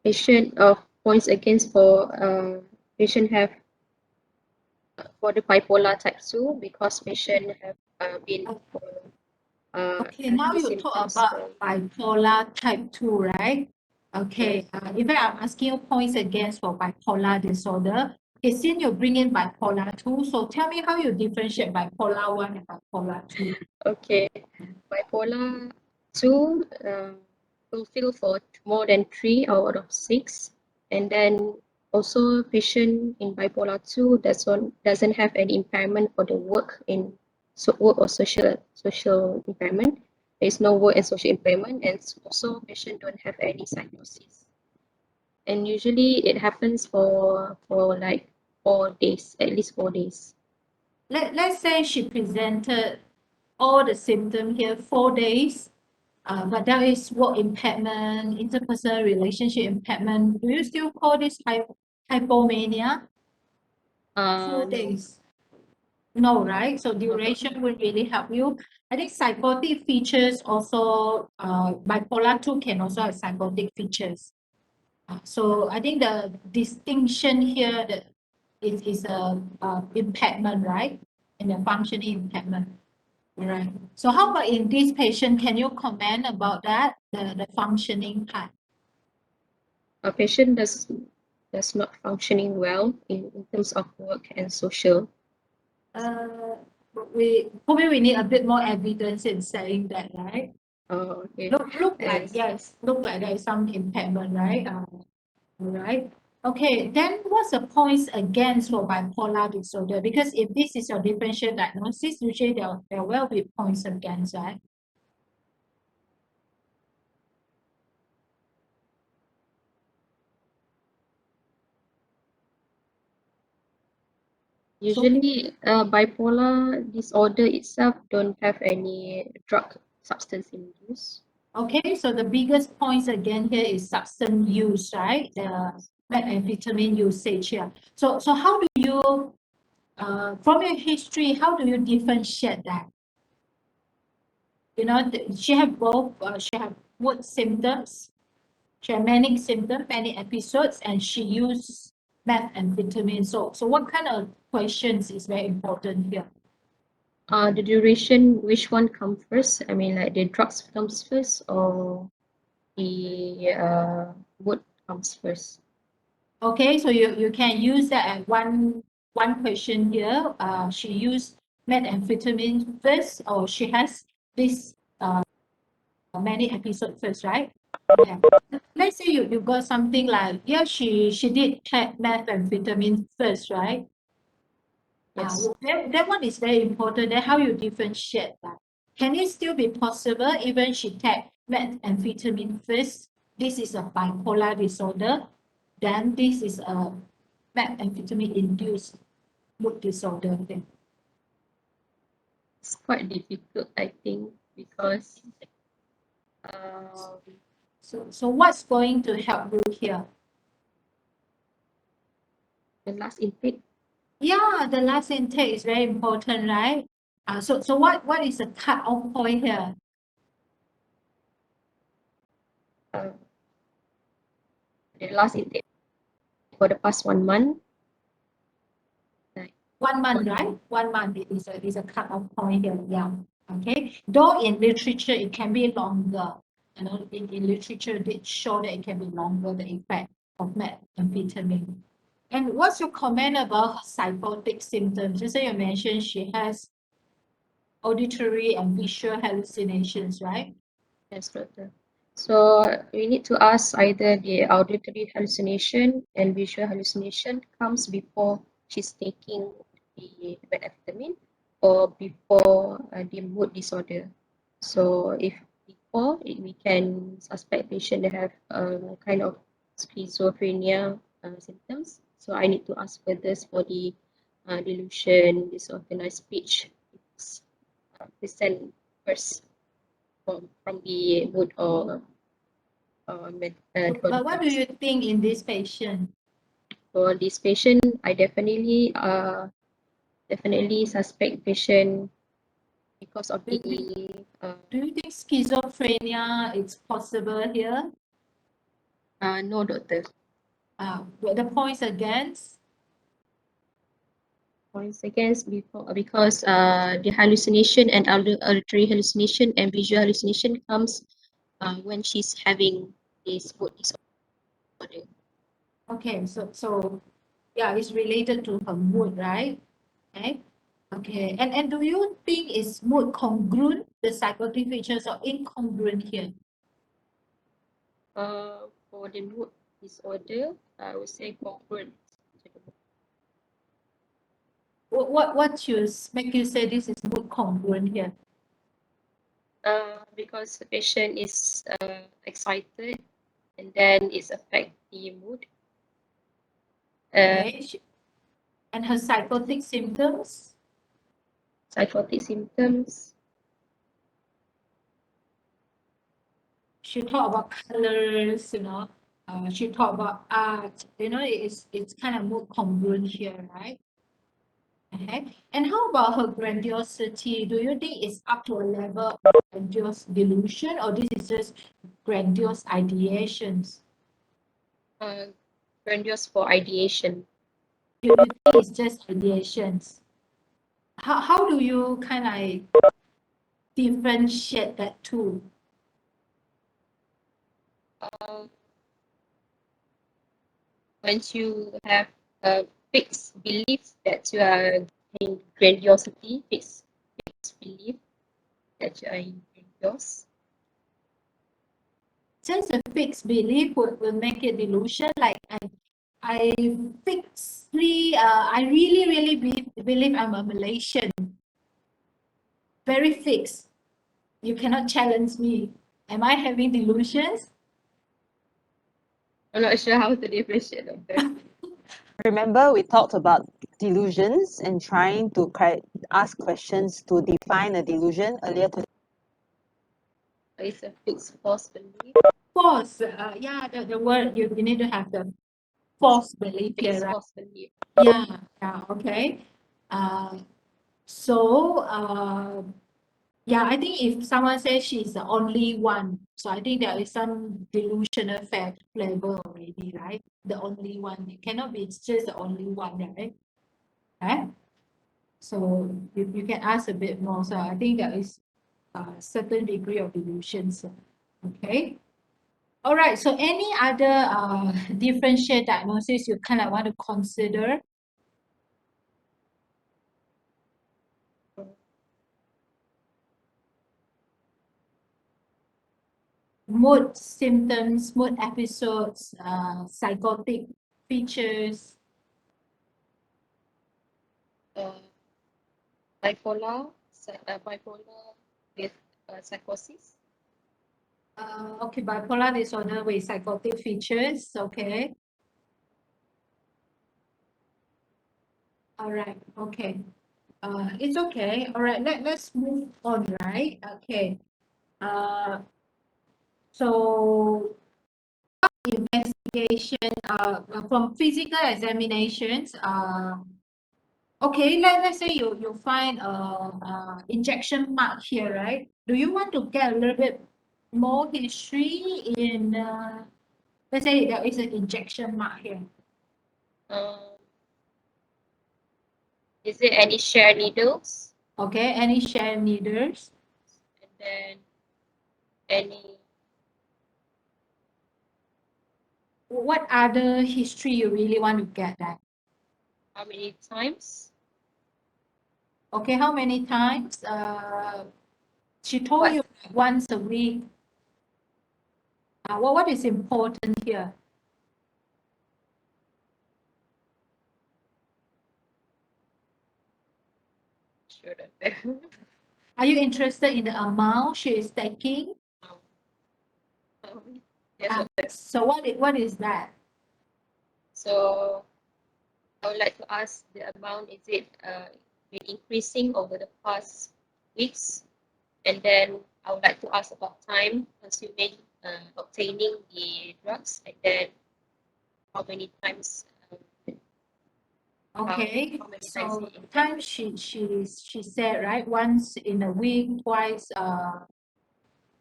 Patient of points against for patient have for the bipolar type 2 because patient have been for Okay, now you talk about bipolar type 2, right? Okay, in fact, I'm asking you points against for bipolar disorder. Okay, since you bring in bipolar 2, so tell me how you differentiate bipolar 1 and bipolar 2. Okay, bipolar 2 fulfill for more than 3 out of 6, and then also patient in bipolar 2 doesn't have any impairment for the work or social impairment. There is no work and social impairment, and also patient don't have any psychosis. And usually it happens for like 4 days, at least 4 days. Let's say she presented all the symptoms here 4 days, but there is work impairment, interpersonal relationship impairment. Do you still call this hypomania? 4 No. days. No, right? So duration will really help you. I think psychotic features also, bipolar 2 can also have psychotic features. So I think the distinction here that is a impairment, right? And the functioning impairment. Right. So how about in this patient, can you comment about that, the functioning part? A patient does not functioning well in terms of work and social. Uh, we probably we need a bit more evidence in saying that, right? Oh, okay. Look like yes, look like there is some impairment, right? Right. Okay, then what's the points against for bipolar disorder? Because if this is your differential diagnosis, usually there will be points against, right? Usually, bipolar disorder itself don't have any drug substance in use. Okay, so the biggest points again here is substance use, right? The methamphetamine usage here. So how do you, from your history, how do you differentiate that? You know, she have both, she have what symptoms? She had manic symptoms, many episodes, and she used methamphetamine. So what kind of questions is very important here? The duration, which one comes first? I mean, like the drugs comes first or the wood comes first? Okay, so you can use that as one question here. She used methamphetamine first, or she has this many episodes first, right? Yeah. Let's say you got something like, yeah, she did take methamphetamine first, right? Yes. That one is very important. Then how you differentiate that? Can it still be possible even she take methamphetamine first? This is a bipolar disorder. Then this is a methamphetamine induced mood disorder. Then. It's quite difficult, I think, because um, So what's going to help you here? the last intake. Yeah, the last intake is very important, right? So what is the cut-off point here? The last intake for the past 1 month. 1 month, right? 1 month is a cut-off point here. Yeah. Okay. Though in literature it can be longer. You know, in literature it show that it can be longer the effect of methamphetamine. And what's your comment about psychotic symptoms? Just say you mentioned she has auditory and visual hallucinations, right? Yes, doctor. So we need to ask either the auditory hallucination and visual hallucination comes before she's taking the methamphetamine or before the mood disorder. So if before, we can suspect patient that have kind of schizophrenia symptoms. So I need to ask further for the delusion, disorganized speech, present first from the mood or But what do you think in this patient? for this patient, I definitely suspect patient because of the Do you think schizophrenia is possible here? no, doctor. The points against? Points against before because the hallucination and auditory hallucination and visual hallucination comes when she's having this mood disorder. Okay, so yeah, it's related to her mood, right? Okay. Okay. And do you think is mood congruent, the psychotic features, or incongruent here? For the mood disorder, I would say congruent. What you make you say this is mood congruent here? Because the patient is excited and then it's affect the mood. Okay. And her psychotic symptoms? Psychotic symptoms. She talk about colors, she talk about art, it's kind of mood congruent here, right? Okay. And how about her grandiosity? Do you think it's up to a level of grandiose delusion, or this is just grandiose ideations? Grandiose for ideation. Do you think it's just ideations? How do you kind of differentiate that two? Once you have a fixed belief that you are in grandiosity, fixed belief that you are in grandiose. Just a fixed belief will make it delusion. Like I fixedly, I really believe I'm a Malaysian. Very fixed. You cannot challenge me. Am I having delusions? I'm not sure how to differentiate, doctor. Remember, we talked about delusions and trying to ask questions to define a delusion earlier today. It's a fixed false belief. False. Yeah, the word you need to have the false belief here, Fixed right? false belief. Yeah, okay. So Yeah, I think if someone says she's the only one, so I think there is some delusional flavor already, right? The only one. It cannot be just the only one, right? Right? So you can ask a bit more. So I think there is a certain degree of delusions. Okay. All right. So any other differential diagnosis you kind of want to consider? Mood symptoms, mood episodes, psychotic features. Bipolar, bipolar with psychosis. Okay, bipolar disorder with psychotic features. Okay. All right. Okay. It's okay. All right. Let's move on. Right. Okay. So investigation. From physical examinations. Okay. Let's say you find a injection mark here, right? Do you want to get a little bit more history in? Let's say there is an injection mark here. Is there any shared needles? Okay, any shared needles? And then any. What other history you really want to get that? How many times? Okay, how many times? She told you once a week. What is important here? Sure. That Are you interested in the amount she is taking? yes, So what is that? so I would like to ask the amount, is it been increasing over the past weeks? And then I would like to ask about time consuming, obtaining the drugs, and then how many times. Okay, how many times so he time she said, right? Once in a week, twice,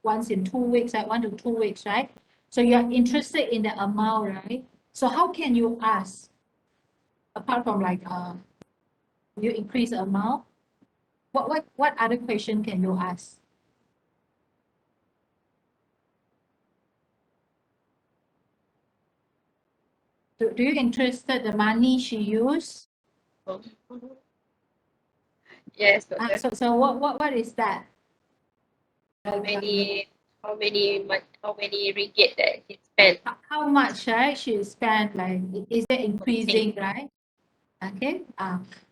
once in 2 weeks, right? 1 to 2 weeks, right? So you're interested in the amount, right? So how can you ask? Apart from like you increase the amount, what other question can you ask? Do you interested the money she used? Yes, doctor. So what is that? How many ringgit that he spent? How much, right? She spent, like, is it increasing, right? Okay.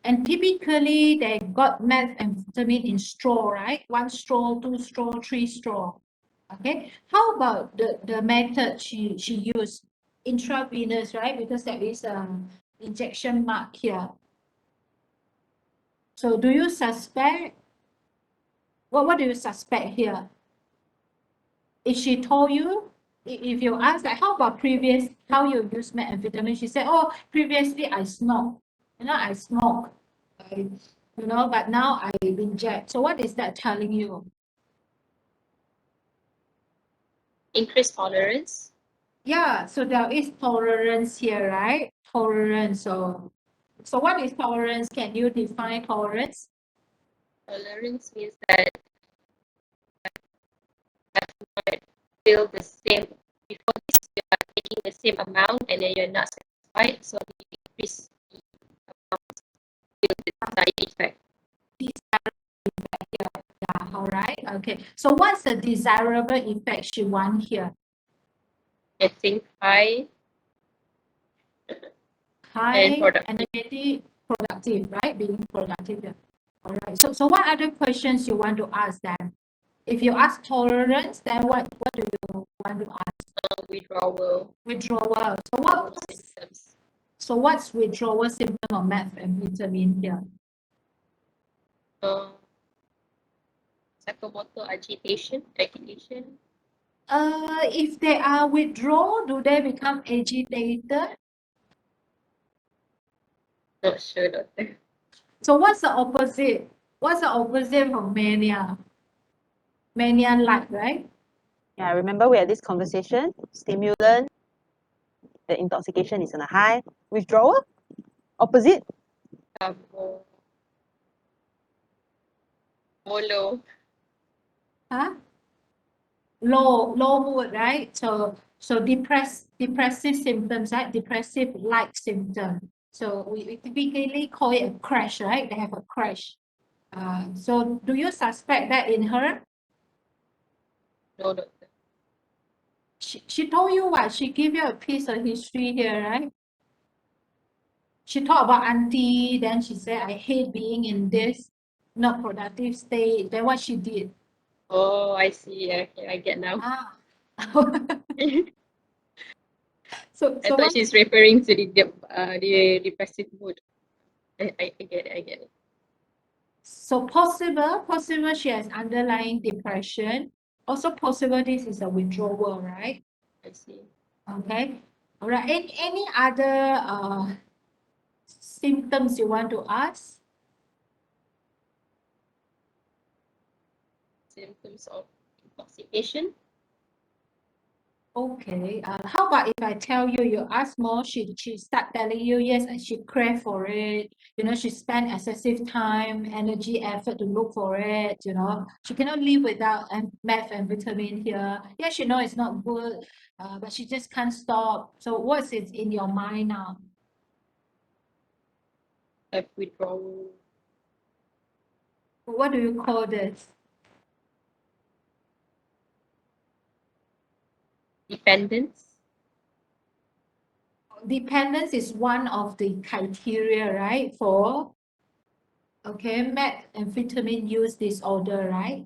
And typically they got methamphetamine in straw, right? 1 straw, 2 straw, 3 straw. Okay. How about the method she used? Intravenous, right? Because there is an injection mark here. So do you suspect? What do you suspect here? If she told you, if you ask, like, how about previous, how you use methamphetamine? She said, oh, previously I smoked. I smoke. But now I inject. So what is that telling you? Increased tolerance. Yeah, so there is tolerance here, right? Tolerance. So what is tolerance? Can you define tolerance? Tolerance means that feel the same before this you are taking the same amount and then you're not satisfied, so you increase the amount to feel the desired effect. Yeah, all right. Okay. So what's the desirable effect she want here? I think high High, productive. energetic, productive, right? Being productive. Yeah. All right. So what other questions you want to ask then? If you ask tolerance, then what do you want to ask? Withdrawal. Withdrawal. Symptoms. So what's withdrawal symptom of methamphetamine here? Psychomotor agitation. If they are withdrawn, do they become agitated? Not sure, doctor. So what's the opposite? What's the opposite from mania? mania-like, right? Yeah, remember we had this conversation, stimulant, the intoxication is on a high, withdrawal, opposite. More, more low. Huh? Low mood, right? So depressive symptoms, right? Depressive like symptom. So we typically call it a crash, right? They have a crash. So do you suspect that in her? No, doctor. She told you what? She gave you a piece of history here, right? She talked about auntie, then she said, I hate being in this not productive state. Then what she did? Oh, I see. Okay, I get now. Ah. I so thought what? she's referring to the depressive mood. I get it. I get it. So possible she has underlying depression. Also possible this is a withdrawal, right? I see. Okay. All right. Any other symptoms you want to ask? Symptoms of intoxication. Okay. How about if I tell you, you ask more, she start telling you, yes, and she crave for it. You know, she spend excessive time, energy, effort to look for it. You know, she cannot live without meth and vitamin here. Yeah, she know it's not good, but she just can't stop. So what's it in your mind now? Have withdrawal. What do you call this? Dependence. Dependence is one of the criteria, right? For okay, methamphetamine use disorder, right?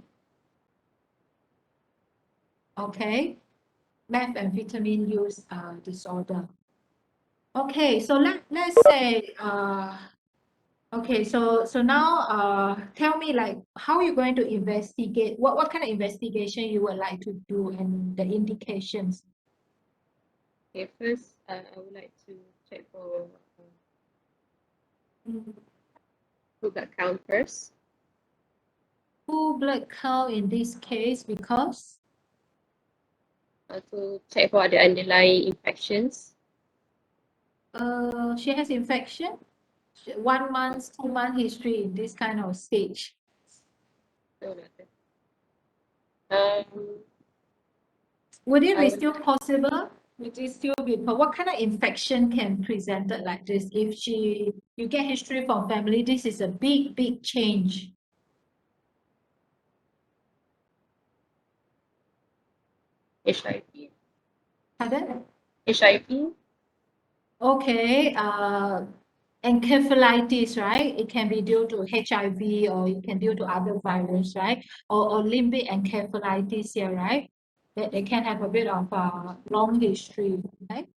Okay, methamphetamine use disorder. Okay, so let's say okay, so now tell me like how you going to investigate, what kind of investigation you would like to do and the indications. Okay, first, I would like to check for full blood count first. Full blood count in this case because To check for the underlying infections. she has infection, 1 month, 2 month history in this kind of stage. No, doctor. Um, Would it I be would still possible? Would it still be, but what kind of infection can present it like this? If you get history from family, this is a big change. HIV. Pardon? HIV. Okay, encephalitis, right? It can be due to HIV or it can due to other virus, right? Or limbic encephalitis here, right? That they can have a bit of long history, right?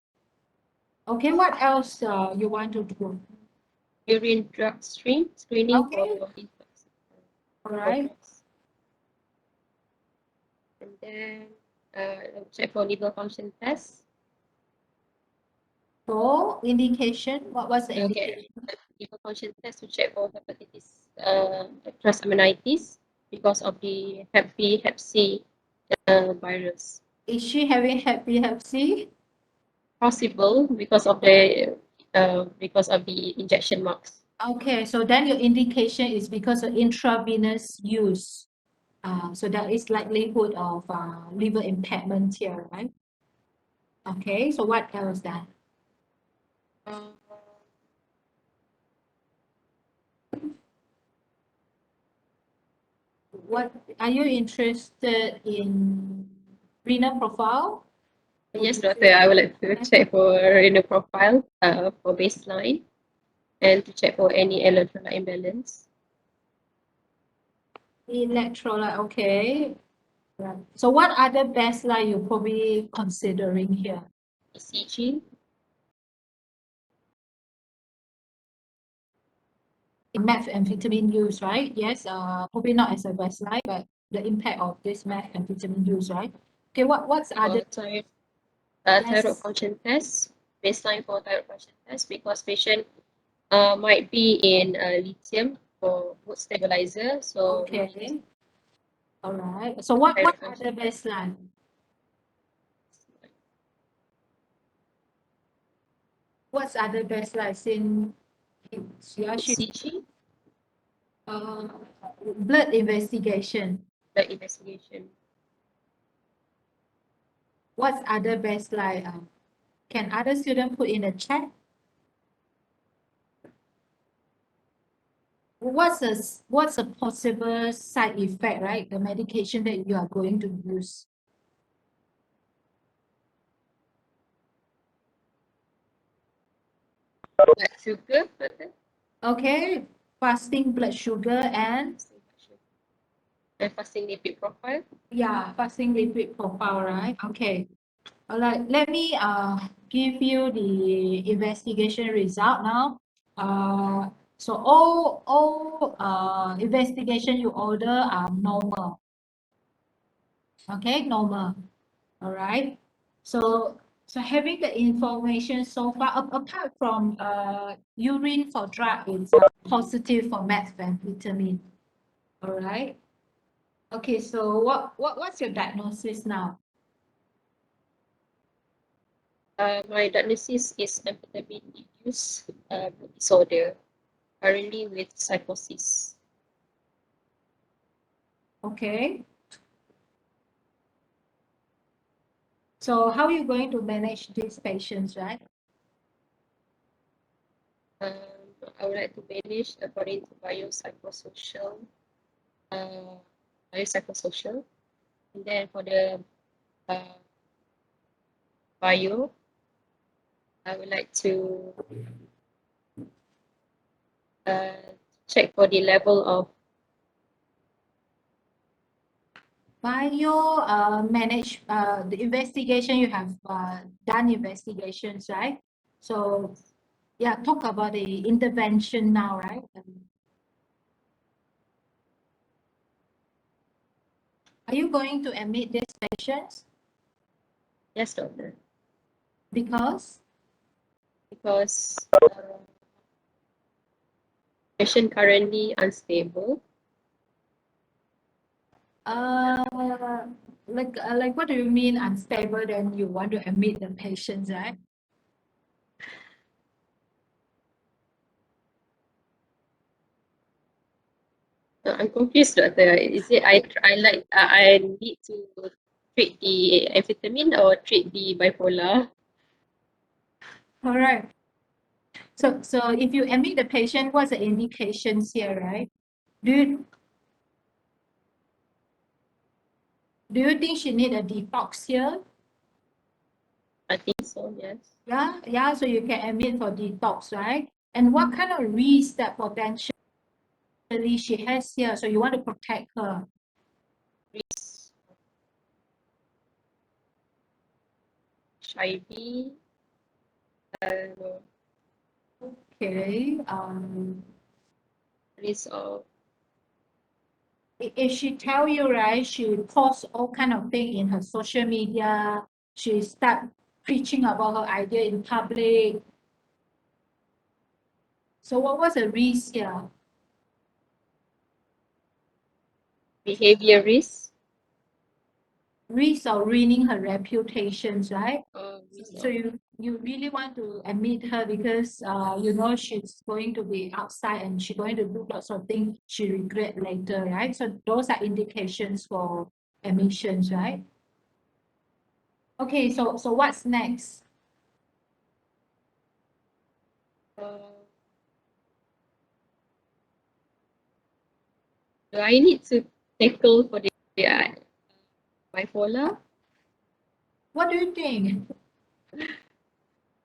Okay, what else you want to do? Urine drug screening for Okay, all right. drugs. And then I would check for liver function test. So indication, what was the Okay. indication? Liver function test to check for hepatitis, transaminitis because of the Hep B, Hep C virus. Is she having Hep B, Hep C? Possible because of the injection marks. Okay, so then your indication is because of intravenous use. So there is likelihood of liver impairment here, right? Okay, so what else then? Uh, What are you interested in renal profile? yes, doctor, I would like to check for renal profile for baseline and to check for any electrolyte imbalance. Electrolyte, okay. Right. So what other baseline you're probably considering here? ECG. Methamphetamine use, right? Yes, probably not as a baseline, but the impact of this methamphetamine use, right? Okay, what's other? Thyroid Yes. function test, baseline for thyroid function test, because patient might be in lithium for mood stabilizer. So Okay. All right. So what Very are the baseline? What's other baselines in she CG, blood investigation? blood investigation. What's other baseline? Can other students put in a chat? What's a possible side effect, right? The medication that you are going to use. Blood sugar, doctor. Okay, fasting blood sugar and And fasting lipid profile. yeah, fasting lipid profile, right? Okay. All right, let me give you the investigation result now. So all investigation you order are normal. Okay, normal. All right. So having the information so far, apart from urine for drug is positive for methamphetamine. All right. Okay, so what's your diagnosis now? My diagnosis is amphetamine-induced disorder, currently with psychosis. Okay. So how are you going to manage these patients, right? I would like to manage according to biopsychosocial. Biopsychosocial. And then for the bio, I would like to check for the level of Bio manage the investigation, you have done investigations, right? So yeah, talk about the intervention now, right? Are you going to admit these patients? yes, doctor, Because because patient currently unstable. like what do you mean unstable? Then you want to admit the patients, right? I'm confused, doctor. Is it I need to treat the amphetamine or treat the bipolar? All right. So if you admit the patient, what's the indications here, right? Do you think she need a detox here? I think so, yes. Yeah, so you can admit for detox, right? And what kind of risk that potentially she has here? So you want to protect her. Risk HIV, Okay. risk of If she tell you, right, she post all kind of thing in her social media. She start preaching about her idea in public. So what was the risk here? behavior risk, Risk of ruining her reputations, right? risk So of you really want to admit her because you know she's going to be outside and she's going to do lots of things she regret later, right? So those are indications for admissions, right? Okay, so what's next? do I need to tackle for the bipolar? What do you think?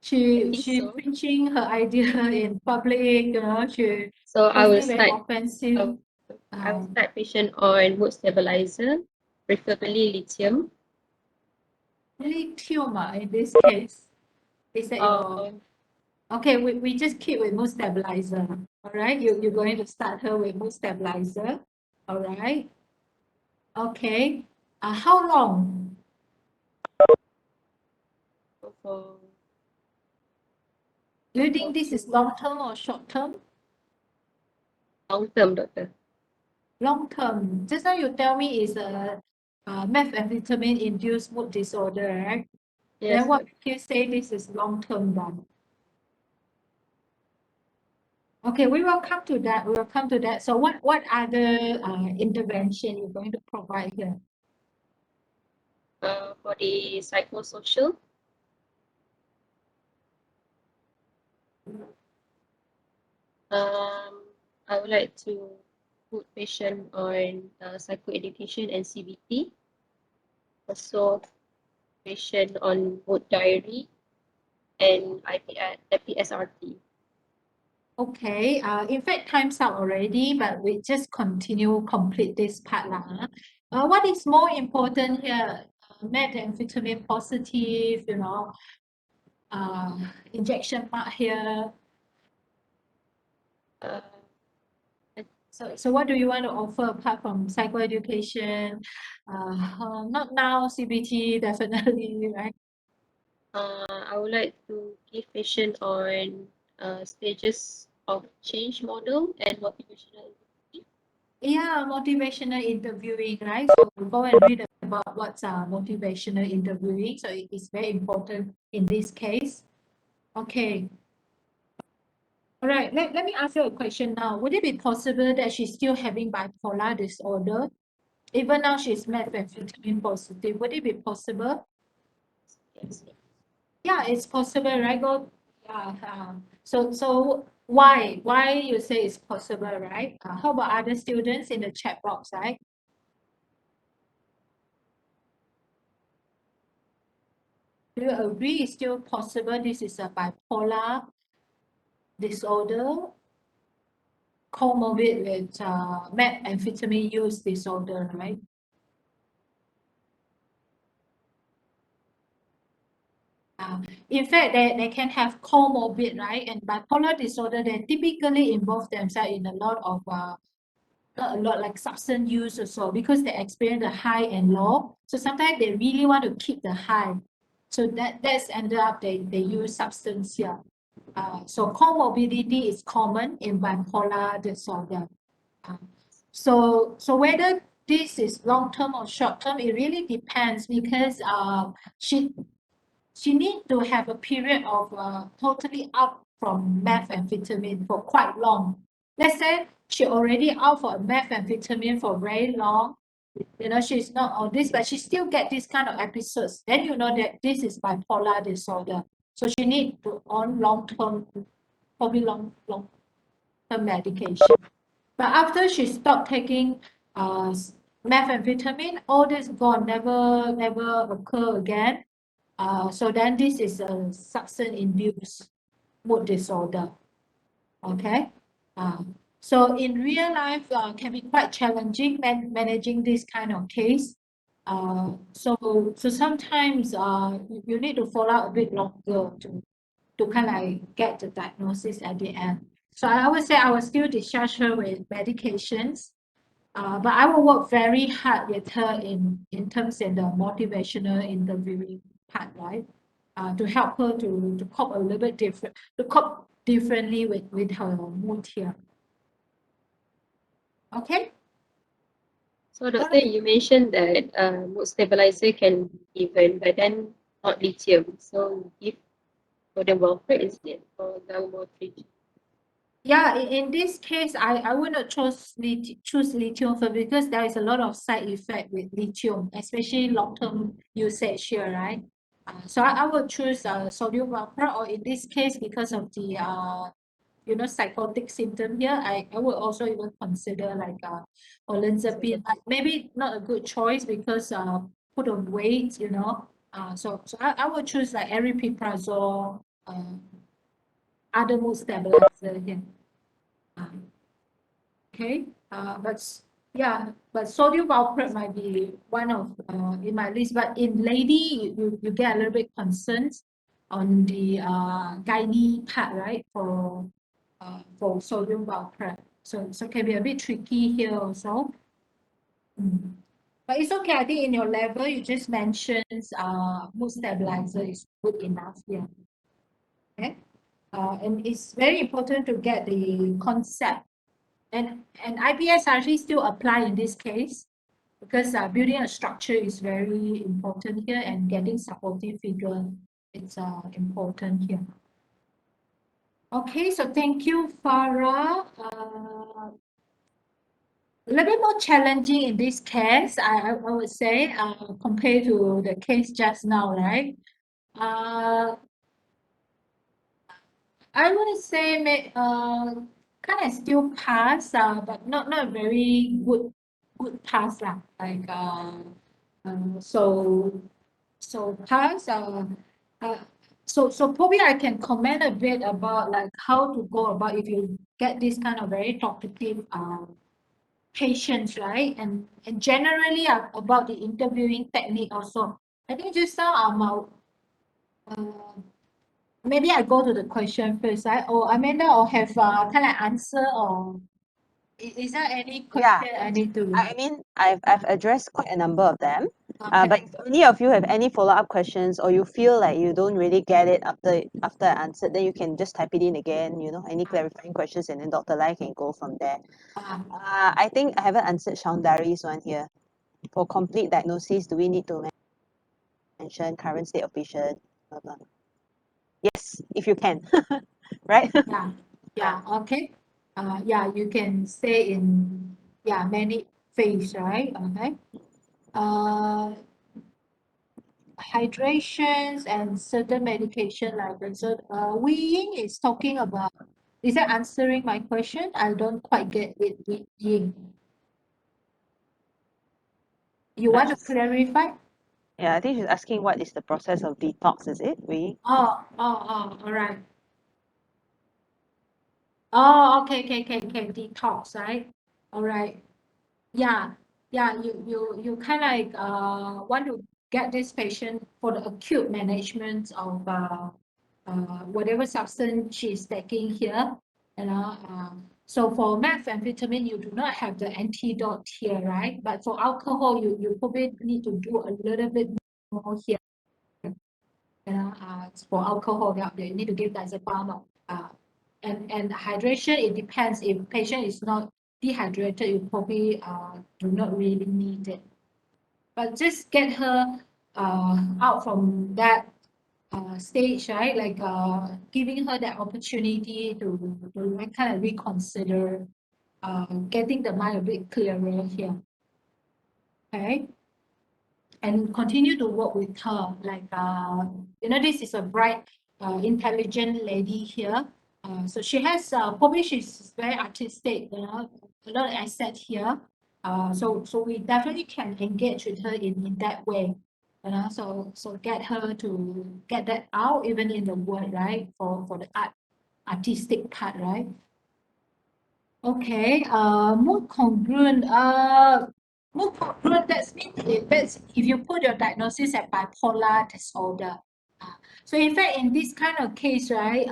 think She so. preaching her idea in public, you know, she So I will posting very start. offensive. I will start patient on mood stabilizer, preferably lithium. Lithium in this case. Is that your okay? We just keep with mood stabilizer. All right, you're going to start her with mood stabilizer. All right. Okay. How long? For Do you think this is long term or short term? long term, doctor. long term. Just now you tell me is a methamphetamine induced mood disorder, right? Yes, Then what make you say this is long term then? Okay, we will come to that. We will come to that. So what other intervention you're going to provide here? for the psychosocial, I would like to put patient on psychoeducation and CBT. Also, patient on mood diary and IPSRT. Okay, in fact, time's up already, but we just complete this part lah. What is more important here? Methamphetamine positive, injection part here. Uh, So what do you want to offer apart from psychoeducation? Not now, CBT definitely, right? I would like to give patient on stages of change model and motivational. Yeah, motivational interviewing, right? So go and read about what's motivational interviewing. So it is very important in this case. Okay. All right. Let me ask you a question now. Would it be possible that she's still having bipolar disorder? Even now she's methamphetamine positive. Would it be possible? Yes. Yeah, it's possible, right? Yeah. So why you say it's possible, right? How about other students in the chat box, right? Do you agree it's still possible this is a bipolar disorder comorbid with methamphetamine use disorder, right? In fact, they can have comorbid, right? And bipolar disorder, they typically involve themselves in a lot of not a lot like substance use or so because they experience the high and low. So sometimes they really want to keep the high. So that's ended up they use substance here. So comorbidity is common in bipolar disorder. So whether this is long term or short term, it really depends because she need to have a period of totally out from methamphetamine for quite long. Let's say she already out for methamphetamine for very long. She's not on this, but she still get this kind of episodes. Then you know that this is bipolar disorder. So she need to on long term, probably long term medication. But after she stopped taking methamphetamine, all this gone, never occur again. So then this is a substance-induced mood disorder. Okay. So in real life, can be quite challenging managing this kind of case. So sometimes you need to follow up a bit longer to kind of like get the diagnosis at the end. So I would say I will still discharge her with medications, but I will work very hard with her in terms of the motivational interviewing part, right? To help her to cope a little bit different, to cope differently with her mood here. Okay. So doctor, you mentioned that mood stabilizer can be given, but then not lithium. So give sodium valproate instead or galmotrigine. Yeah, in this case, I want to choose lithium for because there is a lot of side effect with lithium, especially long-term usage here, right? So I will choose sodium valproate, or in this case, because of the psychotic symptom here, I would also even consider like olanzapine. Maybe not a good choice because put on weight, So I would choose like aripiprazole, other mood stabilizer here. Okay, but sodium valproate might be one of in my list. But in lady, you get a little bit concerned on the gynae part, right? For sodium valproate, so can be a bit tricky here also. But it's okay. I think in your level, you just mentioned mood stabilizer is good enough here. Okay, and it's very important to get the concept And IPS actually still apply in this case because building a structure is very important here and getting supportive figure is important here. Okay, so thank you, Farah. A little bit more challenging in this case, I would say, compared to the case just now, right? I would say kind of still pass, but not very good pass lah. Like so pass. Uh, so probably I can comment a bit about like how to go about if you get this kind of very talkative patients, right? And generally about the interviewing technique also. I think just now maybe I go to the question first, right? Or Amanda, or have kind of answer, or is there any question I need to? I mean, I've addressed quite a number of them. Okay. But if any of you have any follow-up questions or you feel like you don't really get it after I answered, then you can just type it in again, you know, any clarifying questions, and then Dr. Lai can go from there. I think I haven't answered Shaundari's one here. For complete diagnosis, do we need to mention current state of patient? Blah, blah. Yes, if you can, right? Yeah, okay. Yeah, you can stay in many phase, right? Okay. Hydrations and certain medication like that. So Wei Ying is talking about, is that answering my question? I don't quite get it, Wei Ying. You want to clarify? Yeah, I think she's asking what is the process of detox, is it? Oh, all right. Oh, okay, detox, right? All right. Yeah, you kind of like want to get this patient for the acute management of whatever substance she's taking here, you know. So for methamphetamine, you do not have the antidote here, right? But for alcohol, you probably need to do a little bit more here. You know, for alcohol, they need to give diazepam. And hydration, it depends. If patient is not dehydrated, you probably do not really need it. But just get her out from that stage, right? Like giving her that opportunity to kind of reconsider, getting the mind a bit clearer here. Okay. And continue to work with her. Like, this is a bright, intelligent lady here. So she has, probably she's very artistic, a lot of asset here. So we definitely can engage with her in that way. So get her to get that out, even in the word, right? For the artistic part, right? Okay, mood congruent. Mood congruent, that's if you put your diagnosis at bipolar disorder. So in fact, in this kind of case, right,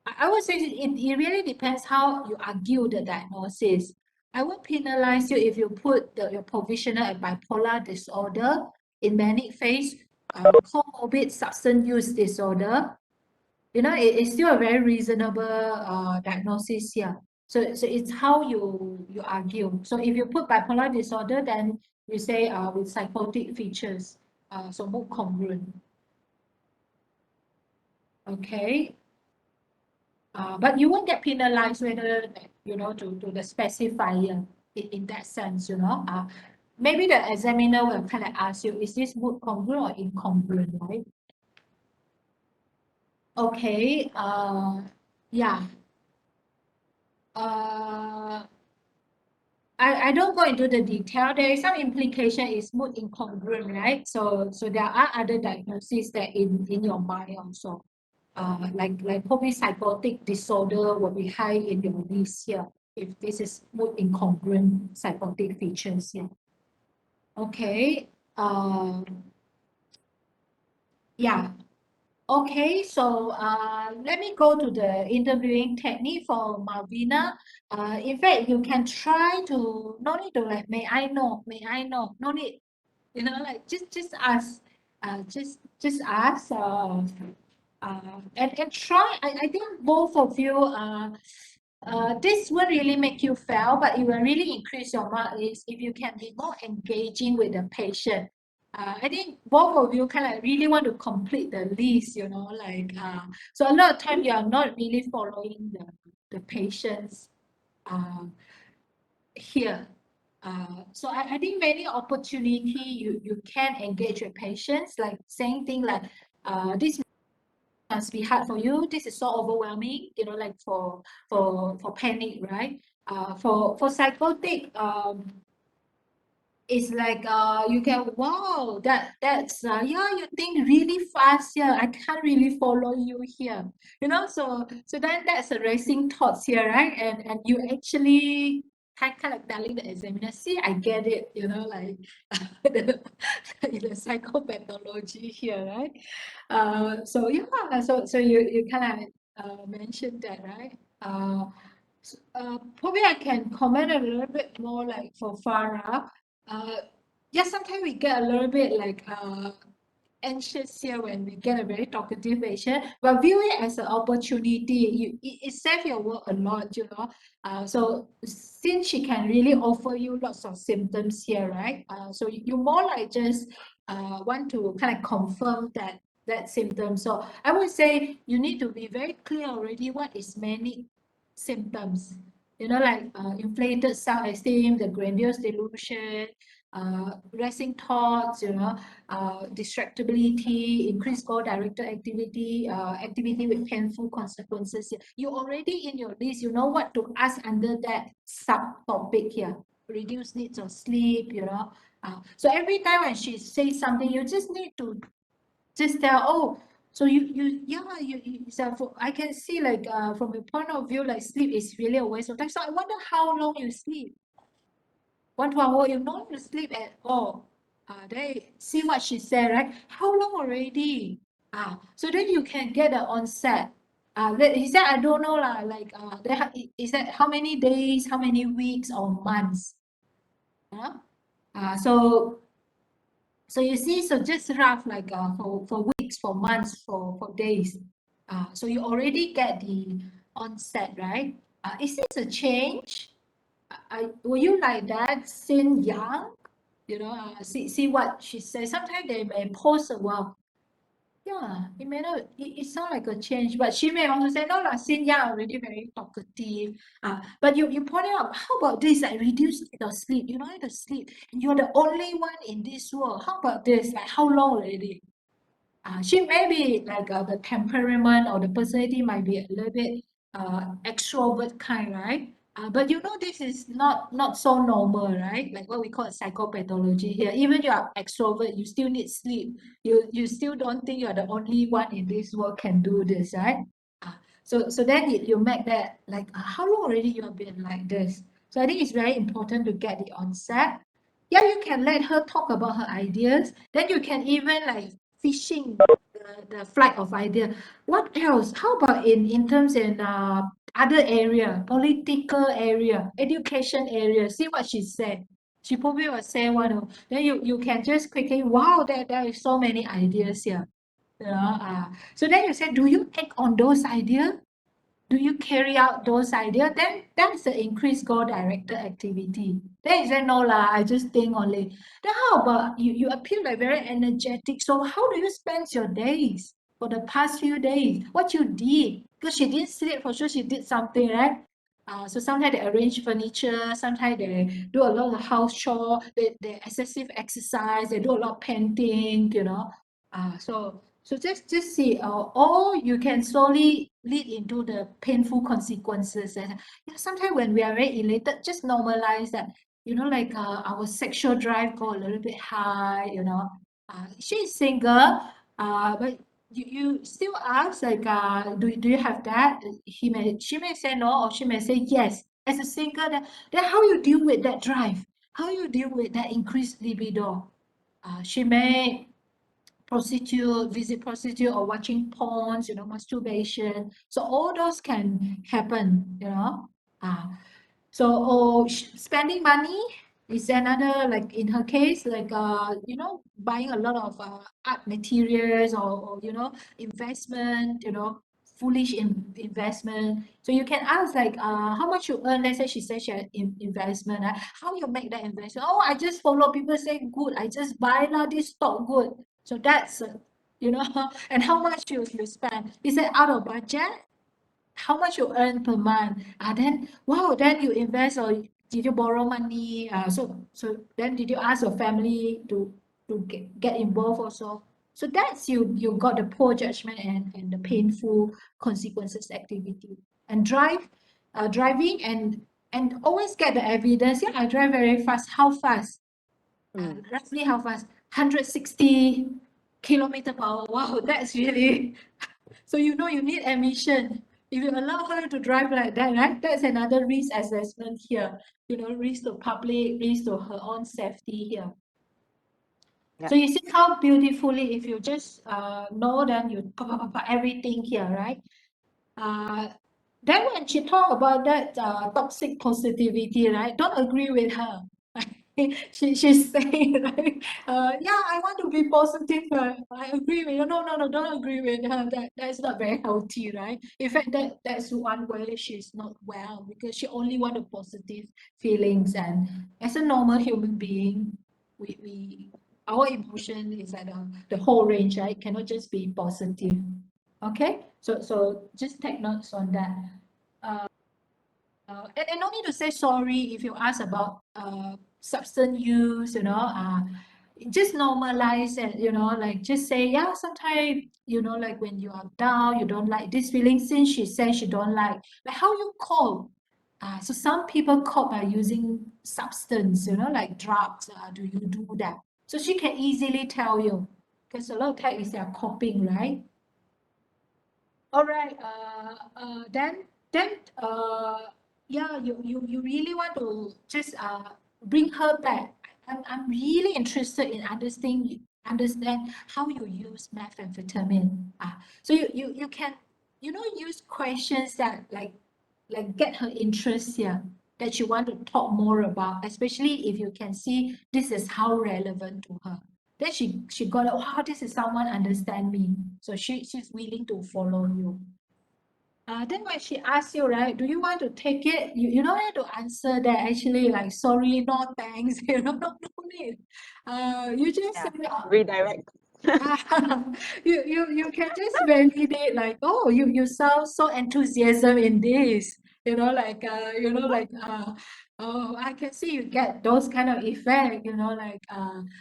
I would say it really depends how you argue the diagnosis. I won't penalize you if you put your provisional at bipolar disorder in manic phase, comorbid substance use disorder. It's still a very reasonable diagnosis here. So it's how you argue. So if you put bipolar disorder, then you say with psychotic features, so mood congruent. Okay. But you won't get penalized whether to the specifier in that sense. Maybe the examiner will kind of ask you, is this mood congruent or incongruent, right? Okay. Yeah. I don't go into the detail. There is some implication is mood incongruent, right? So there are other diagnoses that in your mind also. Like probably psychotic disorder will be high in your list here if this is mood incongruent psychotic features here. Okay. Yeah. Okay, so let me go to the interviewing technique for Malvina. In fact, you can try to, no need to like, may I know, no need, like just ask, just ask, and try. I think both of you this won't really make you fail, but it will really increase your mark is if you can be more engaging with the patient. I think both of you kind of really want to complete the list, you know, like so a lot of time you are not really following the patients here. So I think many opportunity you can engage with patients, like saying things like this must be hard for you. This is so overwhelming, you know, like for panic, right? For psychotic, it's like you can wow that's yeah you think really fast here. I can't really follow you here, you know. So then that's a racing thoughts here, right? And you actually kind of telling the examiner, see, I get it, you know, like the, the psychopathology here, right? So yeah, so you kind of mentioned that, right? Probably I can comment a little bit more like for Farah. Uh, yeah, sometimes we get a little bit like anxious here when we get a very talkative patient, but view it as an opportunity. It saves your work a lot, you know. So since she can really offer you lots of symptoms here, right? So you more like just want to kind of confirm that symptom. So I would say you need to be very clear already what is many symptoms. You know, like inflated self-esteem, the grandiose delusion, racing thoughts, you know, distractibility, increased goal-directed activity, activity with painful consequences. You already in your list, you know what to ask under that subtopic here. Reduce needs of sleep, you know. So every time when she says something, you just need to just tell, oh, so so I can see like from your point of view, like sleep is really a waste of time. So I wonder how long you sleep. 1 2 hours, you don't sleep at all. They see what she said, right? How long already? So then you can get the onset. He said, I don't know lah. Like, is that how many days, how many weeks or months? Yeah. So you see, so just rough like for weeks, for months, for days. So you already get the onset, right? Is this a change? Were you like that since young? You know, see what she says. Sometimes they may pause a while. Yeah, it may not, it sounds like a change, but she may also say, no, lah, since young already very talkative. But you pointed out, how about this? Like reduce the sleep. You don't have to sleep. You're the only one in this world. How about this? Like how long already? She may be like the temperament or the personality might be a little bit extrovert kind, right? But you know this is not so normal, right? Like what we call psychopathology here. Even you are extrovert, you still need sleep. You still don't think you're the only one in this world can do this, right? So then you make that like how long already you have been like this? So I think it's very important to get the onset. Yeah, you can let her talk about her ideas. Then you can even like fishing the flight of idea. What else? How about in terms in other area, political area, education area? See what she said. She probably will say one of. Then you can just quickly, wow, there is so many ideas here. You know, so then you say, do you act on those ideas? Do you carry out those ideas? Then that's the increased goal-directed activity. Then you say, no lah, I just think only. Then how about you appear like very energetic. So how do you spend your days for the past few days? What you did? Because she didn't sleep, for sure she did something, right? So sometimes they arrange furniture, sometimes they do a lot of house chore, they excessive exercise, they do a lot of painting, you know. So just see, or you can slowly lead into the painful consequences. And yeah, sometimes when we are very elated, just normalize that. You know, like our sexual drive go a little bit high. You know, she's single, but you still ask like, do you have that? She may say no, or she may say yes. As a single, then how you deal with that drive? How you deal with that increased libido? She may visit prostitute or watching porns, you know, masturbation. So all those can happen, you know. So spending money is another, like in her case, like you know, buying a lot of art materials or you know, investment, you know, foolish investment. So you can ask like, how much you earn? Let's say she says she had investment. How you make that investment? Oh, I just follow people say good. I just buy lah this stock good. So that's, you know, and how much you spend? Is it out of budget? How much you earn per month? Then wow, then you invest or did you borrow money? So then did you ask your family to get involved also? So that's you got the poor judgment and the painful consequences activity. And driving and always get the evidence. Yeah, I drive very fast. How fast? Roughly how fast? 160 kilometer per hour. Wow, that's really so you know you need admission. If you allow her to drive like that, right? That's another risk assessment here. You know, risk to public, risk to her own safety here. Yeah. So you see how beautifully, if you just know, then you put everything here, right? Then when she talk about that toxic positivity, right? Don't agree with her. She's saying, right? Yeah, I want to be positive. I agree with you. No, don't agree with her. That's not very healthy, right? In fact, that's one way she's not well because she only want the positive feelings. And as a normal human being, we our emotion is like the whole range, right? Cannot just be positive. Okay, so just take notes on that. And no need to say sorry if you ask about substance use, you know, just normalize it, you know, like just say, yeah, sometimes, you know, like when you are down, you don't like this feeling, since she says she don't like how you cope. So some people cope by using substance, you know, like drugs. Do you do that? So she can easily tell you, because a lot of times they are coping, right? All right. Then yeah, you really want to just bring her back. I'm really interested in understand how you use methamphetamine. So you can, you know, use questions that like get her interest here, that you want to talk more about, especially if you can see this is how relevant to her. Then she got it. Wow, this is someone understand me. So she's willing to follow you. Then when she asks you, right, do you want to take it? You don't have to answer that actually, like, sorry, no thanks, you know, no need. You just Yeah. say, Redirect. you can just validate like, oh, you sound so enthusiasm in this, you know, like oh, I can see you get those kind of effect, you know, like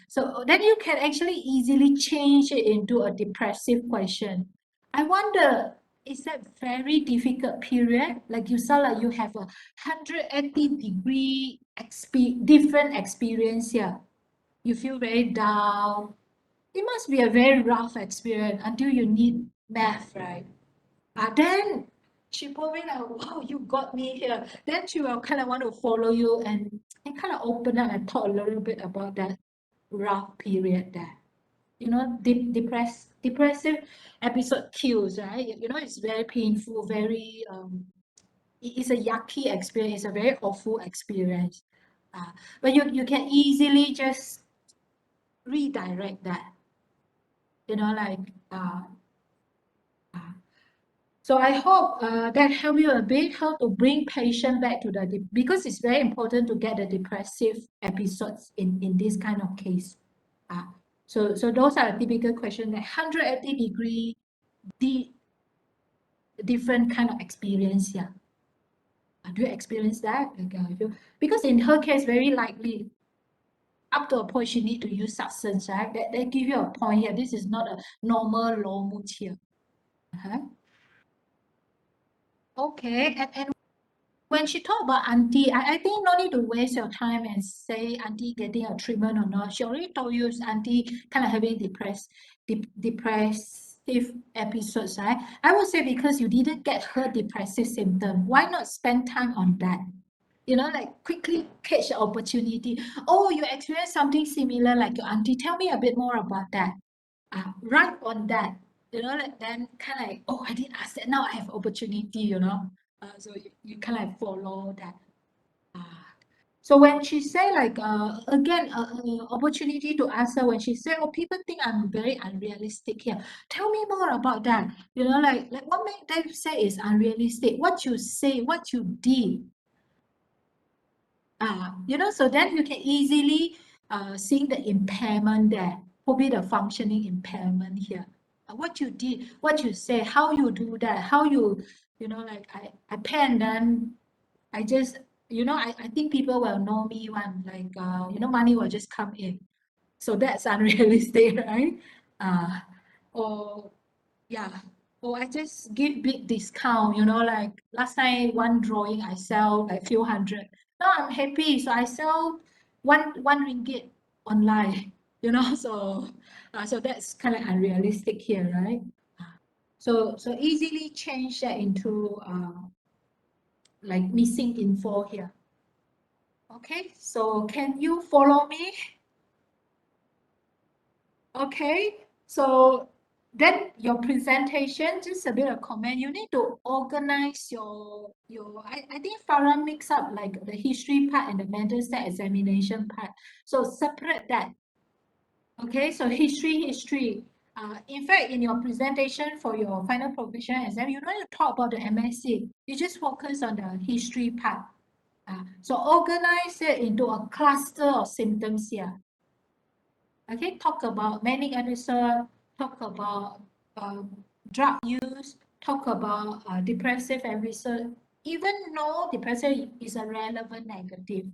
so then you can actually easily change it into a depressive question. I wonder, is that very difficult period? Like you sound like you have a 180-degree different experience here. You feel very down. It must be a very rough experience until you need math, right? Then she probably like, wow, you got me here. Then she will kind of want to follow you and kind of open up and talk a little bit about that rough period there. You know, depressive episode kills, right? You know, it's very painful, very it's a yucky experience, it's a very awful experience. But you can easily just redirect that, you know, like so I hope that help you a bit how to bring patient back to the because it's very important to get the depressive episodes in this kind of case. So those are typical questions like 180-degree different kind of experience here. Do you experience that? Like, because in her case, very likely up to a point she need to use substance, right? That give you a point here. This is not a normal low mood here. Okay, and when she talk about auntie, I think no need to waste your time and say auntie getting a treatment or not. She already told you auntie kind of having depressive episodes, right? I would say because you didn't get her depressive symptom, why not spend time on that? You know, like quickly catch the opportunity. Oh, you experienced something similar like your auntie. Tell me a bit more about that. Right on that. You know, like then kind of like, oh, I didn't ask that. Now I have opportunity, you know. So you kind of like follow that. So when she say like again opportunity to ask her when she said, oh, people think I'm very unrealistic here. Tell me more about that. You know, like what make them say is unrealistic? What you say, what you did. You know, so then you can easily see the impairment there. Probably the functioning impairment here. What you did, what you say, how you do that, how you know, like I pen then I just, you know, I think people will know me one, like, you know, money will just come in. So that's unrealistic, right? Or, yeah. Or I just give big discount, you know, like last time one drawing I sell like few hundred. Now I'm happy. So I sell one ringgit online, you know, so that's kind of unrealistic here, right? So easily change that into like missing info here. Okay, so can you follow me? Okay, so then your presentation, just a bit of comment. You need to organize your. I think Farah mix up like the history part and the mental state examination part. So separate that. Okay, so history. In fact, in your presentation for your final professional exam, you don't need to talk about the MSc. You just focus on the history part. So organize it into a cluster of symptoms here. Okay, talk about manic episode, talk about drug use, talk about depressive episode, even though depressive is a relevant negative.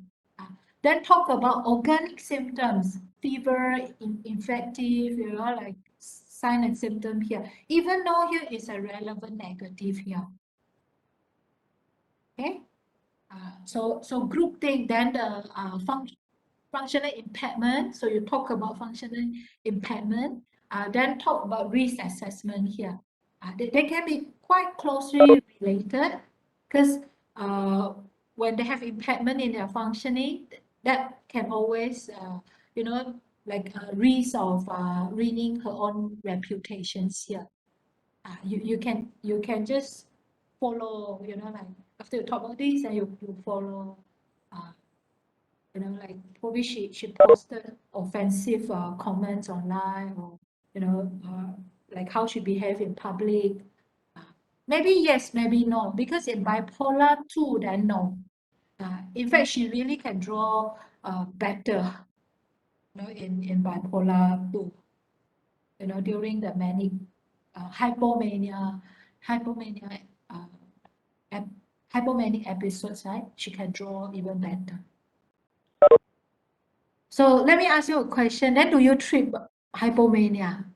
Then talk about organic symptoms, fever, infective, you know, like sign and symptom here, even though here is a relevant negative here. Okay, so group thing, then the functional impairment. So you talk about functional impairment, then talk about risk assessment here. They can be quite closely related because when they have impairment in their functioning, that can always, you know, like a risk of ruining her own reputations here. You can just follow, you know, like after you talk about this, and you follow. You know, like probably she posted offensive comments online, or you know, like how she behave in public. Maybe yes, maybe no, because in bipolar 2, then no. In fact, she really can draw better, you know, in bipolar 2. You know, during the manic hypomania, hypomanic episodes, right? She can draw even better. So let me ask you a question. Then do you treat hypomania?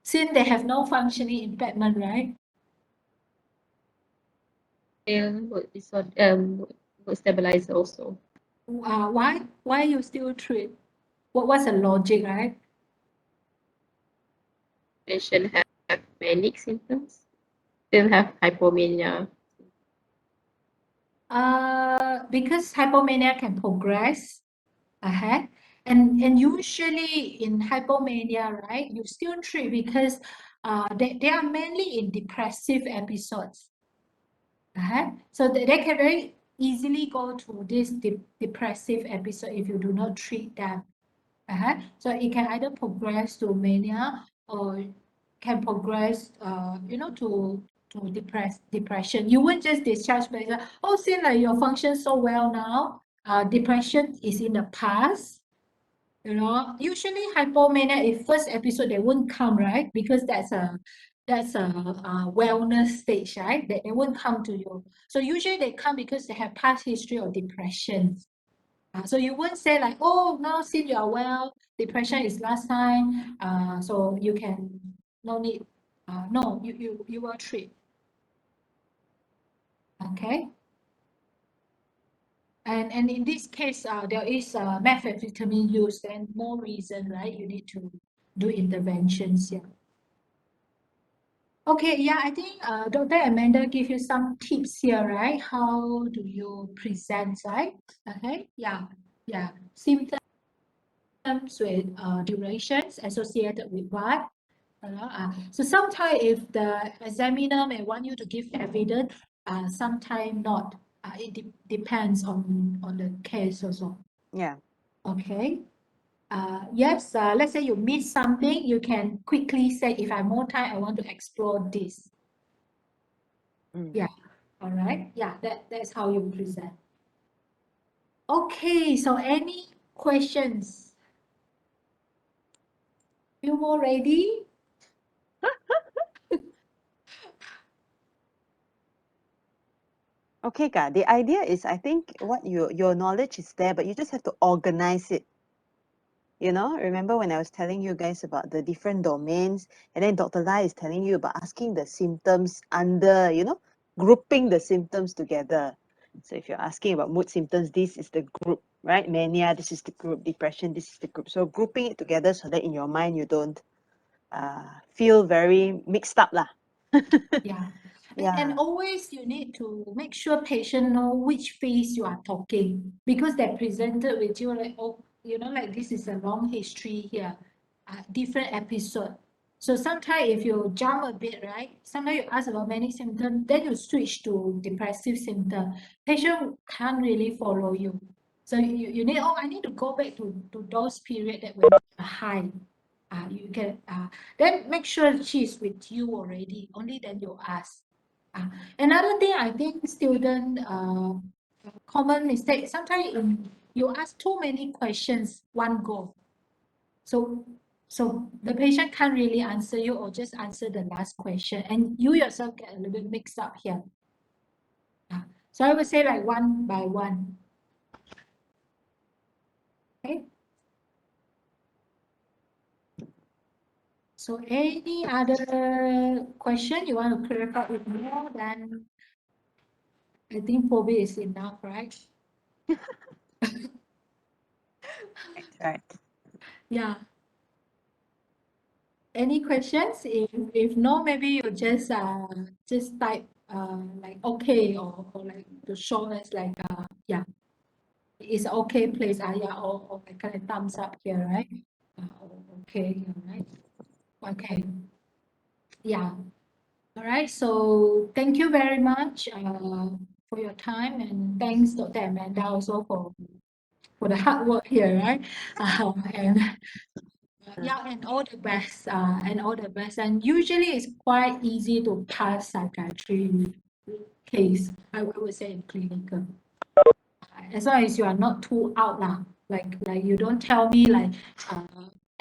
Since they have no functioning impairment, right? It's would stabilize also. Why you still treat? What's the logic, right? Patient have manic symptoms, still have hypomania. Because hypomania can progress ahead. And usually in hypomania, right, you still treat because they are mainly in depressive episodes. So they can very easily go to this depressive episode if you do not treat them. So it can either progress to mania or can progress, you know, to depression. You won't just discharge by the, oh, seems like your function so well now. Depression is in the past. You know, usually hypomania, if first episode they won't come, right? Because that's a wellness stage, right? They won't come to you. So usually they come because they have past history of depression. So you won't say like, oh, now since you are well, depression is last time, so you can no need. No, you will treat. Okay. And in this case, there is methamphetamine use, and more reason, right? You need to do interventions here. Okay, yeah, I think Dr. Amanda give you some tips here, right? How do you present, right? Okay, yeah. Symptoms with durations associated with what? So sometimes if the examiner may want you to give evidence, sometimes not. it depends on the case also. Yeah. Okay. Yes, let's say you miss something, you can quickly say, if I have more time, I want to explore this. Yeah. All right. Yeah, that's how you present. Okay, so any questions? You more ready? Okay, Ka. The idea is, I think what your knowledge is there, but you just have to organize it. You know, remember when I was telling you guys about the different domains, and then Dr. Lai is telling you about asking the symptoms under, grouping the symptoms together. So if you're asking about mood symptoms, this is the group, right? Mania, this is the group. Depression, this is the group. So grouping it together so that in your mind you don't feel very mixed up lah. Yeah. Yeah. And always you need to make sure patient know which phase you are talking, because they presented with you like, oh, like this is a long history here, different episode. So sometimes if you jump a bit, right? Sometimes you ask about many symptoms, then you switch to depressive symptom. Patient can't really follow you. So you need, I need to go back to those period that were high. You can then make sure she's with you already. Only then you ask. Another thing I think student common mistake, sometimes you ask too many questions one go. So the patient can't really answer you or just answer the last question, and you yourself get a little bit mixed up here. So I would say like one by one. Okay. So any other question you want to clarify with more? Then I think probably is enough, right? Right. Yeah. Any questions? If no, maybe you just type like okay, or like to show us like yeah, it's okay, please. Yeah, or like kind of thumbs up here, right? Okay, all right. Okay. Yeah. All right. So thank you very much for your time, and thanks Dr. Amanda also for the hard work here, right? And yeah, and all the best, and all the best. And usually it's quite easy to pass psychiatry case, I would say, in clinical. As long as you are not too out lah. Like you don't tell me like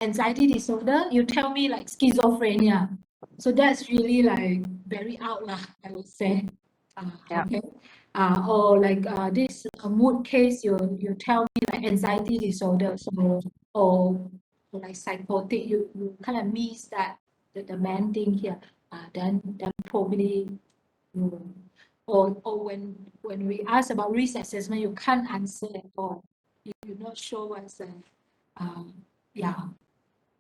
anxiety disorder, you tell me like schizophrenia. So that's really like very out lah, I would say. Yeah. Okay. Or like this mood case, you tell me like anxiety disorder. So or like psychotic, you kind of miss that the main thing here. Then probably you, or when we ask about risk assessment, you can't answer at all. You're not sure what's the yeah,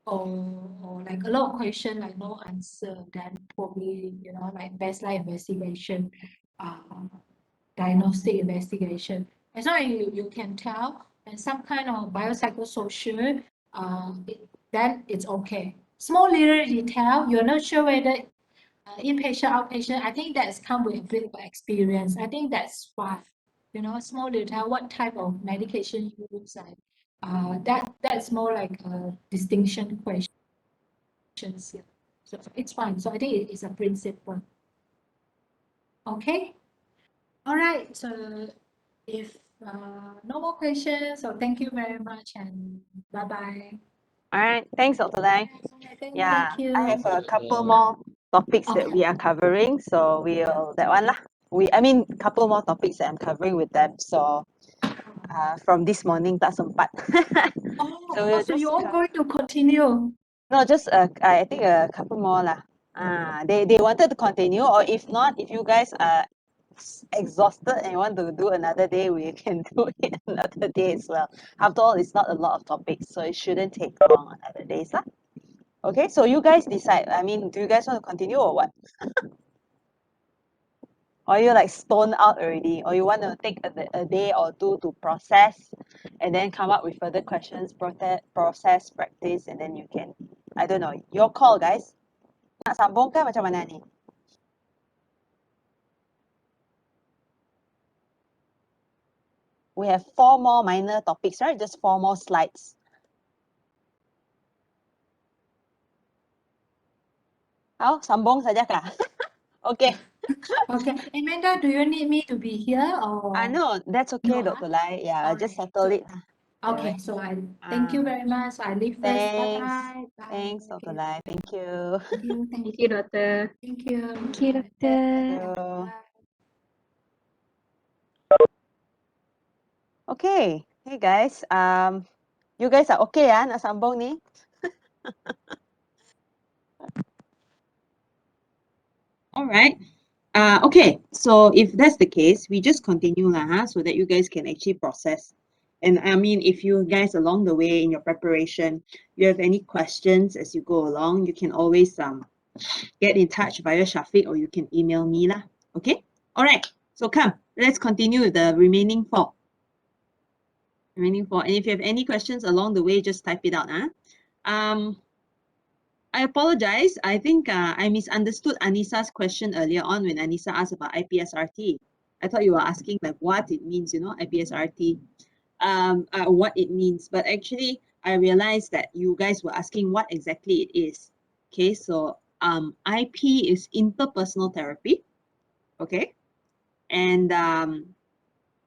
or like a lot of question like no answer, then probably like baseline investigation, diagnostic investigation. As long as you can tell, and some kind of biopsychosocial, then it's okay. Small little detail, you're not sure whether inpatient, outpatient, I think that's come with a bit of experience. I think that's why, small detail, what type of medication you use, that's more like a distinction questions here. So it's fine. So I think it's a principle. Okay. All right. So if no more questions, so thank you very much and bye-bye. All right. Thanks, Dr. Lai. Yeah, Thank you. I have a couple more topics that we are covering, so we'll that one lah. I mean, couple more topics that I'm covering with them. So, from this morning, tak sempat. So we'll So just you all going to continue? no, just I think a couple more lah. They wanted to continue, or if not, if you guys are exhausted and want to do another day, we can do it another day as well. After all, it's not a lot of topics, so it shouldn't take long on other days lah. Okay, so you guys decide. I mean, do you guys want to continue or what? Or you like stone out already, or you want to take a day or two to process and then come up with further questions, process, practice, and then you can, I don't know, your call guys. Nak sambung ke macam mana ni? we have 4 more minor topics, right? Just 4 more slides. Sambung saja kah? Okay. Okay. Amanda, do you need me to be here or? No, that's okay, No, Dr. Lai. Yeah, All just right. settle So, it. okay, so I thank you very much. I leave first. Thanks. Bye bye. Thanks, Bye. Dr. Lai. Thank you. Thank you. Thank you, doctor. Thank you. Thank you, Bye. doctor. Bye. Okay. Hey guys. You guys are okay nak sambung ni? All right. Okay, so if that's the case, we just continue lah, so that you guys can actually process. And I mean, if you guys along the way in your preparation, you have any questions as you go along, you can always get in touch via Shafiq or you can email me lah. Okay. All right. So come, let's continue with the remaining 4. Remaining 4. And if you have any questions along the way, just type it out. I apologize. I think I misunderstood Anisa's question earlier on when Anisa asked about IPSRT. I thought you were asking like what it means, IPSRT, what it means. But actually, I realized that you guys were asking what exactly it is. Okay, so IP is interpersonal therapy. Okay, and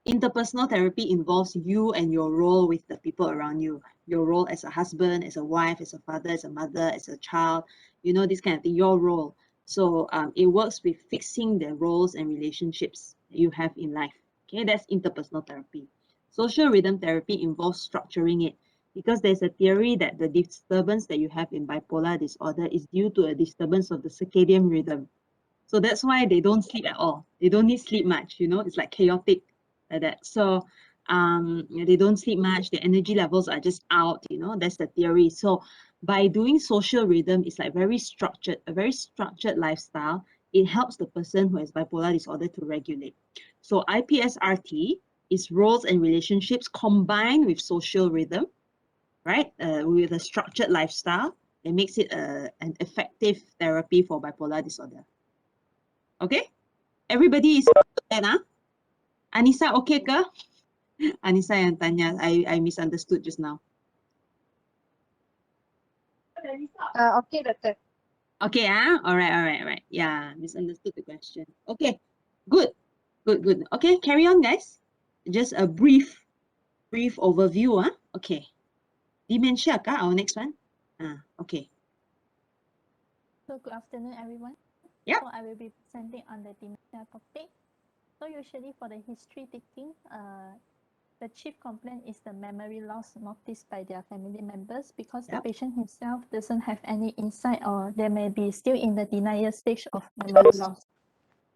interpersonal therapy involves you and your role with the people around you. Your role as a husband, as a wife, as a father, as a mother, as a child, this kind of thing, your role. So it works with fixing the roles and relationships that you have in life. Okay, that's interpersonal therapy. Social rhythm therapy involves structuring it because there's a theory that the disturbance that you have in bipolar disorder is due to a disturbance of the circadian rhythm. So that's why they don't sleep at all. They don't need sleep much, it's like chaotic like that. So they don't sleep much, their energy levels are just out, that's the theory. So by doing social rhythm, it's like a very structured lifestyle. It helps the person who has bipolar disorder to regulate. So IPSRT is roles and relationships combined with social rhythm, right? With a structured lifestyle. It makes it an effective therapy for bipolar disorder. Okay? Everybody is there, nah? Anissa, okay ke? Anissa yang tanya, I misunderstood just now. Okay, doctor. Okay, all right. Yeah, misunderstood the question. Okay, good. Okay, carry on, guys. Just a brief overview, Okay. Dementia, our next one. Okay. So good afternoon, everyone. Yep. So I will be presenting on the dementia topic. So usually for the history taking, the chief complaint is the memory loss noticed by their family members because the Yep. patient himself doesn't have any insight or they may be still in the denial stage of memory loss.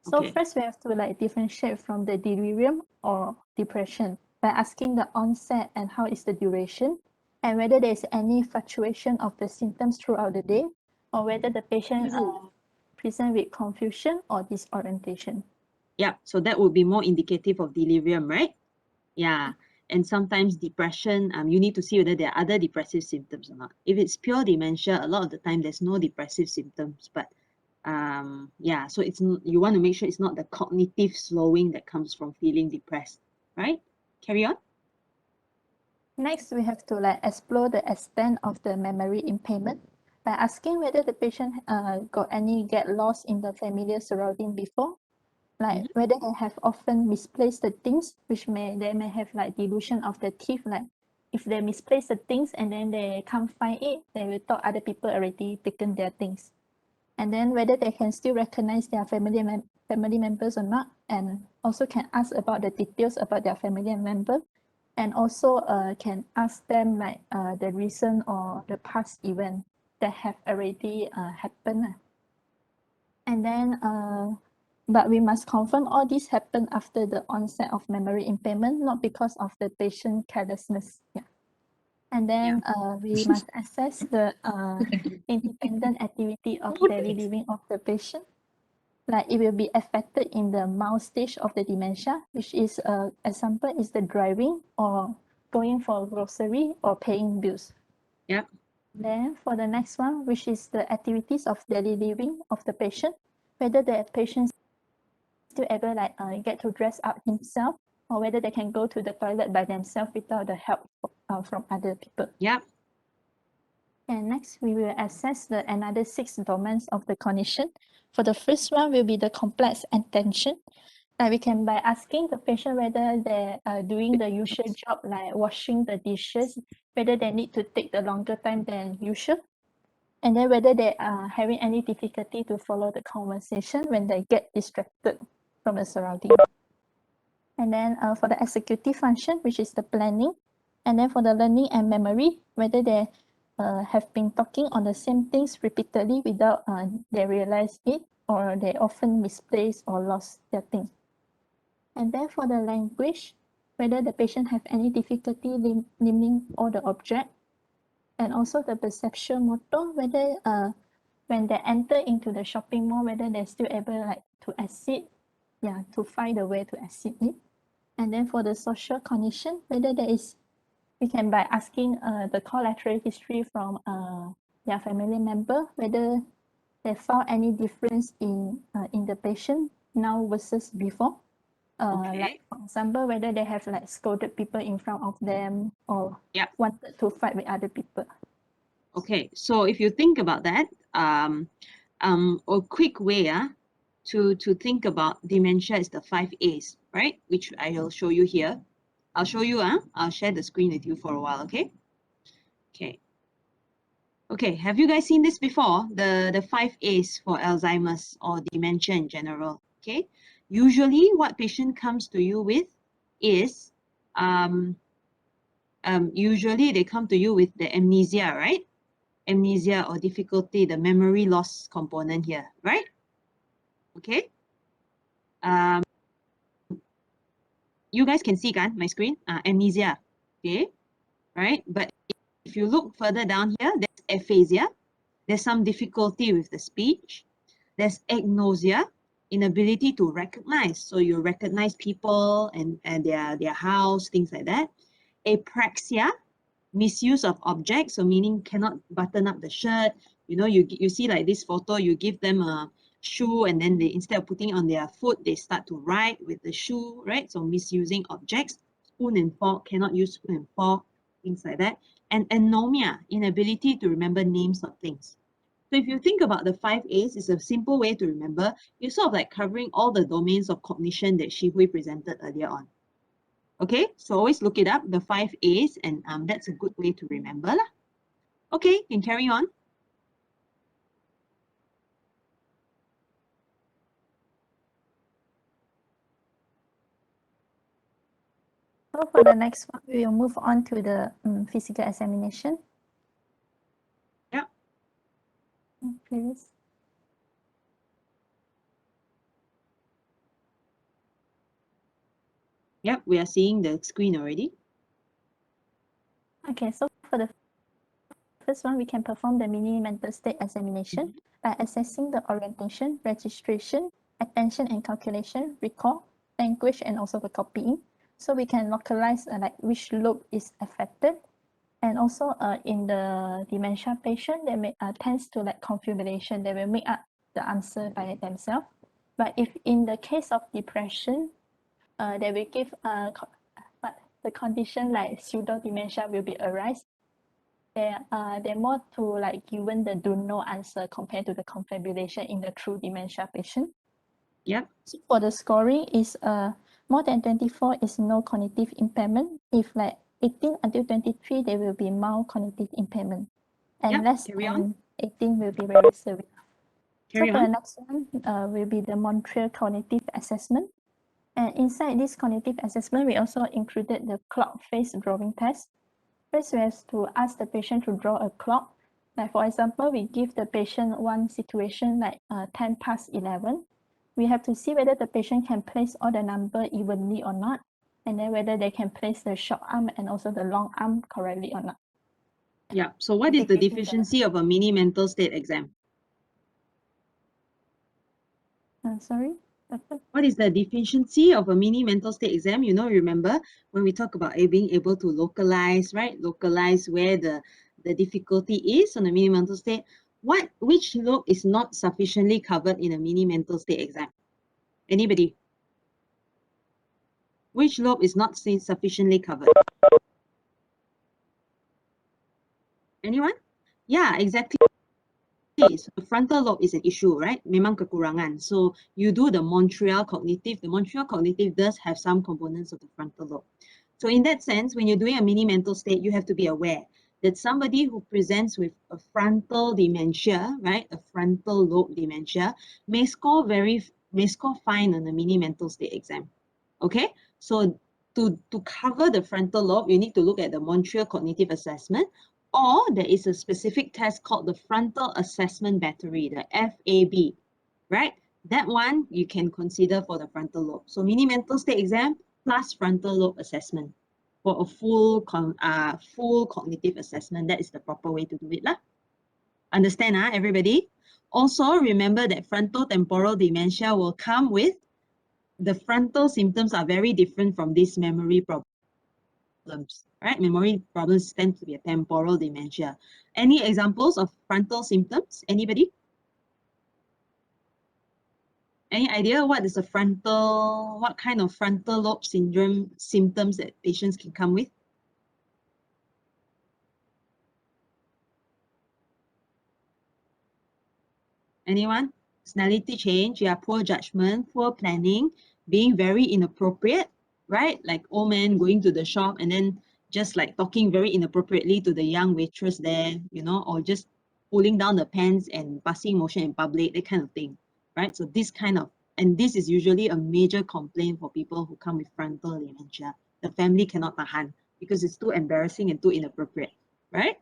So Okay. first we have to differentiate from the delirium or depression by asking the onset and how is the duration and whether there is any fluctuation of the symptoms throughout the day or whether the patient present with confusion or disorientation. Yeah, so that would be more indicative of delirium, right? Yeah. And sometimes depression, you need to see whether there are other depressive symptoms or not. If it's pure dementia, a lot of the time there's no depressive symptoms, but yeah, so you want to make sure it's not the cognitive slowing that comes from feeling depressed, right? Carry on. Next, we have to explore the extent of the memory impairment by asking whether the patient got any get lost in the familiar surrounding before, like whether they have often misplaced the things, which they may have delusion of the thief, like if they misplace the things and then they can't find it, they will thought other people already taken their things. And then whether they can still recognize their family members or not, and also can ask about the details about their family member, and also can ask them the recent or the past event that have already happened. And then but we must confirm all this happened after the onset of memory impairment, not because of the patient carelessness. Yeah. And then we must assess the independent activity of daily living of the patient. Like it will be affected in the mild stage of the dementia, which is example is the driving or going for grocery or paying bills. Yep. Then for the next one, which is the activities of daily living of the patient, whether the patient still able get to dress up himself or whether they can go to the toilet by themselves without the help from other people. Yep. And next, we will assess the another 6 domains of the cognition. For the first one will be the complex attention. We can by asking the patient whether they are doing the usual job like washing the dishes, whether they need to take the longer time than usual, and then whether they are having any difficulty to follow the conversation when they get distracted from the surrounding. And then for the executive function, which is the planning, and then for the learning and memory, whether they have been talking on the same things repeatedly without they realize it, or they often misplace or lost their thing. And then for the language, whether the patient have any difficulty naming all the object, and also the perceptual motor, whether when they enter into the shopping mall, whether they're still able like to exit, to find a way to exit it. And then for the social cognition, whether there is, we can by asking the collateral history from their family member, whether they found any difference in the patient now versus before. Like for example, whether they have like scolded people in front of them or wanted to fight with other people. Okay, so if you think about that, a quick way to think about dementia is the 5 A's, right? Which I will show you here. I'll show you, I'll share the screen with you for a while, okay? Okay, have you guys seen this before? The 5 A's for Alzheimer's or dementia in general, okay? Usually what patient comes to you with is, usually they come to you with the amnesia, right? Amnesia or difficulty, the memory loss component here, right? Okay. You guys can see my screen, amnesia, okay, right? But if you look further down here, there's aphasia. There's some difficulty with the speech. There's agnosia, inability to recognize. So you recognize people and their house, things like that. Apraxia, misuse of objects, so meaning cannot button up the shirt. You know, you see like this photo, you give them a shoe and then they, instead of putting it on their foot, they start to write with the shoe, right? So misusing objects. Spoon and fork, cannot use spoon and fork, things like that. And anomia, inability to remember names of things. So if you think about the 5 A's, it's a simple way to remember. You're sort of like covering all the domains of cognition that Shi Hui presented earlier on. Okay, so always look it up, the 5 A's, and that's a good way to remember lah. Okay, can carry on. So for the next one, we will move on to the physical examination. Yeah. Please. Yep, we are seeing the screen already. Okay, so for the first one, we can perform the mini mental state examination by assessing the orientation, registration, attention and calculation, recall, language, and also the copying. So we can localize like which lobe is affected. And also in the dementia patient, they may tends to like confabulation. They will make up the answer by themselves. But if in the case of depression, they will give the condition like pseudo dementia will be arise. They're more to like given the do no answer compared to the confabulation in the true dementia patient. Yep. So for the scoring is more than 24 is no cognitive impairment. If like 18 until 23, there will be mild cognitive impairment. And less than 18 will be very severe. So for the next one will be the Montreal Cognitive Assessment. And inside this cognitive assessment, we also included the clock face drawing test. First, we have to ask the patient to draw a clock. Like for example, we give the patient one situation like 10 past 11. We have to see whether the patient can place all the number evenly or not, and then whether they can place the short arm and also the long arm correctly or not. Yeah, so what is the deficiency of a mini mental state exam? Sorry? What is the deficiency of a mini mental state exam? You know, remember when we talk about being able to localize, right? Localize where the difficulty is on a mini mental state. Which lobe is not sufficiently covered in a mini mental state exam? Anybody? Which lobe is not sufficiently covered? Anyone? Yeah, exactly. So the frontal lobe is an issue, right? Memang kekurangan. So you do the Montreal cognitive. The Montreal cognitive does have some components of the frontal lobe. So in that sense, when you're doing a mini mental state, you have to be aware that somebody who presents with a frontal dementia, right, a frontal lobe dementia, may score fine on the mini mental state exam. Okay, so to cover the frontal lobe, you need to look at the Montreal cognitive assessment, or there is a specific test called the frontal assessment battery, the FAB, right? That one you can consider for the frontal lobe. So mini mental state exam plus frontal lobe assessment for a full cognitive assessment. That is the proper way to do it lah. Understand, everybody? Also remember that frontal temporal dementia will come with the frontal symptoms are very different from these memory problems, right? Memory problems tend to be a temporal dementia. Any examples of frontal symptoms? Anybody? Any idea what kind of frontal lobe syndrome symptoms that patients can come with? Anyone? Personality change, yeah, poor judgment, poor planning, being very inappropriate, right? Like old man going to the shop and then just like talking very inappropriately to the young waitress there, you know, or just pulling down the pants and passing motion in public, that kind of thing, right? So and this is usually a major complaint for people who come with frontal dementia. The family cannot tahan because it's too embarrassing and too inappropriate, right?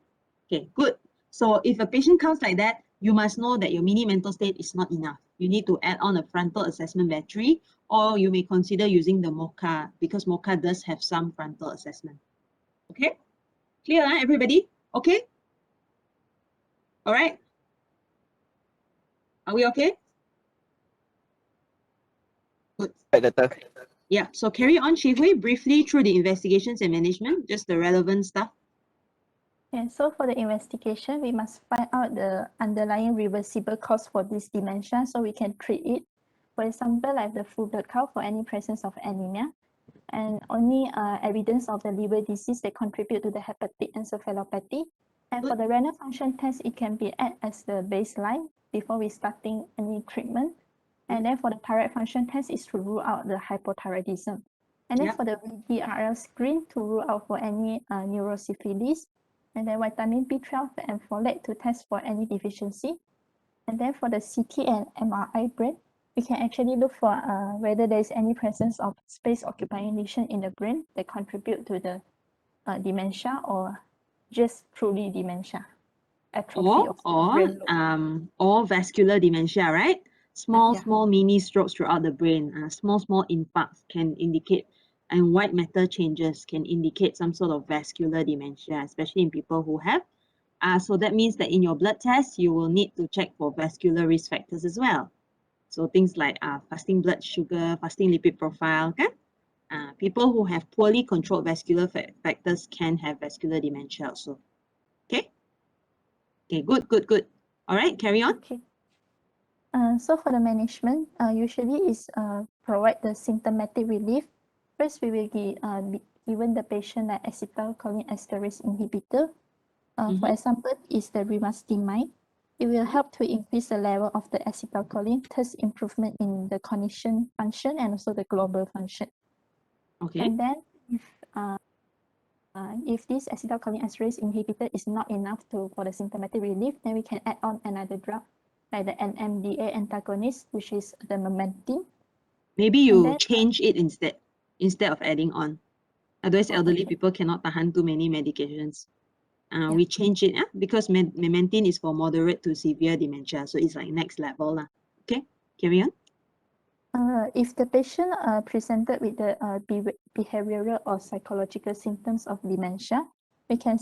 Okay, good. So if a patient comes like that, you must know that your mini mental state is not enough. You need to add on a frontal assessment battery, or you may consider using the MOCA because MOCA does have some frontal assessment. Okay, clear, everybody? Okay, all right. Are we okay? Good. Yeah, so carry on, Shi Hui, briefly through the investigations and management, just the relevant stuff. Okay, so for the investigation, we must find out the underlying reversible cause for this dementia so we can treat it. For example, like the full blood count for any presence of anemia, and only evidence of the liver disease that contribute to the hepatic encephalopathy. And for the renal function test, it can be added as the baseline before we starting any treatment. And then for the thyroid function test is to rule out the hypothyroidism. And then for the VDRL screen to rule out for any neurosyphilis. And then vitamin B12 and folate to test for any deficiency. And then for the CT and MRI brain, we can actually look for whether there is any presence of space occupying lesion in the brain that contribute to the dementia or just truly dementia, atrophy of the brain lobe. Or vascular dementia, right? Small mini strokes throughout the brain, small infarcts can indicate, and white matter changes can indicate some sort of vascular dementia, especially in people who have. So that means that in your blood test, you will need to check for vascular risk factors as well. So things like fasting blood sugar, fasting lipid profile, okay? People who have poorly controlled vascular factors can have vascular dementia also. Okay? Okay, good. All right, carry on. Okay. So for the management, usually is provide the symptomatic relief. First, we will give given the patient an acetylcholinesterase inhibitor. For example, is the rimastimide. It will help to increase the level of the acetylcholine, thus improvement in the cognition function and also the global function. Okay. And then if this acetylcholinesterase inhibitor is not enough for the symptomatic relief, then we can add on another drug like the NMDA antagonist, which is the memantine. Maybe you change it instead of adding on. Otherwise, elderly people cannot tahan too many medications. We change it because memantine is for moderate to severe dementia, so it's like next level lah. Okay, carry on. If the patient presented with the behavioral or psychological symptoms of dementia, we can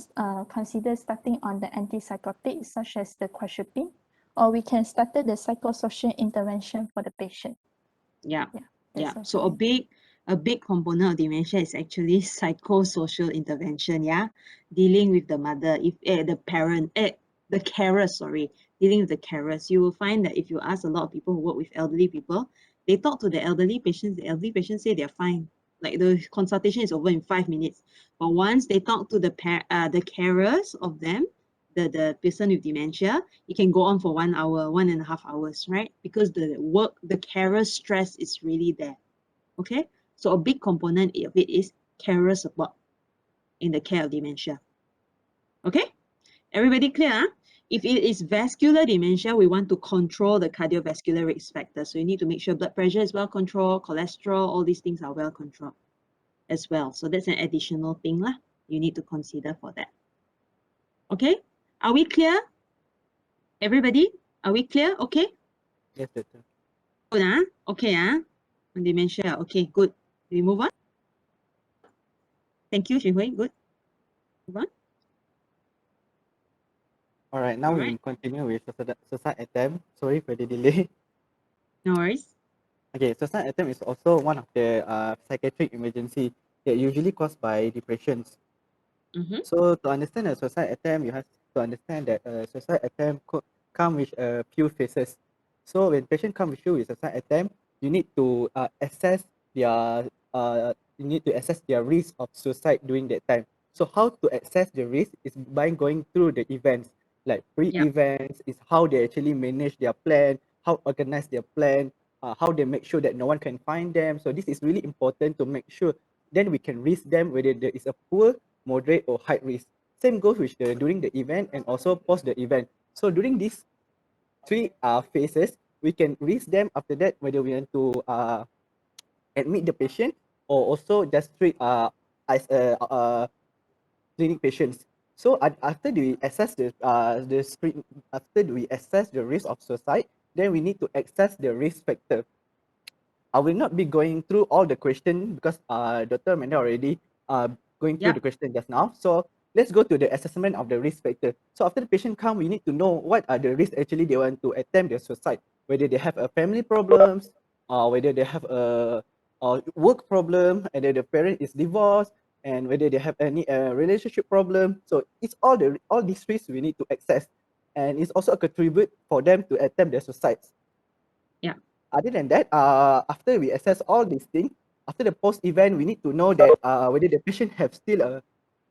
consider starting on the antipsychotic such as the quetiapine, or we can start the psychosocial intervention for the patient. Yeah. So a big component of dementia is actually psychosocial intervention. Yeah, dealing with the mother, the carers. Dealing with the carers. You will find that if you ask a lot of people who work with elderly people, they talk to the elderly patients. The elderly patients say they're fine. Like the consultation is over in 5 minutes. But once they talk to the carers of them, the person with dementia, it can go on for 1 hour, 1.5 hours, right? Because the carer stress is really there. Okay, so a big component of it is carer support in the care of dementia. Okay, everybody clear? Huh? If it is vascular dementia, we want to control the cardiovascular risk factor. So you need to make sure blood pressure is well controlled, cholesterol, all these things are well controlled as well. So that's an additional thing lah. You need to consider for that. Okay, are we clear? Everybody, are we clear? Okay. Yes, doctor. Good, huh? Okay, on dementia. Okay, good. We move on. Thank you, Xinhui. Good. Move on. All right, now we will continue with suicide attempt. Sorry for the delay. No worries. Okay, suicide attempt is also one of the psychiatric emergency that usually caused by depressions. So to understand a suicide attempt, you have to understand that a suicide attempt could come with a few phases. So when patient come with you with suicide attempt, you need to assess their risk of suicide during that time. So how to assess the risk is by going through the events, like pre-events, is how they actually manage their plan, how organize their plan, how they make sure that no one can find them. So this is really important to make sure. Then we can risk them whether there is a poor, moderate, or high risk. Same goes with during the event and also post the event. So during these three phases, we can risk them after that whether we want to admit the patient or also just treat as a clinic patients. So after we assess after we assess the risk of suicide, then we need to assess the risk factor. I will not be going through all the question because Dr. Amanda already going through the question just now. So let's go to the assessment of the risk factor. So after the patient come, we need to know what are the risks actually they want to attempt their suicide, whether they have a family problems, whether they have a work problem, whether the parent is divorced, and whether they have any relationship problem. So it's all these risks we need to assess, and it's also a contribute for them to attempt their suicides. Other than that, after we assess all these things, after the post event, we need to know that whether the patient have still a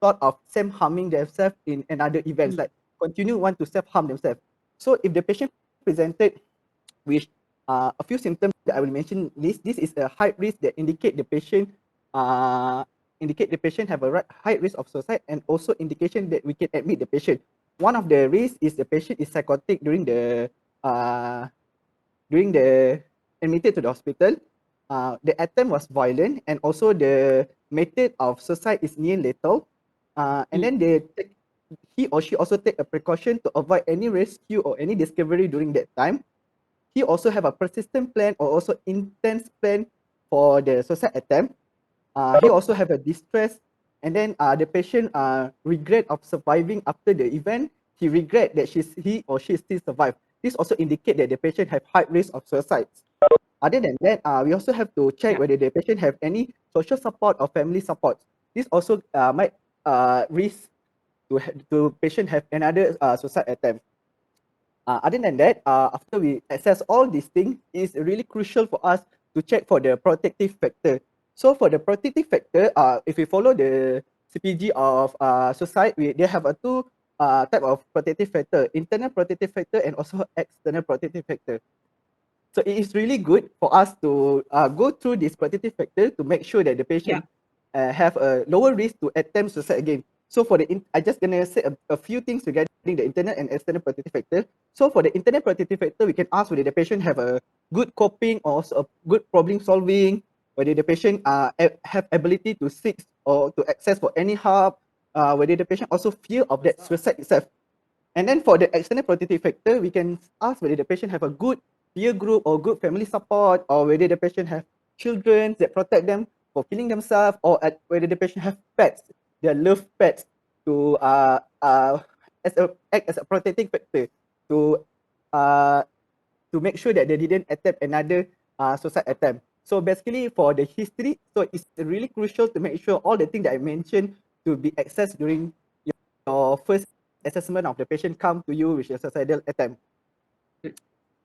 thought of self harming themselves in another events, like continue want to self harm themselves. So if the patient presented with a few symptoms that I will mention, this is a high risk that indicate the patient have a high risk of suicide, and also indication that we can admit the patient. One of the risks is the patient is psychotic during the admitted to the hospital. The attempt was violent, and also the method of suicide is near lethal. And then he or she also take a precaution to avoid any rescue or any discovery during that time. He also have a persistent plan or also intense plan for the suicide attempt. He also have a distress, and then the patient regret of surviving after the event. He regret that he or she still survived. This also indicate that the patient have high risk of suicide. Other than that, we also have to check whether the patient have any social support or family support. This also might risk to patient have another suicide attempt. Other than that, after we assess all these things, it's really crucial for us to check for the protective factor. So for the protective factor, if we follow the CPG of suicide, they have a two type of protective factor: internal protective factor and also external protective factor. So it is really good for us to go through this protective factor to make sure that the patient have a lower risk to attempt suicide again. So for I just gonna say a few things regarding the internal and external protective factor. So for the internal protective factor, we can ask whether the patient have a good coping or also a good problem solving, whether the patient have ability to seek or to access for any help, whether the patient also fear of that suicide itself. And then for the external protective factor, we can ask whether the patient have a good peer group or good family support, or whether the patient have children that protect them for killing themselves, or whether the patient have pets, their loved pets, to act as a protecting factor to uh, to make sure that they didn't attempt another suicide attempt. So basically for the history, so it's really crucial to make sure all the things that I mentioned to be accessed during your first assessment of the patient come to you with a suicidal attempt.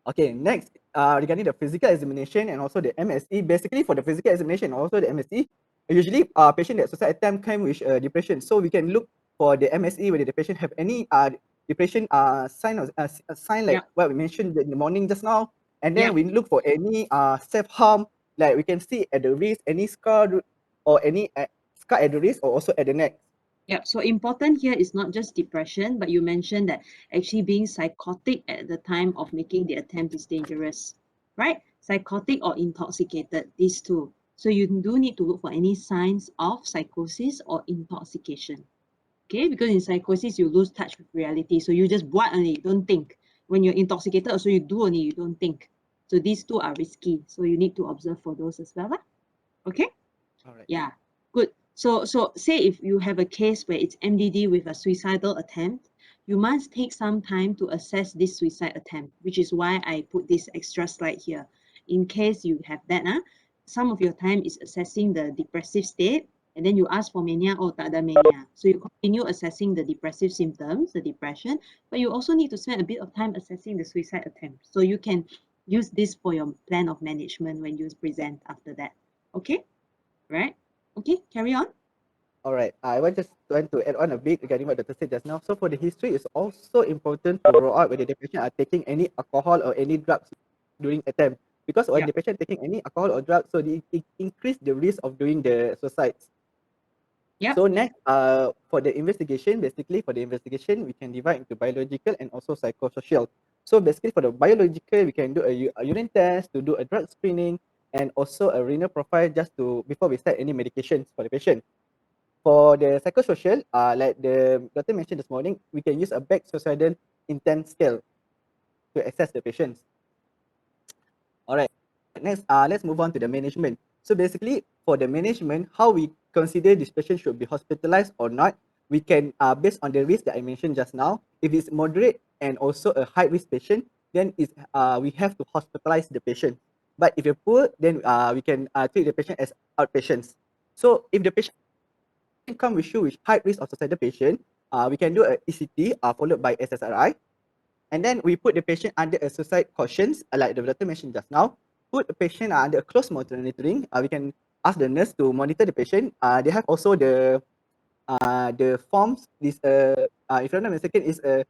Okay, next, regarding the physical examination and also the MSE. Basically, for the physical examination and also the MSE, usually patient that suicide attempt came with depression. So we can look for the MSE whether the patient have any depression sign or sign like what we mentioned in the morning just now. And then we look for any self-harm, like we can see at the wrist, any scar or any scar at the wrist or also at the neck. Yeah, so important here is not just depression, but you mentioned that actually being psychotic at the time of making the attempt is dangerous, right? Psychotic or intoxicated, these two. So you do need to look for any signs of psychosis or intoxication. Okay, because in psychosis, you lose touch with reality. So you just buat only, don't think. When you're intoxicated, also you do only, you don't think. So these two are risky. So you need to observe for those as well. Okay? All right. Yeah, good. So say if you have a case where it's MDD with a suicidal attempt, you must take some time to assess this suicide attempt, which is why I put this extra slide here. In case you have that, some of your time is assessing the depressive state, and then you ask for mania or tak ada mania. So you continue assessing the depressive symptoms, the depression, but you also need to spend a bit of time assessing the suicide attempt. So you can use this for your plan of management when you present after that. Okay? Right? Okay, carry on. All right. I just want to add on a bit regarding what Dr. said just now. So for the history, it's also important to rule out whether the patient are taking any alcohol or any drugs during attempt. Because when the patient taking any alcohol or drugs, so it increase the risk of doing the suicides. So next, for the investigation, we can divide into biological and also psychosocial. So basically, for the biological, we can do a urine test to do a drug screening and also a renal profile just to before we start any medications for the patient. For the psychosocial, like the doctor mentioned this morning, we can use a back suicidal intent scale to assess the patients. All right. Next, let's move on to the management. So basically, for the management, how we consider this patient should be hospitalized or not, we can, based on the risk that I mentioned just now, if it's moderate and also a high risk patient, then it's, we have to hospitalize the patient. But if you're poor, then we can treat the patient as outpatients. So if the patient come with you with high risk of suicidal patient, we can do a ECT followed by SSRI. And then we put the patient under a suicide cautions, like the doctor mentioned just now. Put the patient under a close monitoring. We can ask the nurse to monitor the patient. They have also the forms. This if I'm not mistaken, is a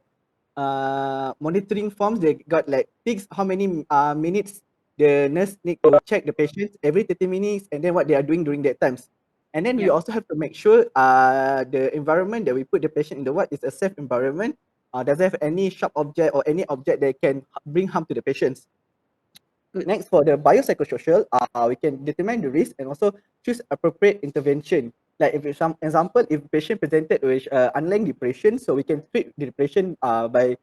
monitoring forms. They got like fixed how many minutes the nurse need to check the patients every 30 minutes, and then what they are doing during that times. And then we also have to make sure the environment that we put the patient in the ward is a safe environment. Doesn't have any sharp object or any object that can bring harm to the patients. Good. Next, for the biopsychosocial, we can determine the risk and also choose appropriate intervention. Like if some example, if patient presented with underlying depression, so we can treat the depression by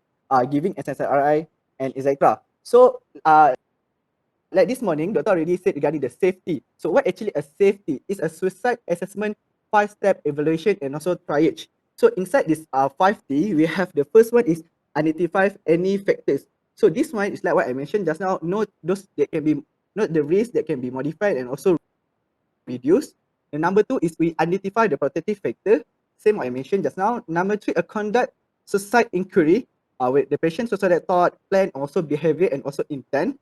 giving SSRI and etc. So like this morning, doctor already said regarding the safety. So what actually a safety is a suicide assessment 5-step evaluation and also triage. So inside this 5T, we have the first one is identify any factors. So this one is like what I mentioned just now, note those that can be, note the risk that can be modified and also reduced. And number 2 is we identify the protective factor, same what I mentioned just now. Number 3, a conduct suicide inquiry with the patient suicide thought, plan, also behavior and also intent.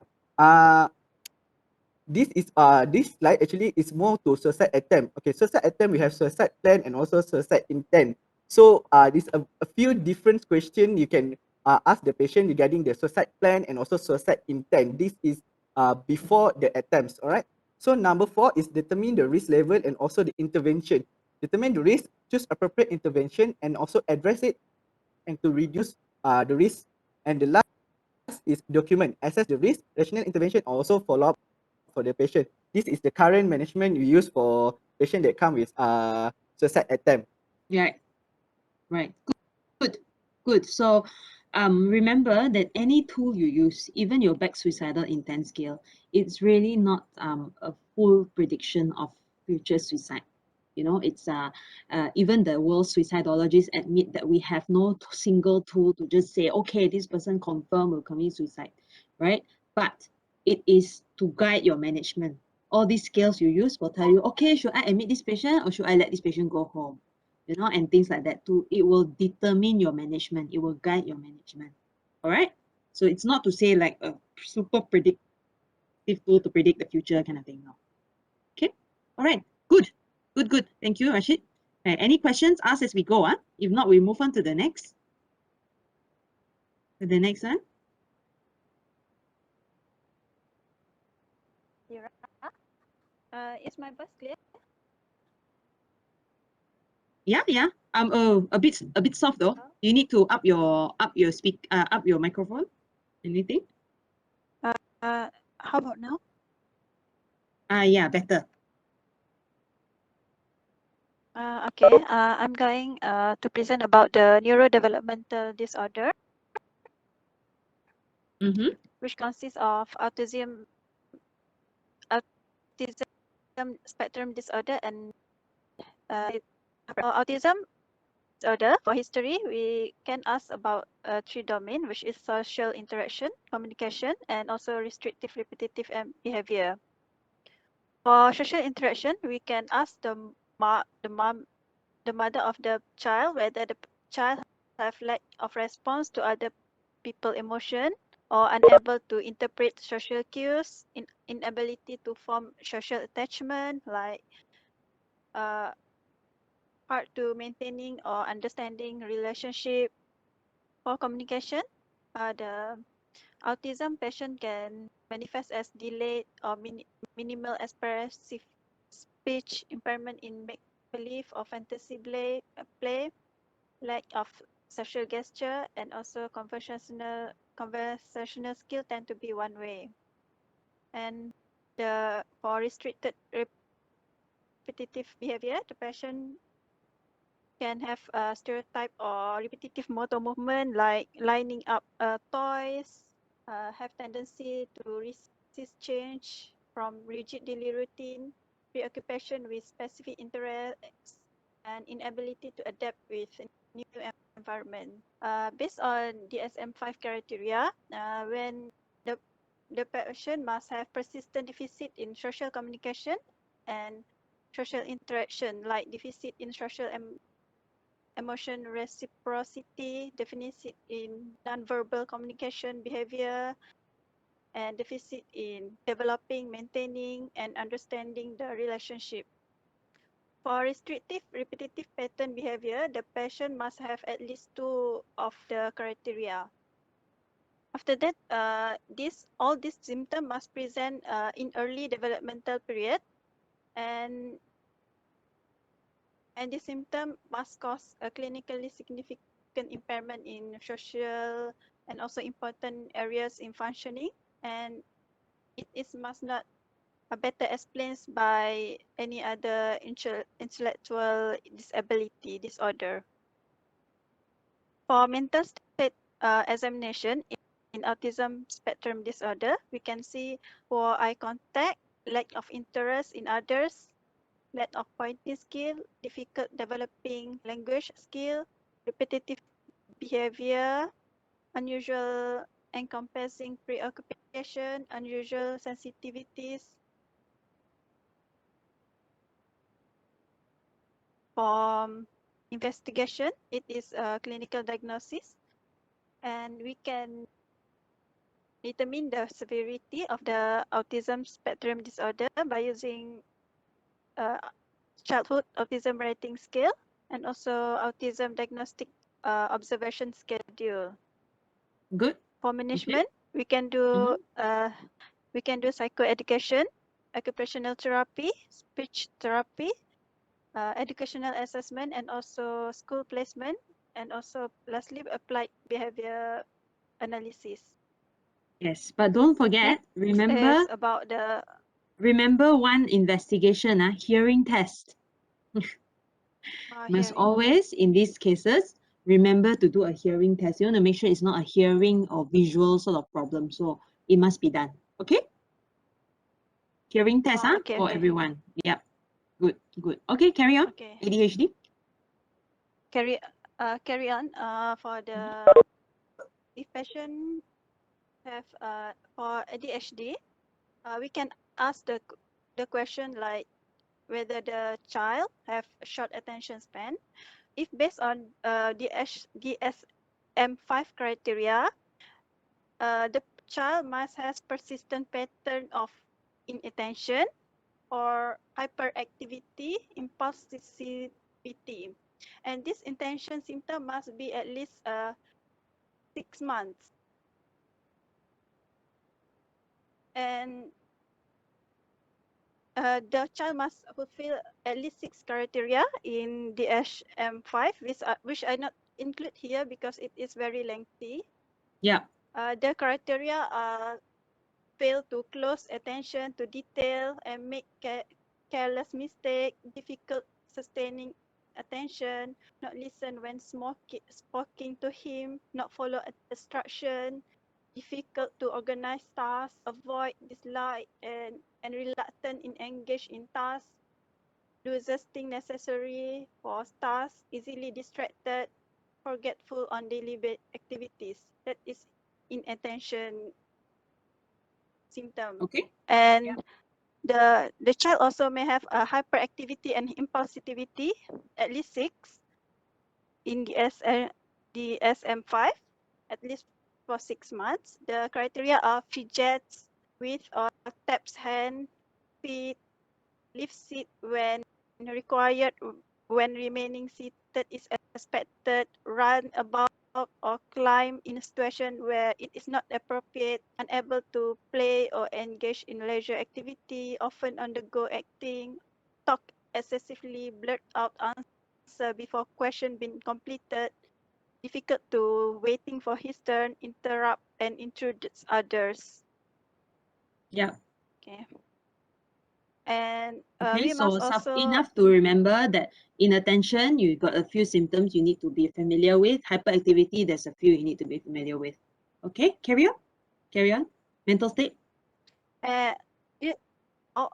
This is this slide actually is more to suicide attempt. Okay, suicide attempt we have suicide plan and also suicide intent. So this a few different question you can ask the patient regarding the suicide plan and also suicide intent. This is before the attempts. All right. So number 4 is determine the risk level and also the intervention. Determine the risk, choose appropriate intervention, and also address it and to reduce the risk. And the last is document, assess the risk, rational intervention, also follow up for the patient. This is the current management we use for patient that come with suicide attempt. Yeah, right. Good, good. So remember that any tool you use, even your back suicidal intent scale, it's really not a full prediction of future suicide. You know, it's even the world suicidologists admit that we have no single tool to just say, okay, this person confirmed will commit suicide, right? But it is to guide your management. All these scales you use will tell you, okay, should I admit this patient or should I let this patient go home? You know, and things like that too. It will determine your management. It will guide your management. All right. So it's not to say like a super predictive tool to predict the future kind of thing. No. Okay. All right. Good. Good, good. Thank you, Rashid. Any questions? Ask as we go. If not, we move on to the next. The next one. Is my voice clear? Yeah, yeah. A bit soft though. You need to up your microphone. Anything? How about now? Yeah, better. Okay. I'm going to present about the neurodevelopmental disorder, which consists of autism spectrum disorder and autism disorder. For history, we can ask about three domains, which is social interaction, communication, and also restrictive repetitive behavior. For social interaction, we can ask the mother of the child whether the child have lack of response to other people emotion or unable to interpret social cues, inability to form social attachment, like hard to maintaining or understanding relationship. For communication, the autism patient can manifest as delayed or minimal expressive speech, impairment in make-believe or fantasy play, lack of social gesture, and also conversational skill tend to be one way. And for restricted repetitive behavior, the patient can have a stereotype or repetitive motor movement like lining up toys, have tendency to resist change from rigid daily routine, preoccupation with specific interests, and inability to adapt with new environment. Based on DSM-5 criteria, when the patient must have persistent deficit in social communication and social interaction, like deficit in social emotion reciprocity, deficit in nonverbal communication behavior, and deficit in developing, maintaining, and understanding the relationship. For restrictive repetitive pattern behavior, the patient must have at least two of the criteria. After that, all these symptoms must present in early developmental period, and the symptom must cause a clinically significant impairment in social and also important areas in functioning, and it is must not better explained by any other intellectual disability disorder. For mental state examination in autism spectrum disorder, we can see poor eye contact, lack of interest in others, lack of pointing skill, difficult developing language skill, repetitive behavior, unusual encompassing preoccupation, unusual sensitivities. For investigation, it is a clinical diagnosis, and we can determine the severity of the autism spectrum disorder by using childhood autism rating scale and also autism diagnostic observation schedule. Good. For management, we can do psychoeducation, occupational therapy, speech therapy, educational assessment, and also school placement, and also lastly applied behavior analysis. Yes, but don't forget, remember Is about the one investigation, hearing test. Must hearing. always, in these cases, remember to do a hearing test. You want to make sure it's not a hearing or visual sort of problem. So it must be done. Okay? Hearing test for everyone. Yep. Good, good. Okay, carry on. Okay. ADHD. Carry on for the if patient have for ADHD, we can ask the question like whether the child have a short attention span. If based on DSM-5 criteria, the child must have persistent pattern of inattention, or hyperactivity, impulsivity. And this intention symptom must be at least 6 months. And the child must fulfill at least 6 criteria in the DSM-5, which I not include here because it is very lengthy. Yeah. The criteria are fail to close attention to detail and make careless mistake, difficult sustaining attention, not listen when speaking to him, not follow instruction, difficult to organize tasks, avoid, dislike, and reluctant in engage in tasks, loses things necessary for tasks, easily distracted, forgetful on daily activities. That is inattention symptom. Okay. And the child also may have a hyperactivity and impulsivity, at least 6 in the DSM-5, at least for 6 months. The criteria are fidgets with or taps hand, feet, lift seat when required, when remaining seated is expected, run about or climb in a situation where it is not appropriate, unable to play or engage in leisure activity, often undergo acting, talk excessively, blurt out answer before question been completed, difficult to waiting for his turn, interrupt and introduce others. Yeah. Okay. And Okay, we so must also enough to remember that inattention, you got a few symptoms you need to be familiar with. Hyperactivity, there's a few you need to be familiar with. Okay, carry on. Carry on. Mental state. it, oh,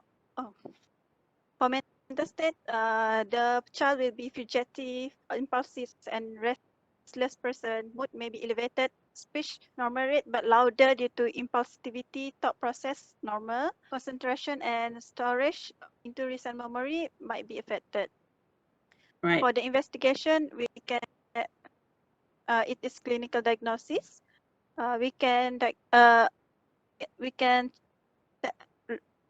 for mental state, the child will be fugitive, impulsive, and restless person. Mood may be elevated, speech normal rate but louder due to impulsivity, thought process normal, concentration and storage into recent memory might be affected. Right. For the investigation, we can it is clinical diagnosis. We can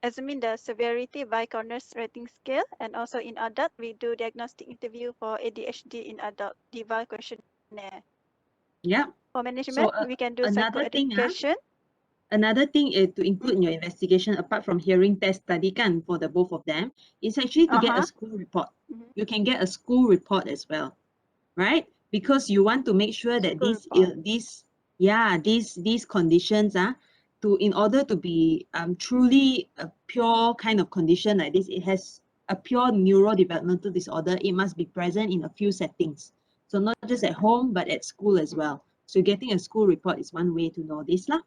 examine the severity by Corner's rating scale, and also in adult, we do diagnostic interview for ADHD in adult DIVA questionnaire. Yeah. For management, we can do Another thing, psychoeducation. another thing to include in your investigation, apart from hearing test study kan for the both of them, is actually to get a school report. You can get a school report as well, right? Because you want to make sure that these conditions in order to be truly a pure kind of condition like this, it has a pure neurodevelopmental disorder, it must be present in a few settings. So not just at home, but at school as well. So getting a school report is one way to know this lah.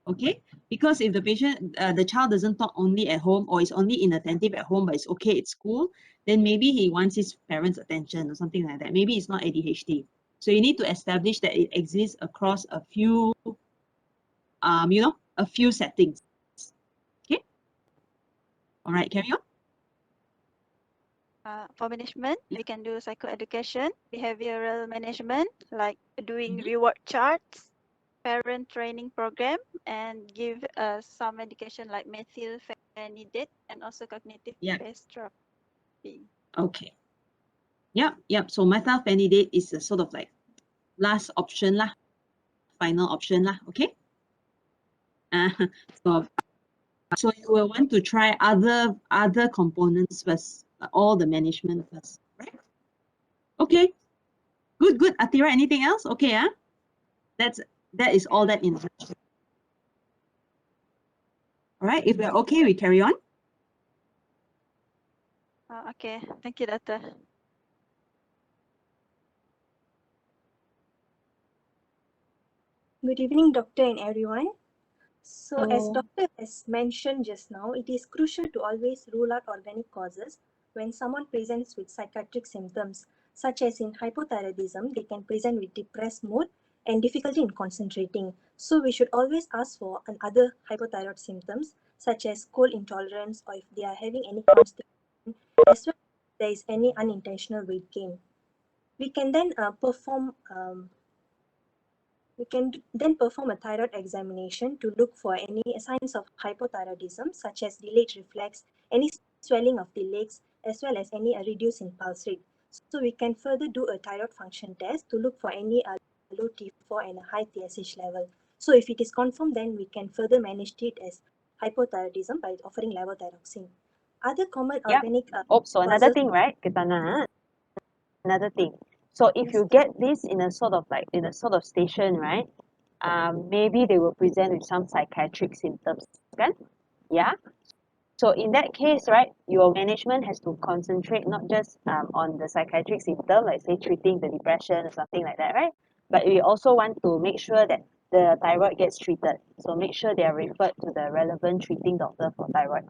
Okay, because if the patient, the child doesn't talk only at home or is only inattentive at home, but it's okay at school, then maybe he wants his parents' attention or something like that. Maybe it's not ADHD. So you need to establish that it exists across a few, a few settings. Okay. All right, carry on. For management, we can do psychoeducation, behavioral management, like doing reward charts, parent training program, and give some medication like methylphenidate and also cognitive-based therapy. Okay. Yep. So methylphenidate is a sort of like last option lah, final option lah. Okay. So you will want to try other components first, all the management first, right? Okay. Good. Atira, anything else? Okay, that is all that in. All right, if we're okay, we carry on. Okay, thank you, Doctor. Good evening, Doctor and everyone. So as Hello. Doctor has mentioned just now, it is crucial to always rule out organic causes when someone presents with psychiatric symptoms, such as in hypothyroidism, they can present with depressed mood and difficulty in concentrating. So we should always ask for other hypothyroid symptoms, such as cold intolerance, or if they are having any constipation, as well as if there is any unintentional weight gain. We can then perform a thyroid examination to look for any signs of hypothyroidism, such as delayed reflex, any swelling of the legs, as well as any reduce in pulse rate. So we can further do a thyroid function test to look for any low T4 and a high TSH level. So if it is confirmed, then we can further manage it as hypothyroidism by offering levothyroxine. Other common organic Oh, so another causes. thing, right, Kitana? Another thing. So if you get this in a sort of like in a sort of station, right? Maybe they will present with some psychiatric symptoms, kan? Yeah. So in that case, right, your management has to concentrate not just on the psychiatric symptom, like say treating the depression or something like that, right? But we also want to make sure that the thyroid gets treated. So make sure they are referred to the relevant treating doctor for thyroid.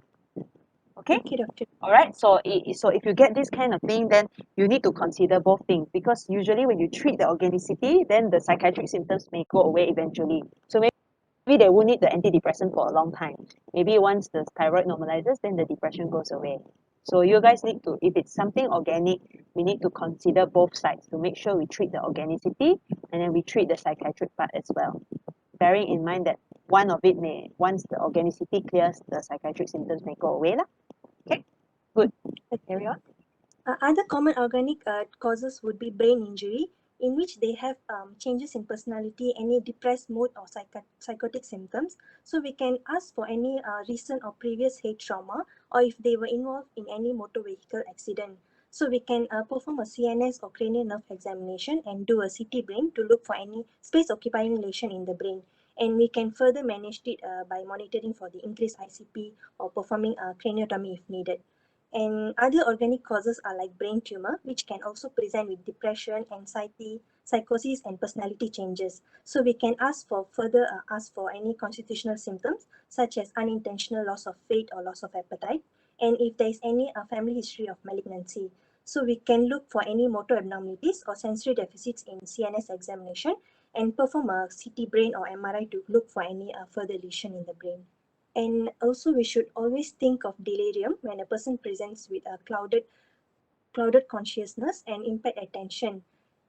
Okay? Okay, doctor. All right. So so if you get this kind of thing, then you need to consider both things because usually when you treat the organicity, then the psychiatric symptoms may go away eventually. So maybe they will need the antidepressant for a long time. Maybe once the thyroid normalizes, then the depression goes away. So you guys need to, if it's something organic, we need to consider both sides to make sure we treat the organicity and then we treat the psychiatric part as well. Bearing in mind that one of it may, once the organicity clears, the psychiatric symptoms may go away. Okay, good. Carry on. Other common organic causes would be brain injury, in which they have changes in personality, any depressed mood or psychotic symptoms. So we can ask for any recent or previous head trauma, or if they were involved in any motor vehicle accident. So we can perform a CNS or cranial nerve examination and do a CT brain to look for any space occupying lesion in the brain. And we can further manage it by monitoring for the increased ICP or performing a craniotomy if needed. And other organic causes are like brain tumor, which can also present with depression, anxiety, psychosis, and personality changes. So we can ask for further ask for any constitutional symptoms such as unintentional loss of weight or loss of appetite, and if there is any family history of malignancy. So we can look for any motor abnormalities or sensory deficits in CNS examination and perform a CT brain or MRI to look for any further lesion in the brain. And also we should always think of delirium when a person presents with a clouded consciousness and impaired attention,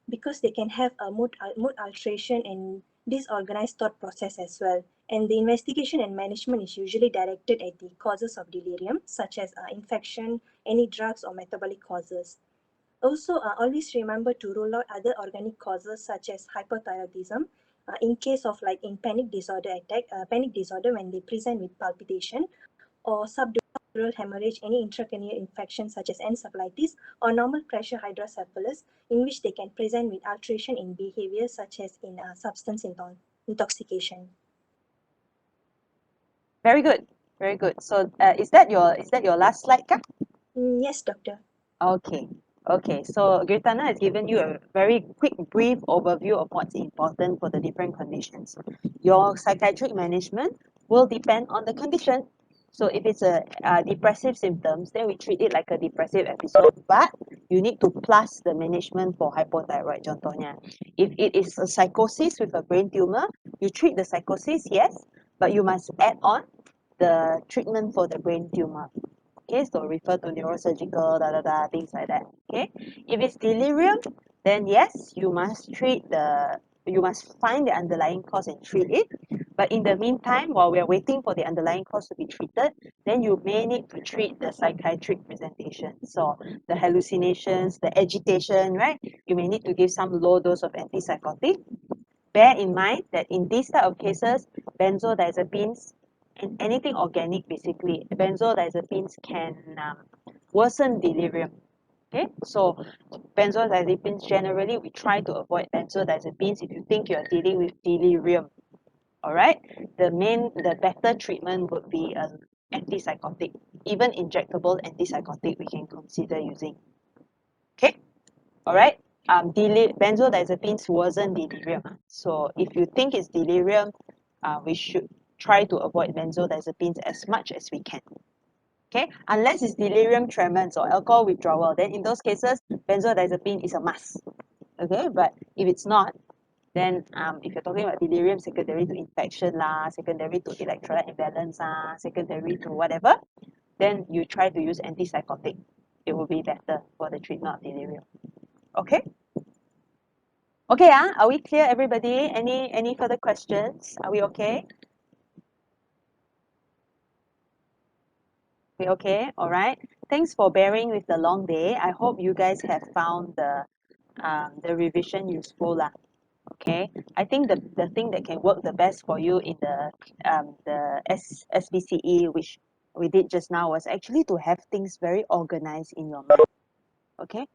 because they can have a mood alteration and disorganized thought process as well. And the investigation and management is usually directed at the causes of delirium, such as infection, any drugs or metabolic causes. Also, always remember to rule out other organic causes such as hypothyroidism. In case of like in panic disorder when they present with palpitation, or subdural hemorrhage, any intracranial infection such as encephalitis, or normal pressure hydrocephalus, in which they can present with alteration in behavior such as in substance intoxication. Very good. Very good. So is that your last slide, Kak? Yes, doctor. Okay. Okay. So Gritana has given you a very quick, brief overview of what's important for the different conditions. Your psychiatric management will depend on the condition. So if it's a depressive symptoms, then we treat it like a depressive episode. But you need to plus the management for hypothyroid, contohnya. If it is a psychosis with a brain tumor, you treat the psychosis, yes, but you must add on the treatment for the brain tumor. Okay, so refer to neurosurgical, things like that. Okay, if it's delirium, then yes, you must find the underlying cause and treat it. But in the meantime, while we are waiting for the underlying cause to be treated, then you may need to treat the psychiatric presentation. So the hallucinations, the agitation, right? You may need to give some low dose of antipsychotic. Bear in mind that in these type of cases, benzodiazepines and anything organic, basically, benzodiazepines can worsen delirium. Okay, so benzodiazepines, generally, we try to avoid benzodiazepines if you think you're dealing with delirium. All right, the better treatment would be an antipsychotic, even injectable antipsychotic we can consider using. Okay, all right. Benzodiazepines wasn't delirium. So if you think it's delirium, we should try to avoid benzodiazepines as much as we can. Okay, unless it's delirium tremens or alcohol withdrawal, then in those cases, benzodiazepine is a must. Okay, but if it's not, then if you're talking about delirium secondary to infection lah, secondary to electrolyte imbalance secondary to whatever, then you try to use antipsychotic. It will be better for the treatment of delirium. Okay. Okay, are we clear, everybody? Any further questions? Are we okay? Okay, all right. Thanks for bearing with the long day. I hope you guys have found the revision useful lah. Okay, I think the thing that can work the best for you in the SBCE, which we did just now, was actually to have things very organized in your mind. Okay,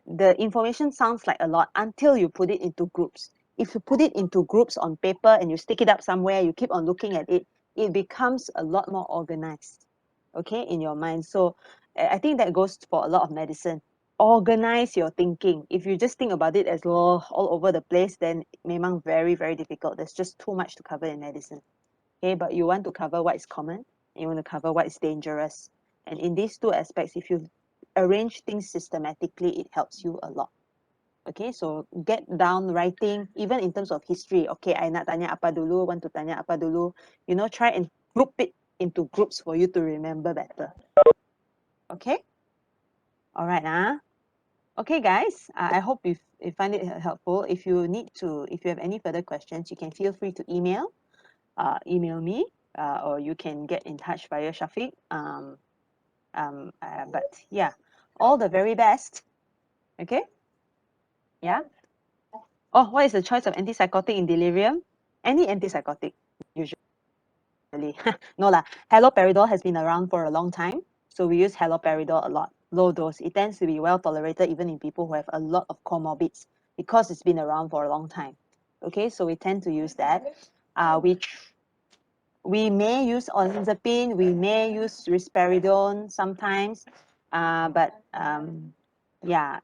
the information sounds like a lot until you put it into groups. If you put it into groups on paper and you stick it up somewhere, you keep on looking at it, it becomes a lot more organized, okay, in your mind. So I think that goes for a lot of medicine. Organize your thinking. If you just think about it as all over the place, then memang very, very difficult. There's just too much to cover in medicine. Okay, but you want to cover what is common, you want to cover what is dangerous. And in these two aspects, if you arrange things systematically, it helps you a lot. Okay, so get down writing, even in terms of history. Okay, I nak tanya apa dulu, want to tanya apa dulu. You know, try and group it into groups for you to remember better. Okay? All right, okay, guys, I hope you find it helpful. If you have any further questions, you can feel free to email me, or you can get in touch via Shafiq. But yeah, all the very best. Okay? Yeah. Oh, what is the choice of antipsychotic in delirium? Any antipsychotic, usually. No lah. Haloperidol has been around for a long time, so we use haloperidol a lot. Low dose. It tends to be well tolerated even in people who have a lot of comorbids because it's been around for a long time. Okay, so we tend to use that. We may use olanzapine, we may use risperidone sometimes, but yeah,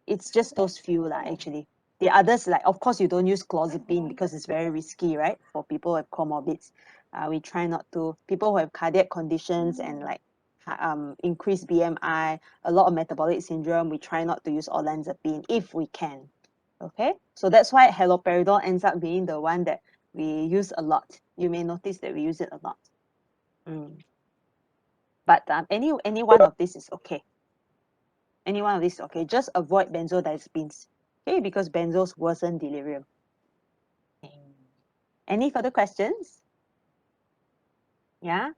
it's just those few lah actually. The others, like of course you don't use clozapine because it's very risky, right? For people with comorbids, we try not to. People who have cardiac conditions and like increased BMI, a lot of metabolic syndrome, we try not to use olanzapine if we can. Okay, so that's why haloperidol ends up being the one that we use a lot. You may notice that we use it a lot. But any one of this is okay. Any one of these, okay. Just avoid benzodiazepines, okay, because benzos worsen delirium. Any further questions? Yeah.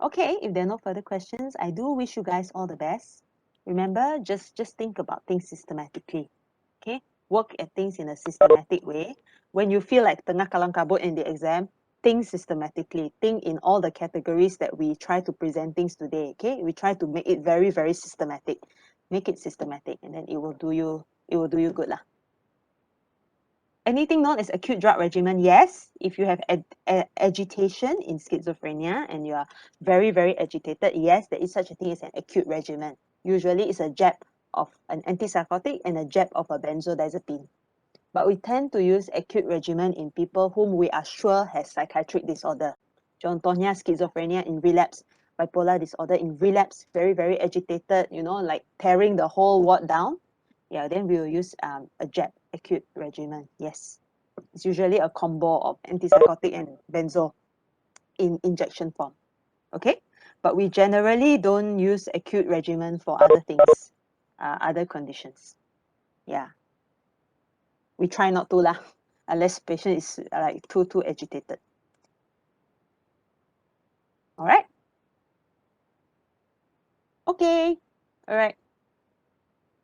Okay. If there are no further questions, I do wish you guys all the best. Remember, just think about things systematically. Okay. Work at things in a systematic way. When you feel like tengah kalang kabut in the exam, think systematically. Think in all the categories that we try to present things today. Okay. We try to make it very, very systematic. Make it systematic, and then it will do you good lah. Anything known as acute drug regimen? Yes. If you have agitation in schizophrenia and you are very, very agitated, yes, there is such a thing as an acute regimen. Usually it's a jab of an antipsychotic and a jab of a benzodiazepine. But we tend to use acute regimen in people whom we are sure has psychiatric disorder. Contohnya schizophrenia in relapse, bipolar disorder in relapse, very, very agitated, you know, like tearing the whole ward down. Yeah, then we will use a jab acute regimen. Yes, it's usually a combo of antipsychotic and benzo in injection form. Okay, but we generally don't use acute regimen for other things, other conditions. Yeah, we try not to lah, unless patient is like too agitated. All right. Okay. All right.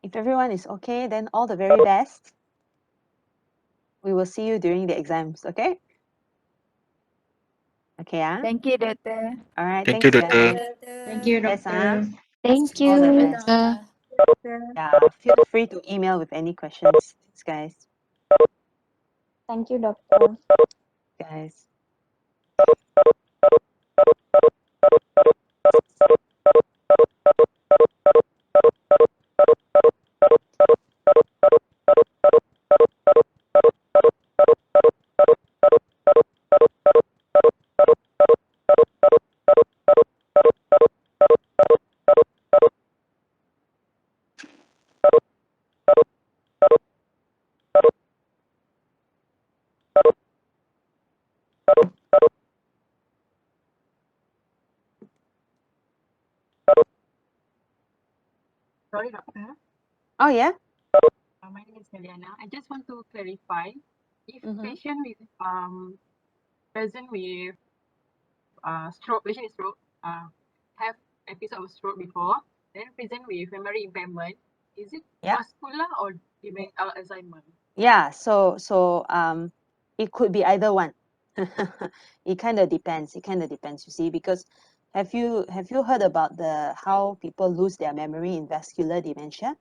If everyone is okay, then all the very best. We will see you during the exams, okay? Okay, Thank you, Doctor. All right, Thank you, thanks, Doctor. guys. Thank you, Yes, Doctor. Thank all the you. best. Yeah, feel free to email with any questions, thanks, guys. Thank you, Doctor. Guys. Sorry, doctor. Oh, yeah? My name is Eliana. I just want to clarify if patient with present with stroke, patient with stroke, have episode of stroke before, then present with memory impairment. Is it Yeah. vascular or Alzheimer? Yeah, so it could be either one. It kind of depends. It kind of depends, you see, because have you heard about how people lose their memory in vascular dementia?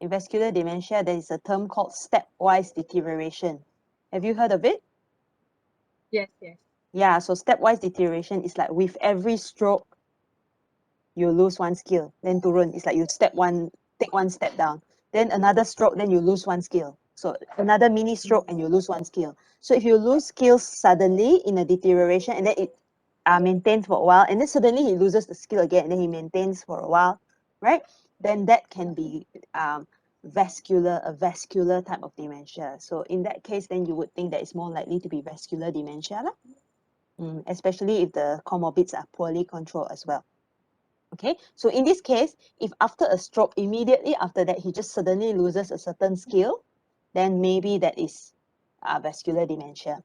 In vascular dementia, there is a term called stepwise deterioration. Have you heard of it? Yes. Yeah, so stepwise deterioration is like with every stroke, you lose one skill. Then turun, it's like you take one step down. Then another stroke, then you lose one skill. So another mini stroke and you lose one skill. So if you lose skills suddenly in a deterioration and then it maintains for a while, and then suddenly he loses the skill again and then he maintains for a while, right? Then that can be a vascular type of dementia. So in that case, then you would think that it's more likely to be vascular dementia, especially if the comorbids are poorly controlled as well. Okay, so in this case, if after a stroke, immediately after that, he just suddenly loses a certain skill, then maybe that is vascular dementia.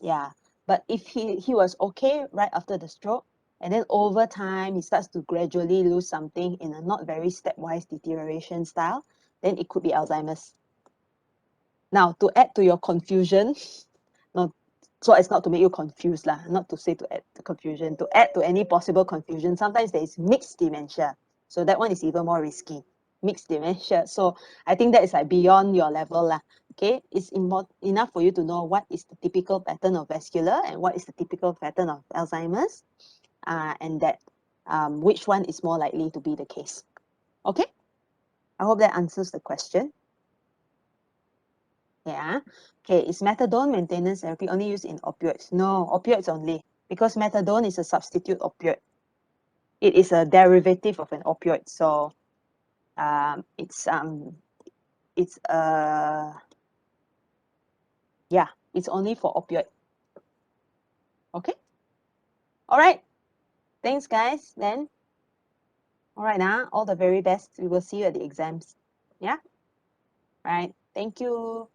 Yeah, but if he was okay right after the stroke, and then over time, he starts to gradually lose something in a not very stepwise deterioration style, then it could be Alzheimer's. Now, to add to your confusion, no, so as not to make you confused lah, not to say to add to confusion, to add to any possible confusion, sometimes there is mixed dementia. So that one is even more risky, mixed dementia. So I think that is like beyond your level lah. Okay, it's enough for you to know what is the typical pattern of vascular and what is the typical pattern of Alzheimer's, and that which one is more likely to be the case. Okay, I hope that answers the question. Yeah. Okay, is methadone maintenance therapy only used in opioids? No, opioids only, because methadone is a substitute opioid. It is a derivative of an opioid. So it's yeah, it's only for opioid. Okay. All right. Thanks, guys. Then. All right, now all the very best. We will see you at the exams. Yeah. All right. Thank you.